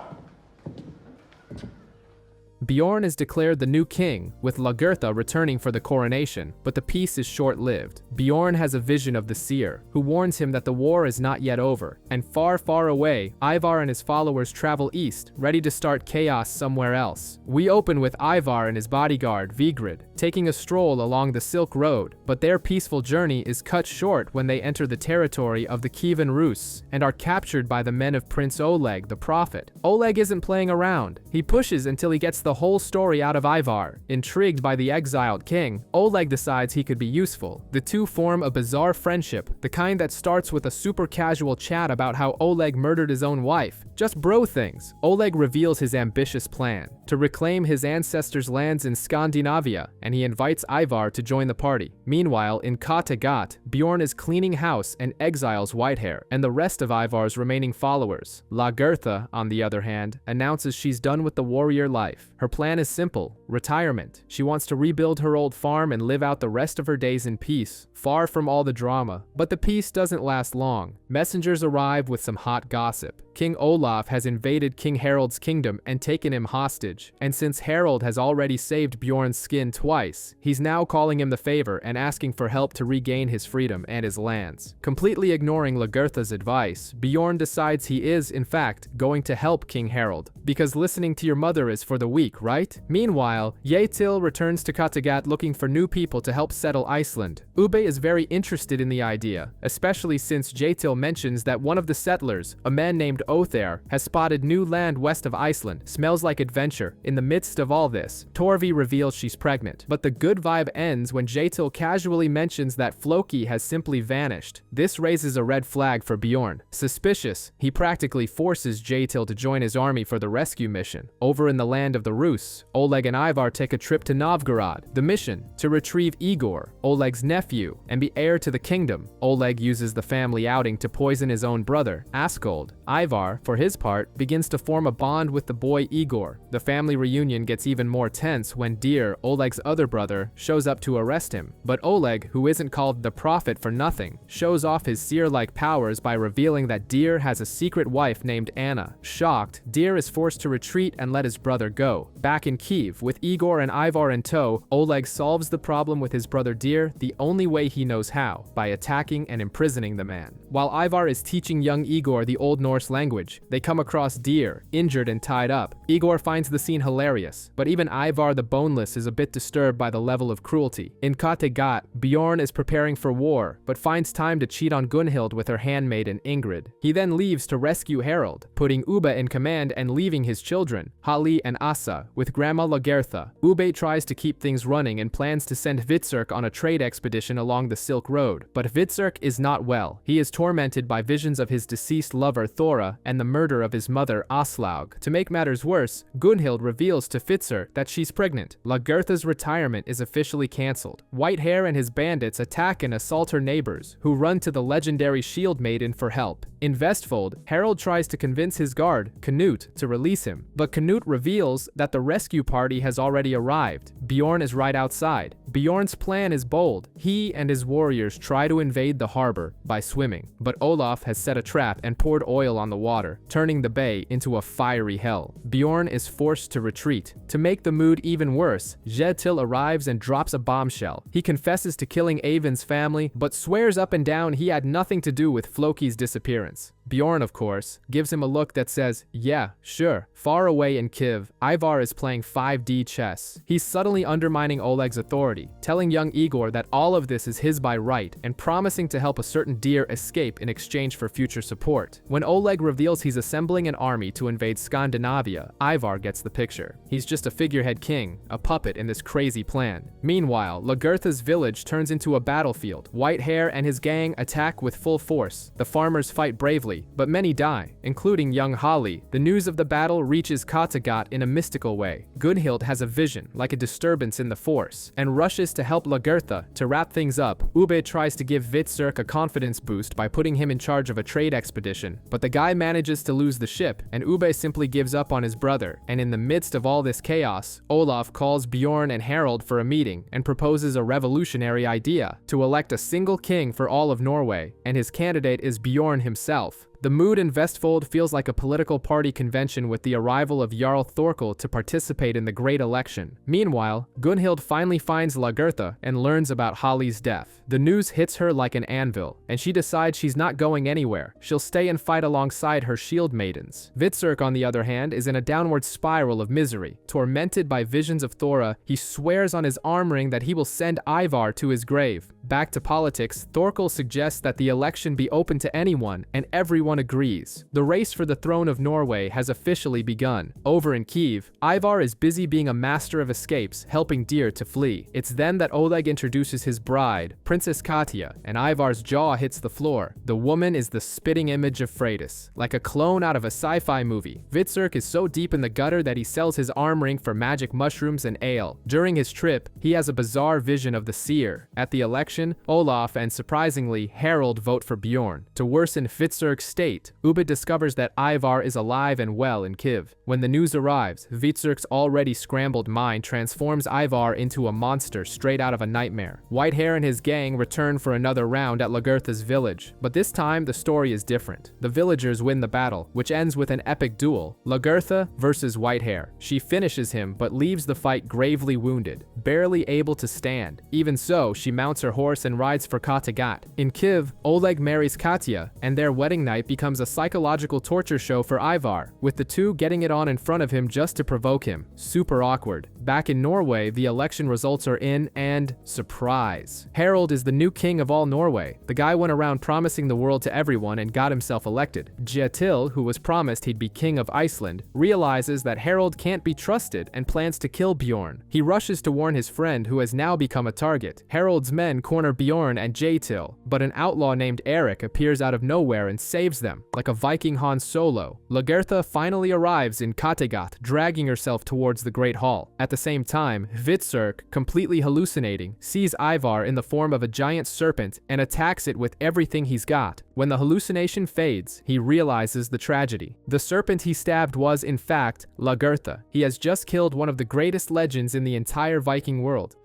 Bjorn is declared the new king, with Lagertha returning for the coronation, but the peace is short-lived. Bjorn has a vision of the seer, who warns him that the war is not yet over, and far, far away, Ivar and his followers travel east, ready to start chaos somewhere else. We open with Ivar and his bodyguard, Vigrid, taking a stroll along the Silk Road, but their peaceful journey is cut short when they enter the territory of the Kievan Rus, and are captured by the men of Prince Oleg the Prophet. Oleg isn't playing around. He pushes until he gets the whole story out of Ivar. Intrigued by the exiled king, Oleg decides he could be useful. The two form a bizarre friendship, the kind that starts with a super casual chat about how Oleg murdered his own wife. Just bro things. Oleg reveals his ambitious plan to reclaim his ancestors' lands in Scandinavia, and he invites Ivar to join the party. Meanwhile, in Kattegat, Bjorn is cleaning house and exiles Whitehair and the rest of Ivar's remaining followers. Lagertha, on the other hand, announces she's done with the warrior life. Her plan is simple: retirement. She wants to rebuild her old farm and live out the rest of her days in peace, far from all the drama. But the peace doesn't last long. Messengers arrive with some hot gossip. King Olaf has invaded King Harald's kingdom and taken him hostage, and since Harald has already saved Bjorn's skin twice, he's now calling him the favor and asking for help to regain his freedom and his lands. Completely ignoring Lagertha's advice, Bjorn decides he is, in fact, going to help King Harald, because listening to your mother is for the weak, right? Meanwhile, Yetil returns to Kattegat looking for new people to help settle Iceland. Ube is very interested in the idea, especially since Yetil mentions that one of the settlers, a man named Othair, has spotted new land west of Iceland. Smells like adventure. In the midst of all this, Torvi reveals she's pregnant, but the good vibe ends when Yetil casually mentions that Floki has simply vanished. This raises a red flag for Bjorn. Suspicious, he practically forces Yetil to join his army for the rescue mission. Over in the land of the Rus, Oleg and Ivar take a trip to Novgorod. The mission: to retrieve Igor, Oleg's nephew, and be heir to the kingdom. Oleg uses the family outing to poison his own brother, Askold. Ivar, for his part, begins to form a bond with the boy Igor. The family reunion gets even more tense when Dir, Oleg's other brother, shows up to arrest him. But Oleg, who isn't called the Prophet for nothing, shows off his seer-like powers by revealing that Dir has a secret wife named Anna. Shocked, Dir is forced to retreat and let his brother go. Back in Kiev, with Igor and Ivar in tow, Oleg solves the problem with his brother Dir the only way he knows how, by attacking and imprisoning the man. While Ivar is teaching young Igor the Old Norse language, they come across Dir, injured and tied up. Igor finds the scene hilarious, but even Ivar the Boneless is a bit disturbed by the level of cruelty. In Kattegat, Bjorn is preparing for war, but finds time to cheat on Gunhild with her handmaiden Ingrid. He then leaves to rescue Harald, putting Ube in command and leaving his children, Hali and Asa, with Grandma Lagertha. Ube tries to keep things running and plans to send Vitsirk on a trade expedition along the Silk Road, but Vitsirk is not well. He is tormented by visions of his deceased lover Thora and the murder of his mother Aslaug. To make matters worse, Gunhild reveals to Fitzur that she's pregnant. Lagertha's retirement is officially cancelled. Whitehair and his bandits attack and assault her neighbors, who run to the legendary Shield Maiden for help. In Vestfold, Harald tries to convince his guard, Canute, to release him, but Canute reveals that the rescue party has already arrived. Bjorn is right outside. Bjorn's plan is bold. He and his warriors try to invade the harbor by swimming, but Olaf has set a trap and poured oil on the water, turning the bay into a fiery hell. Bjorn is forced to retreat. To make the mood even worse, Yetil arrives and drops a bombshell. He confesses to killing Avon's family, but swears up and down he had nothing to do with Floki's disappearance. Bjorn, of course, gives him a look that says, yeah, sure. Far away in Kiev, Ivar is playing 5D chess. He's subtly undermining Oleg's authority, telling young Igor that all of this is his by right, and promising to help a certain Dir escape in exchange for future support. When Oleg reveals he's assembling an army to invade Scandinavia, Ivar gets the picture. He's just a figurehead king, a puppet in this crazy plan. Meanwhile, Lagertha's village turns into a battlefield. Whitehair and his gang attack with full force. The farmers fight bravely, but many die, including young Hali. The news of the battle reaches Kattegat in a mystical way. Gunhild has a vision, like a disturbance in the force, and rushes to help Lagertha. To wrap things up, Ube tries to give Vitsirk a confidence boost by putting him in charge of a trade expedition, but the guy manages to lose the ship, and Ube simply gives up on his brother. And in the midst of all this chaos, Olaf calls Bjorn and Harald for a meeting and proposes a revolutionary idea: to elect a single king for all of Norway, and his candidate is Bjorn himself. The mood in Vestfold feels like a political party convention with the arrival of Jarl Thorkel to participate in the great election. Meanwhile, Gunhild finally finds Lagertha and learns about Hali's death. The news hits her like an anvil, and she decides she's not going anywhere. She'll stay and fight alongside her shield maidens. Vitsirk, on the other hand, is in a downward spiral of misery. Tormented by visions of Thora, he swears on his arm ring that he will send Ivar to his grave. Back to politics, Thorkel suggests that the election be open to anyone, and everyone everyone agrees. The race for the throne of Norway has officially begun. Over in Kyiv, Ivar is busy being a master of escapes, helping Deer to flee. It's then that Oleg introduces his bride, Princess Katya, and Ivar's jaw hits the floor. The woman is the spitting image of Freydis. Like a clone out of a sci-fi movie, Vitserk is so deep in the gutter that he sells his arm ring for magic mushrooms and ale. During his trip, he has a bizarre vision of the seer. At the election, Olaf and surprisingly, Harald vote for Bjorn. To worsen Vitserk's state, Ubbe discovers that Ivar is alive and well in Kyiv. When the news arrives, Vitserk's already scrambled mind transforms Ivar into a monster straight out of a nightmare. Whitehair and his gang return for another round at Lagertha's village, but this time the story is different. The villagers win the battle, which ends with an epic duel. Lagertha versus Whitehair. She finishes him, but leaves the fight gravely wounded, barely able to stand. Even so, she mounts her horse and rides for Kattegat. In Kyiv, Oleg marries Katya, and their wedding night becomes a psychological torture show for Ivar, with the two getting it on in front of him just to provoke him. Super awkward. Back in Norway, the election results are in, and surprise. Harald is the new king of all Norway. The guy went around promising the world to everyone and got himself elected. Kjetil, who was promised he'd be king of Iceland, realizes that Harald can't be trusted and plans to kill Bjorn. He rushes to warn his friend, who has now become a target. Harald's men corner Bjorn and Kjetil, but an outlaw named Eric appears out of nowhere and saves them, like a Viking Han Solo. Lagertha finally arrives in Kattegat, dragging herself towards the Great Hall. At the same time, Vitserk, completely hallucinating, sees Ivar in the form of a giant serpent and attacks it with everything he's got. When the hallucination fades, he realizes the tragedy. The serpent he stabbed was, in fact, Lagertha. He has just killed one of the greatest legends in the entire Viking world.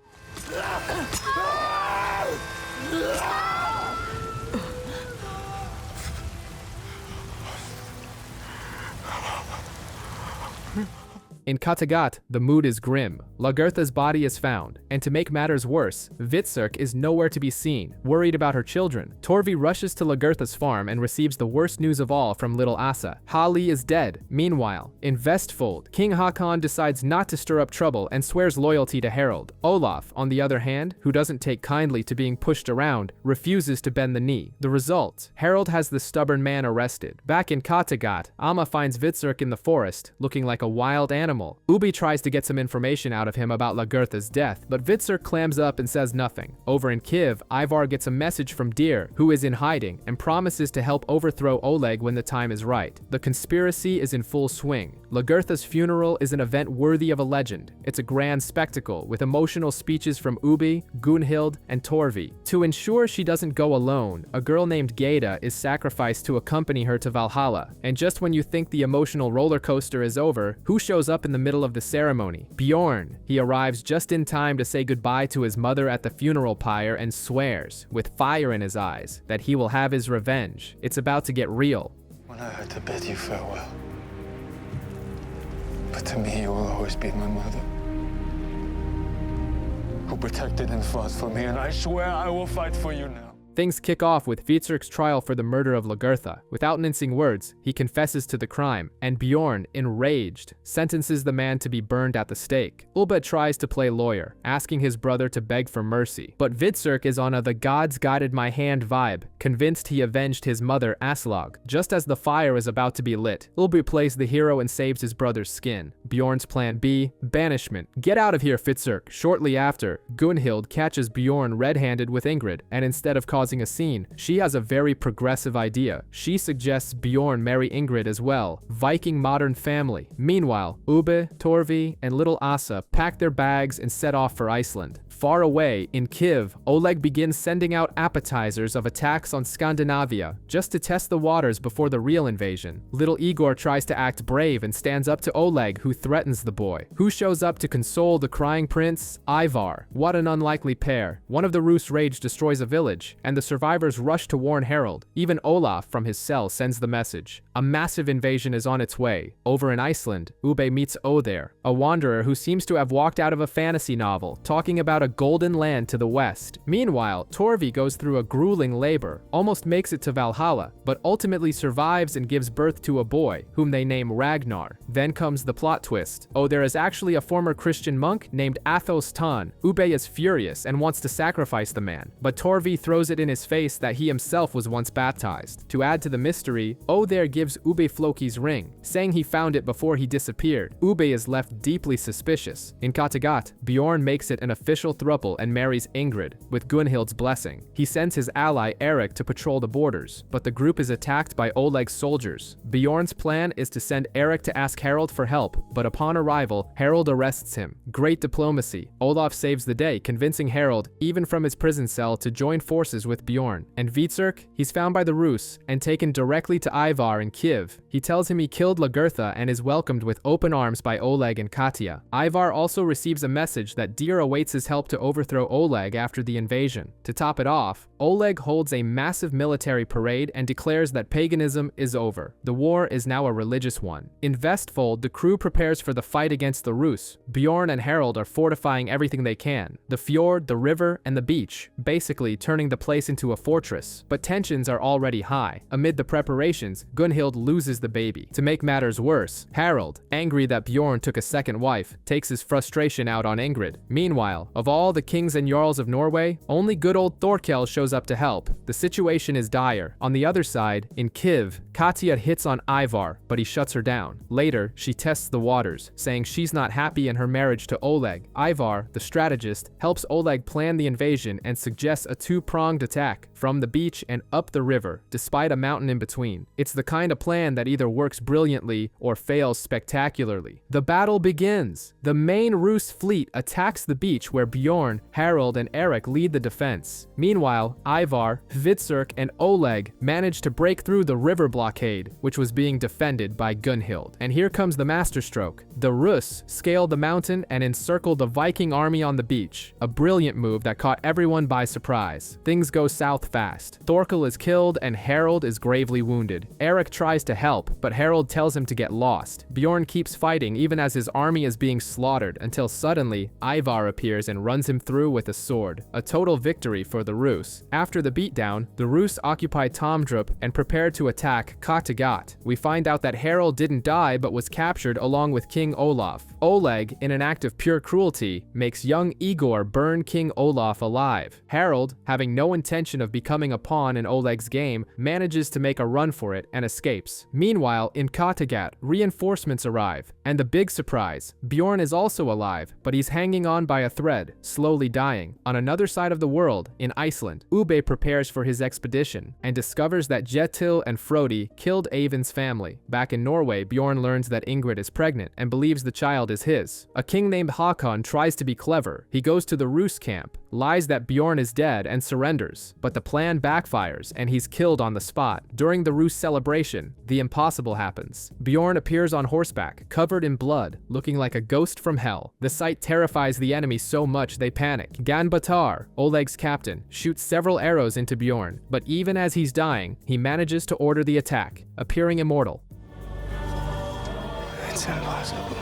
In Kattegat, the mood is grim. Lagertha's body is found, and to make matters worse, Vitserk is nowhere to be seen, worried about her children. Torvi rushes to Lagertha's farm and receives the worst news of all from little Asa. Hali is dead. Meanwhile, in Vestfold, King Hakon decides not to stir up trouble and swears loyalty to Harald. Olaf, on the other hand, who doesn't take kindly to being pushed around, refuses to bend the knee. The result, Harald has the stubborn man arrested. Back in Kattegat, Amma finds Vitserk in the forest, looking like a wild animal. Ubbe tries to get some information out of him about Lagertha's death, but Vitserk clams up and says nothing. Over in Kyiv, Ivar gets a message from Deer, who is in hiding, and promises to help overthrow Oleg when the time is right. The conspiracy is in full swing. Lagertha's funeral is an event worthy of a legend. It's a grand spectacle, with emotional speeches from Ubbe, Gunhild, and Torvi. To ensure she doesn't go alone, a girl named Geda is sacrificed to accompany her to Valhalla. And just when you think the emotional roller coaster is over, who shows up in the middle of the ceremony? Bjorn. He arrives just in time to say goodbye to his mother at the funeral pyre and swears, with fire in his eyes, that he will have his revenge. It's about to get real. When I had to bid you farewell, but to me you will always be my mother, who protected and fought for me, and I swear I will fight for you now. Things kick off with Vitserk's trial for the murder of Lagertha. Without mincing words, he confesses to the crime, and Bjorn, enraged, sentences the man to be burned at the stake. Ubbe tries to play lawyer, asking his brother to beg for mercy, but Vitserk is on a "the gods guided my hand" vibe, convinced he avenged his mother Aslog. Just as the fire is about to be lit, Ubbe plays the hero and saves his brother's skin. Bjorn's plan B, banishment. Get out of here, Vitserk. Shortly after, Gunhild catches Bjorn red-handed with Ingrid, and instead of causing a scene, she has a very progressive idea. She suggests Bjorn marry Ingrid as well. Viking modern family. Meanwhile, Ubbe, Torvi, and little Asa pack their bags and set off for Iceland. Far away, in Kyiv, Oleg begins sending out appetizers of attacks on Scandinavia, just to test the waters before the real invasion. Little Igor tries to act brave and stands up to Oleg, who threatens the boy. Who shows up to console the crying prince? Ivar. What an unlikely pair. One of the Rus' rage destroys a village, and the survivors rush to warn Harald. Even Olaf from his cell sends the message. A massive invasion is on its way. Over in Iceland, Ubbe meets Oðir, a wanderer who seems to have walked out of a fantasy novel, talking about a golden land to the west. Meanwhile, Torvi goes through a grueling labor, almost makes it to Valhalla, but ultimately survives and gives birth to a boy, whom they name Ragnar. Then comes the plot twist. Oh, there is actually a former Christian monk named Athos Tan. Ube is furious and wants to sacrifice the man, but Torvi throws it in his face that he himself was once baptized. To add to the mystery, Oder gives Ube Floki's ring, saying he found it before he disappeared. Ube is left deeply suspicious. In Kattegat, Bjorn makes it an official throuple and marries Ingrid, with Gunhild's blessing. He sends his ally Eric to patrol the borders, but the group is attacked by Oleg's soldiers. Bjorn's plan is to send Eric to ask Harold for help, but upon arrival, Harold arrests him. Great diplomacy. Olaf saves the day, convincing Harold, even from his prison cell, to join forces with Bjorn. And Hvitserk, he's found by the Rus and taken directly to Ivar in Kiev. He tells him he killed Lagertha and is welcomed with open arms by Oleg and Katya. Ivar also receives a message that Deer awaits his help to overthrow Oleg after the invasion. To top it off, Oleg holds a massive military parade and declares that paganism is over. The war is now a religious one. In Vestfold, the crew prepares for the fight against the Rus. Bjorn and Harold are fortifying everything they can. The fjord, the river, and the beach, basically turning the place into a fortress. But tensions are already high. Amid the preparations, Gunhild loses the baby. To make matters worse, Harold, angry that Bjorn took a second wife, takes his frustration out on Ingrid. Meanwhile, of all the kings and jarls of Norway, only good old Thorkel shows up to help. The situation is dire. On the other side, in Kiev, Katya hits on Ivar, but he shuts her down. Later, she tests the waters, saying she's not happy in her marriage to Oleg. Ivar, the strategist, helps Oleg plan the invasion and suggests a two-pronged attack, from the beach and up the river, despite a mountain in between. It's the kind of plan that either works brilliantly or fails spectacularly. The battle begins. The main Rus fleet attacks the beach where Bjorn, Harold, and Eric lead the defense. Meanwhile, Ivar, Hvitserk, and Oleg manage to break through the river blockade, which was being defended by Gunhild. And here comes the masterstroke. The Rus scale the mountain and encircle the Viking army on the beach. A brilliant move that caught everyone by surprise. Things go south fast. Thorkel is killed and Harold is gravely wounded. Eric tries to help, but Harold tells him to get lost. Bjorn keeps fighting even as his army is being slaughtered until suddenly Ivar appears and runs him through with a sword. A total victory for the Rus. After the beatdown, the Rus occupy Tomdrup and prepare to attack Kattegat. We find out that Harold didn't die but was captured along with King Olaf. Oleg, in an act of pure cruelty, makes young Igor burn King Olaf alive. Harold, having no intention of becoming a pawn in Oleg's game, manages to make a run for it and escapes. Meanwhile, in Kattegat, reinforcements arrive, and the big surprise, Bjorn is also alive, but he's hanging on by a thread, slowly dying. On another side of the world, in Iceland, Ube prepares for his expedition and discovers that Jetil and Frodi killed Eyvind's family. Back in Norway, Bjorn learns that Ingrid is pregnant and believes the child is his. A king named Hakon tries to be clever. He goes to the Rus camp, lies that Bjorn is dead, and surrenders. But the plan backfires and he's killed on the spot. During the Rus celebration, the impossible happens. Bjorn appears on horseback, covered in blood, looking like a ghost from hell. The sight terrifies the enemy so much they panic. Ganbatar, Oleg's captain, shoots several arrows into Bjorn, but even as he's dying, he manages to order the attack, appearing immortal. It's impossible.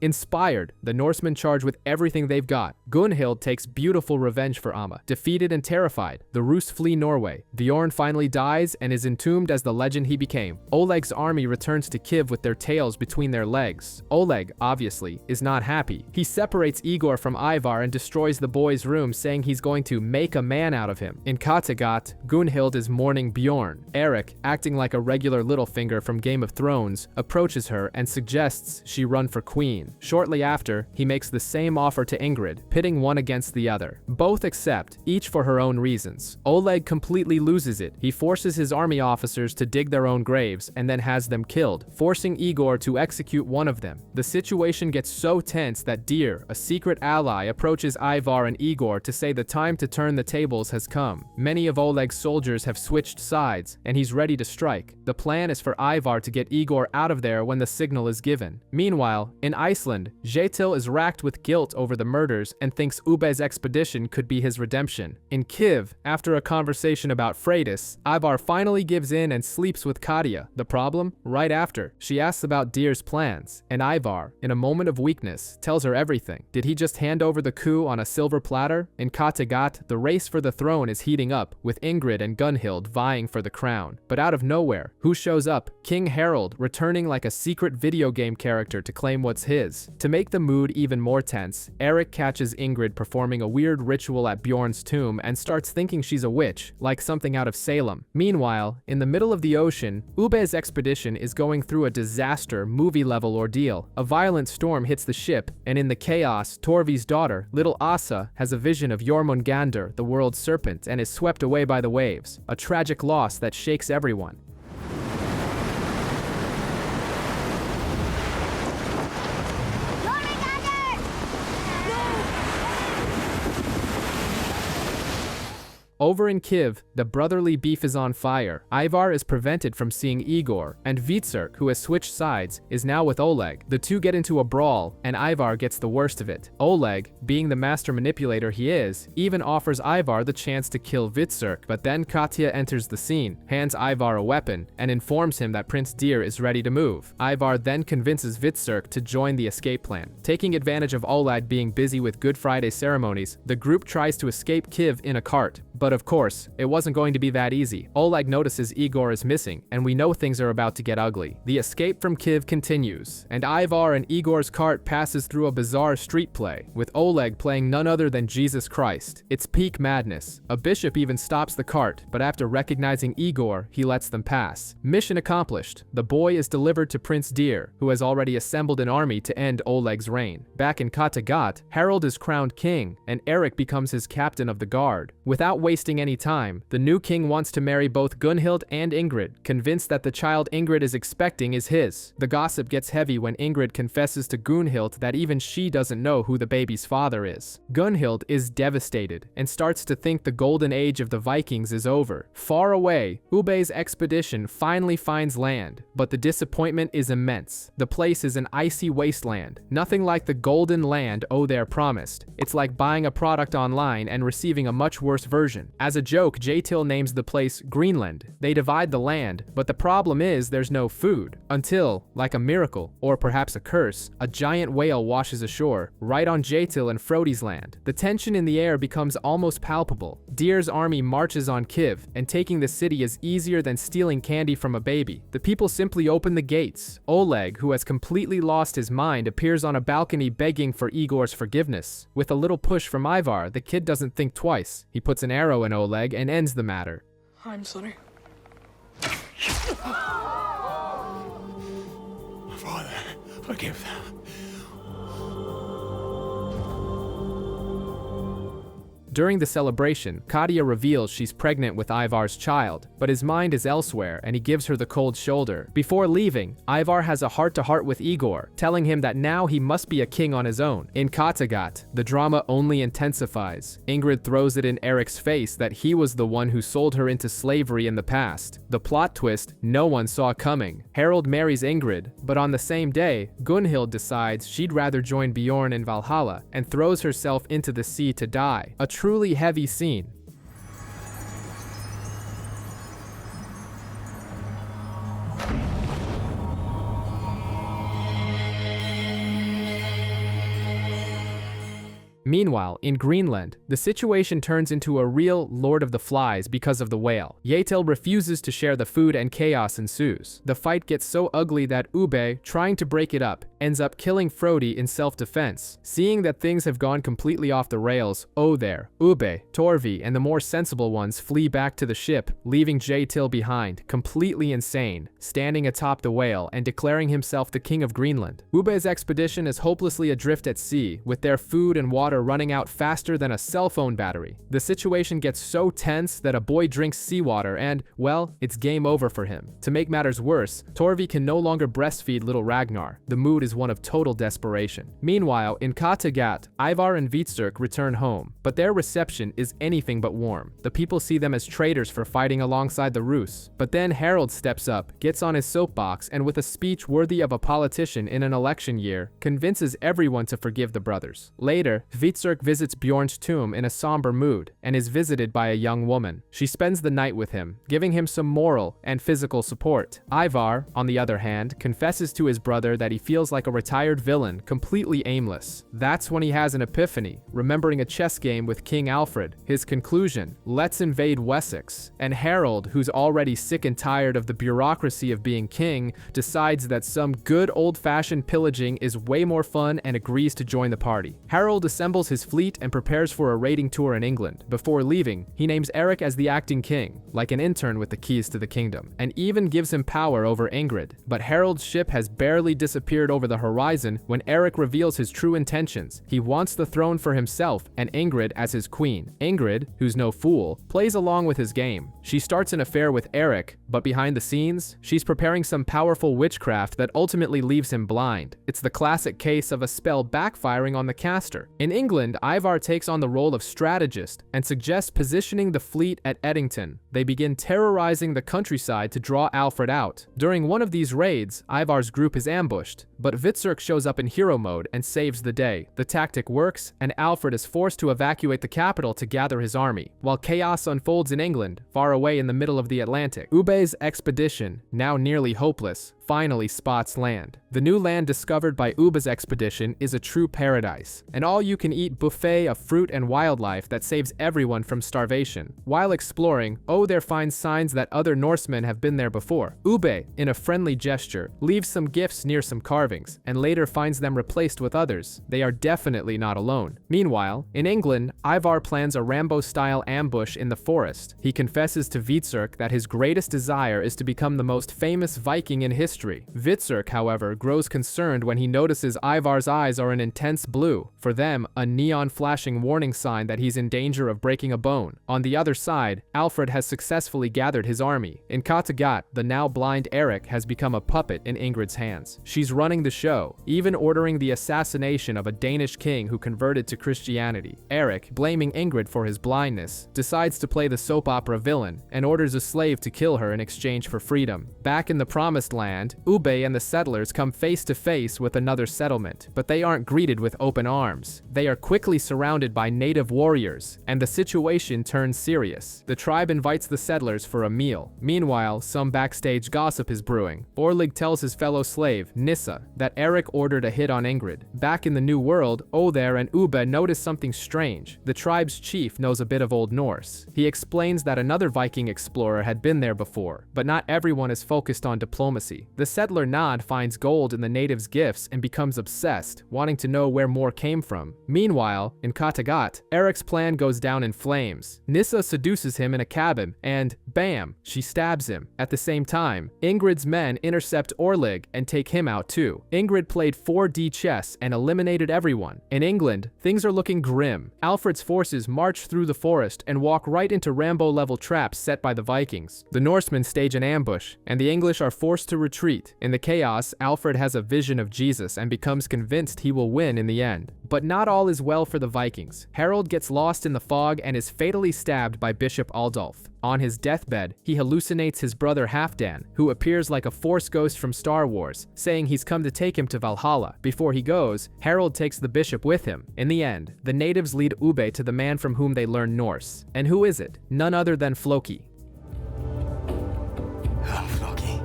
Inspired, the Norsemen charge with everything they've got. Gunhild takes beautiful revenge for Amma. Defeated and terrified, the Rus flee Norway. Bjorn finally dies and is entombed as the legend he became. Oleg's army returns to Kiev with their tails between their legs. Oleg, obviously, is not happy. He separates Igor from Ivar and destroys the boy's room, saying he's going to make a man out of him. In Kattegat, Gunhild is mourning Bjorn. Eric, acting like a regular Littlefinger from Game of Thrones, approaches her and suggests she run for queen. Shortly after, he makes the same offer to Ingrid, pitting one against the other. Both accept, each for her own reasons. Oleg completely loses it. He forces his army officers to dig their own graves and then has them killed, forcing Igor to execute one of them. The situation gets so tense that Deer, a secret ally, approaches Ivar and Igor to say the time to turn the tables has come. Many of Oleg's soldiers have switched sides, and he's ready to strike. The plan is for Ivar to get Igor out of there when the signal is given. Meanwhile, in Iceland, Iceland, Kjetil is racked with guilt over the murders and thinks Ube's expedition could be his redemption. In Kyiv, after a conversation about Freydis, Ivar finally gives in and sleeps with Katya. The problem? Right after, she asks about Dyr's plans, and Ivar, in a moment of weakness, tells her everything. Did he just hand over the coup on a silver platter? In Kattegat, the race for the throne is heating up, with Ingrid and Gunhild vying for the crown. But out of nowhere, who shows up? King Harald, returning like a secret video game character to claim what's his. To make the mood even more tense, Eric catches Ingrid performing a weird ritual at Bjorn's tomb and starts thinking she's a witch, like something out of Salem. Meanwhile, in the middle of the ocean, Ube's expedition is going through a disaster, movie-level ordeal. A violent storm hits the ship, and in the chaos, Torvi's daughter, little Asa, has a vision of Jormungandr, the world's serpent, and is swept away by the waves. A tragic loss that shakes everyone. Over in Kyiv, the brotherly beef is on fire. Ivar is prevented from seeing Igor, and Vitserk, who has switched sides, is now with Oleg. The two get into a brawl, and Ivar gets the worst of it. Oleg, being the master manipulator he is, even offers Ivar the chance to kill Vitserk, but then Katya enters the scene, hands Ivar a weapon, and informs him that Prince Dyr is ready to move. Ivar then convinces Vitserk to join the escape plan. Taking advantage of Oleg being busy with Good Friday ceremonies, the group tries to escape Kyiv in a cart. But of course, it wasn't going to be that easy. Oleg notices Igor is missing, and we know things are about to get ugly. The escape from Kyiv continues, and Ivar and Igor's cart passes through a bizarre street play, with Oleg playing none other than Jesus Christ. It's peak madness. A bishop even stops the cart, but after recognizing Igor, he lets them pass. Mission accomplished. The boy is delivered to Prince Dyr, who has already assembled an army to end Oleg's reign. Back in Kattegat, Harald is crowned king, and Eric becomes his captain of the guard. Without wasting any time, the new king wants to marry both Gunhild and Ingrid, convinced that the child Ingrid is expecting is his. The gossip gets heavy when Ingrid confesses to Gunhild that even she doesn't know who the baby's father is. Gunhild is devastated and starts to think the golden age of the Vikings is over. Far away, Ube's expedition finally finds land, but the disappointment is immense. The place is an icy wasteland, nothing like the golden land Odair promised. It's like buying a product online and receiving a much worse version. As a joke, Kjetil names the place Greenland. They divide the land, but the problem is there's no food. Until, like a miracle, or perhaps a curse, a giant whale washes ashore, right on Kjetil and Frodi's land. The tension in the air becomes almost palpable. Dyr's army marches on Kyiv, and taking the city is easier than stealing candy from a baby. The people simply open the gates. Oleg, who has completely lost his mind, appears on a balcony begging for Igor's forgiveness. With a little push from Ivar, the kid doesn't think twice. He puts an arrow in Oleg and ends the matter. I'm sorry. Father, forgive them. During the celebration, Katya reveals she's pregnant with Ivar's child, but his mind is elsewhere and he gives her the cold shoulder. Before leaving, Ivar has a heart-to-heart with Igor, telling him that now he must be a king on his own. In Kattegat, the drama only intensifies. Ingrid throws it in Eric's face that he was the one who sold her into slavery in the past. The plot twist no one saw coming. Harald marries Ingrid, but on the same day, Gunhild decides she'd rather join Bjorn in Valhalla and throws herself into the sea to die. A truly heavy scene. Meanwhile, in Greenland, the situation turns into a real Lord of the Flies because of the whale. Kjetil refuses to share the food and chaos ensues. The fight gets so ugly that Ube, trying to break it up, ends up killing Frodi in self-defense. Seeing that things have gone completely off the rails, Odair, Ube, Torvi, and the more sensible ones flee back to the ship, leaving Kjetil behind, completely insane, standing atop the whale and declaring himself the king of Greenland. Ube's expedition is hopelessly adrift at sea, with their food and water running out faster than a cell phone battery. The situation gets so tense that a boy drinks seawater and, well, it's game over for him. To make matters worse, Torvi can no longer breastfeed little Ragnar. The mood is is one of total desperation. Meanwhile, in Kattegat, Ivar and Hvitserk return home, but their reception is anything but warm. The people see them as traitors for fighting alongside the Rus. But then Harald steps up, gets on his soapbox, and with a speech worthy of a politician in an election year, convinces everyone to forgive the brothers. Later, Hvitserk visits Bjorn's tomb in a somber mood, and is visited by a young woman. She spends the night with him, giving him some moral and physical support. Ivar, on the other hand, confesses to his brother that he feels like a retired villain, completely aimless. That's when he has an epiphany, remembering a chess game with King Alfred. His conclusion: let's invade Wessex. And Harold, who's already sick and tired of the bureaucracy of being king, decides that some good old-fashioned pillaging is way more fun and agrees to join the party. Harold assembles his fleet and prepares for a raiding tour in England. Before leaving, he names Eric as the acting king, like an intern with the keys to the kingdom, and even gives him power over Ingrid. But Harold's ship has barely disappeared over the horizon when Eric reveals his true intentions. He wants the throne for himself and Ingrid as his queen. Ingrid, who's no fool, plays along with his game. She starts an affair with Eric, but behind the scenes, she's preparing some powerful witchcraft that ultimately leaves him blind. It's the classic case of a spell backfiring on the caster. In England, Ivar takes on the role of strategist and suggests positioning the fleet at Eddington. They begin terrorizing the countryside to draw Alfred out. During one of these raids, Ivar's group is ambushed, but Hvitserk shows up in hero mode and saves the day. The tactic works, and Alfred is forced to evacuate the capital to gather his army. While chaos unfolds in England, far away in the middle of the Atlantic, Ubbe's expedition, now nearly hopeless, finally spots land. The new land discovered by Ubbe's expedition is a true paradise, an all-you-can-eat buffet of fruit and wildlife that saves everyone from starvation. While exploring, Oder finds signs that other Norsemen have been there before. Ubbe, in a friendly gesture, leaves some gifts near some carvings, and later finds them replaced with others. They are definitely not alone. Meanwhile, in England, Ivar plans a Rambo-style ambush in the forest. He confesses to Hvitserk that his greatest desire is to become the most famous Viking in history. Hvitserk, however, grows concerned when he notices Ivar's eyes are an intense blue, for them a neon-flashing warning sign that he's in danger of breaking a bone. On the other side, Alfred has successfully gathered his army. In Kattegat, the now blind Eric has become a puppet in Ingrid's hands. She's running the show, even ordering the assassination of a Danish king who converted to Christianity. Eric, blaming Ingrid for his blindness, decides to play the soap opera villain and orders a slave to kill her in exchange for freedom. Back in the Promised Land, Ubbe and the settlers come face to face with another settlement, but they aren't greeted with open arms. They are quickly surrounded by native warriors, and the situation turns serious. The tribe invites the settlers for a meal. Meanwhile, some backstage gossip is brewing. Orlig tells his fellow slave, Nissa, that Eric ordered a hit on Ingrid. Back in the New World, Oder and Ubbe notice something strange. The tribe's chief knows a bit of Old Norse. He explains that another Viking explorer had been there before, but not everyone is focused on diplomacy. The settler Nod finds gold in the natives' gifts and becomes obsessed, wanting to know where more came from. Meanwhile, in Kattegat, Eric's plan goes down in flames. Nissa seduces him in a cabin, and bam, she stabs him. At the same time, Ingrid's men intercept Orlig and take him out too. Ingrid played 4D chess and eliminated everyone. In England, things are looking grim. Alfred's forces march through the forest and walk right into Rambo-level traps set by the Vikings. The Norsemen stage an ambush, and the English are forced to retreat. In the chaos, Alfred has a vision of Jesus and becomes convinced he will win in the end. But not all is well for the Vikings. Harold gets lost in the fog and is fatally stabbed by Bishop Aldulf. On his deathbed, he hallucinates his brother Halfdan, who appears like a Force ghost from Star Wars, saying he's come to take him to Valhalla. Before he goes, Harold takes the bishop with him. In the end, the natives lead Ubbe to the man from whom they learn Norse. And who is it? None other than Floki. Floki.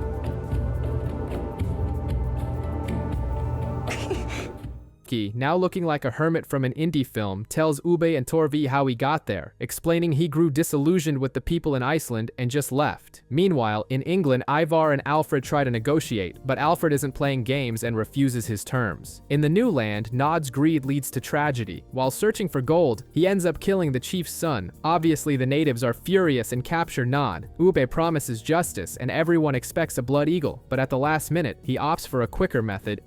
Now looking like a hermit from an indie film, tells Ubbe and Torvi how he got there, explaining he grew disillusioned with the people in Iceland and just left. Meanwhile, in England, Ivar and Alfred try to negotiate, but Alfred isn't playing games and refuses his terms. In the new land, Nod's greed leads to tragedy. While searching for gold, he ends up killing the chief's son. Obviously, the natives are furious and capture Nod. Ubbe promises justice, and everyone expects a blood eagle, but at the last minute, he opts for a quicker method.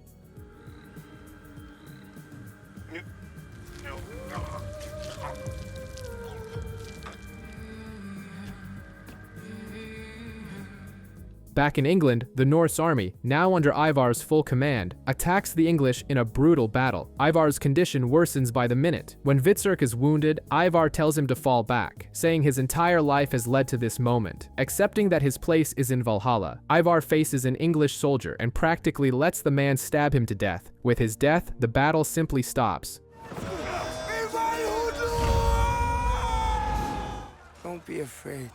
Back in England, the Norse army, now under Ivar's full command, attacks the English in a brutal battle. Ivar's condition worsens by the minute. When Hvitserk is wounded, Ivar tells him to fall back, saying his entire life has led to this moment. Accepting that his place is in Valhalla, Ivar faces an English soldier and practically lets the man stab him to death. With his death, the battle simply stops. Don't be afraid.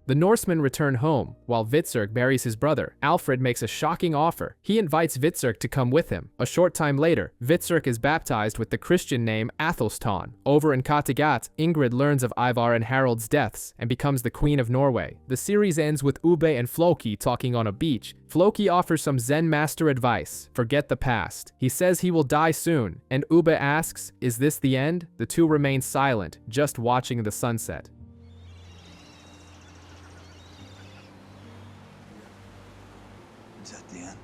The Norsemen return home, while Hvitserk buries his brother. Alfred makes a shocking offer. He invites Hvitserk to come with him. A short time later, Hvitserk is baptized with the Christian name Athelstan. Over in Kattegat, Ingrid learns of Ivar and Harald's deaths and becomes the Queen of Norway. The series ends with Ube and Floki talking on a beach. Floki offers some Zen master advice: forget the past. He says he will die soon, and Ube asks, is this the end? The two remain silent, just watching the sunset. Is that the end?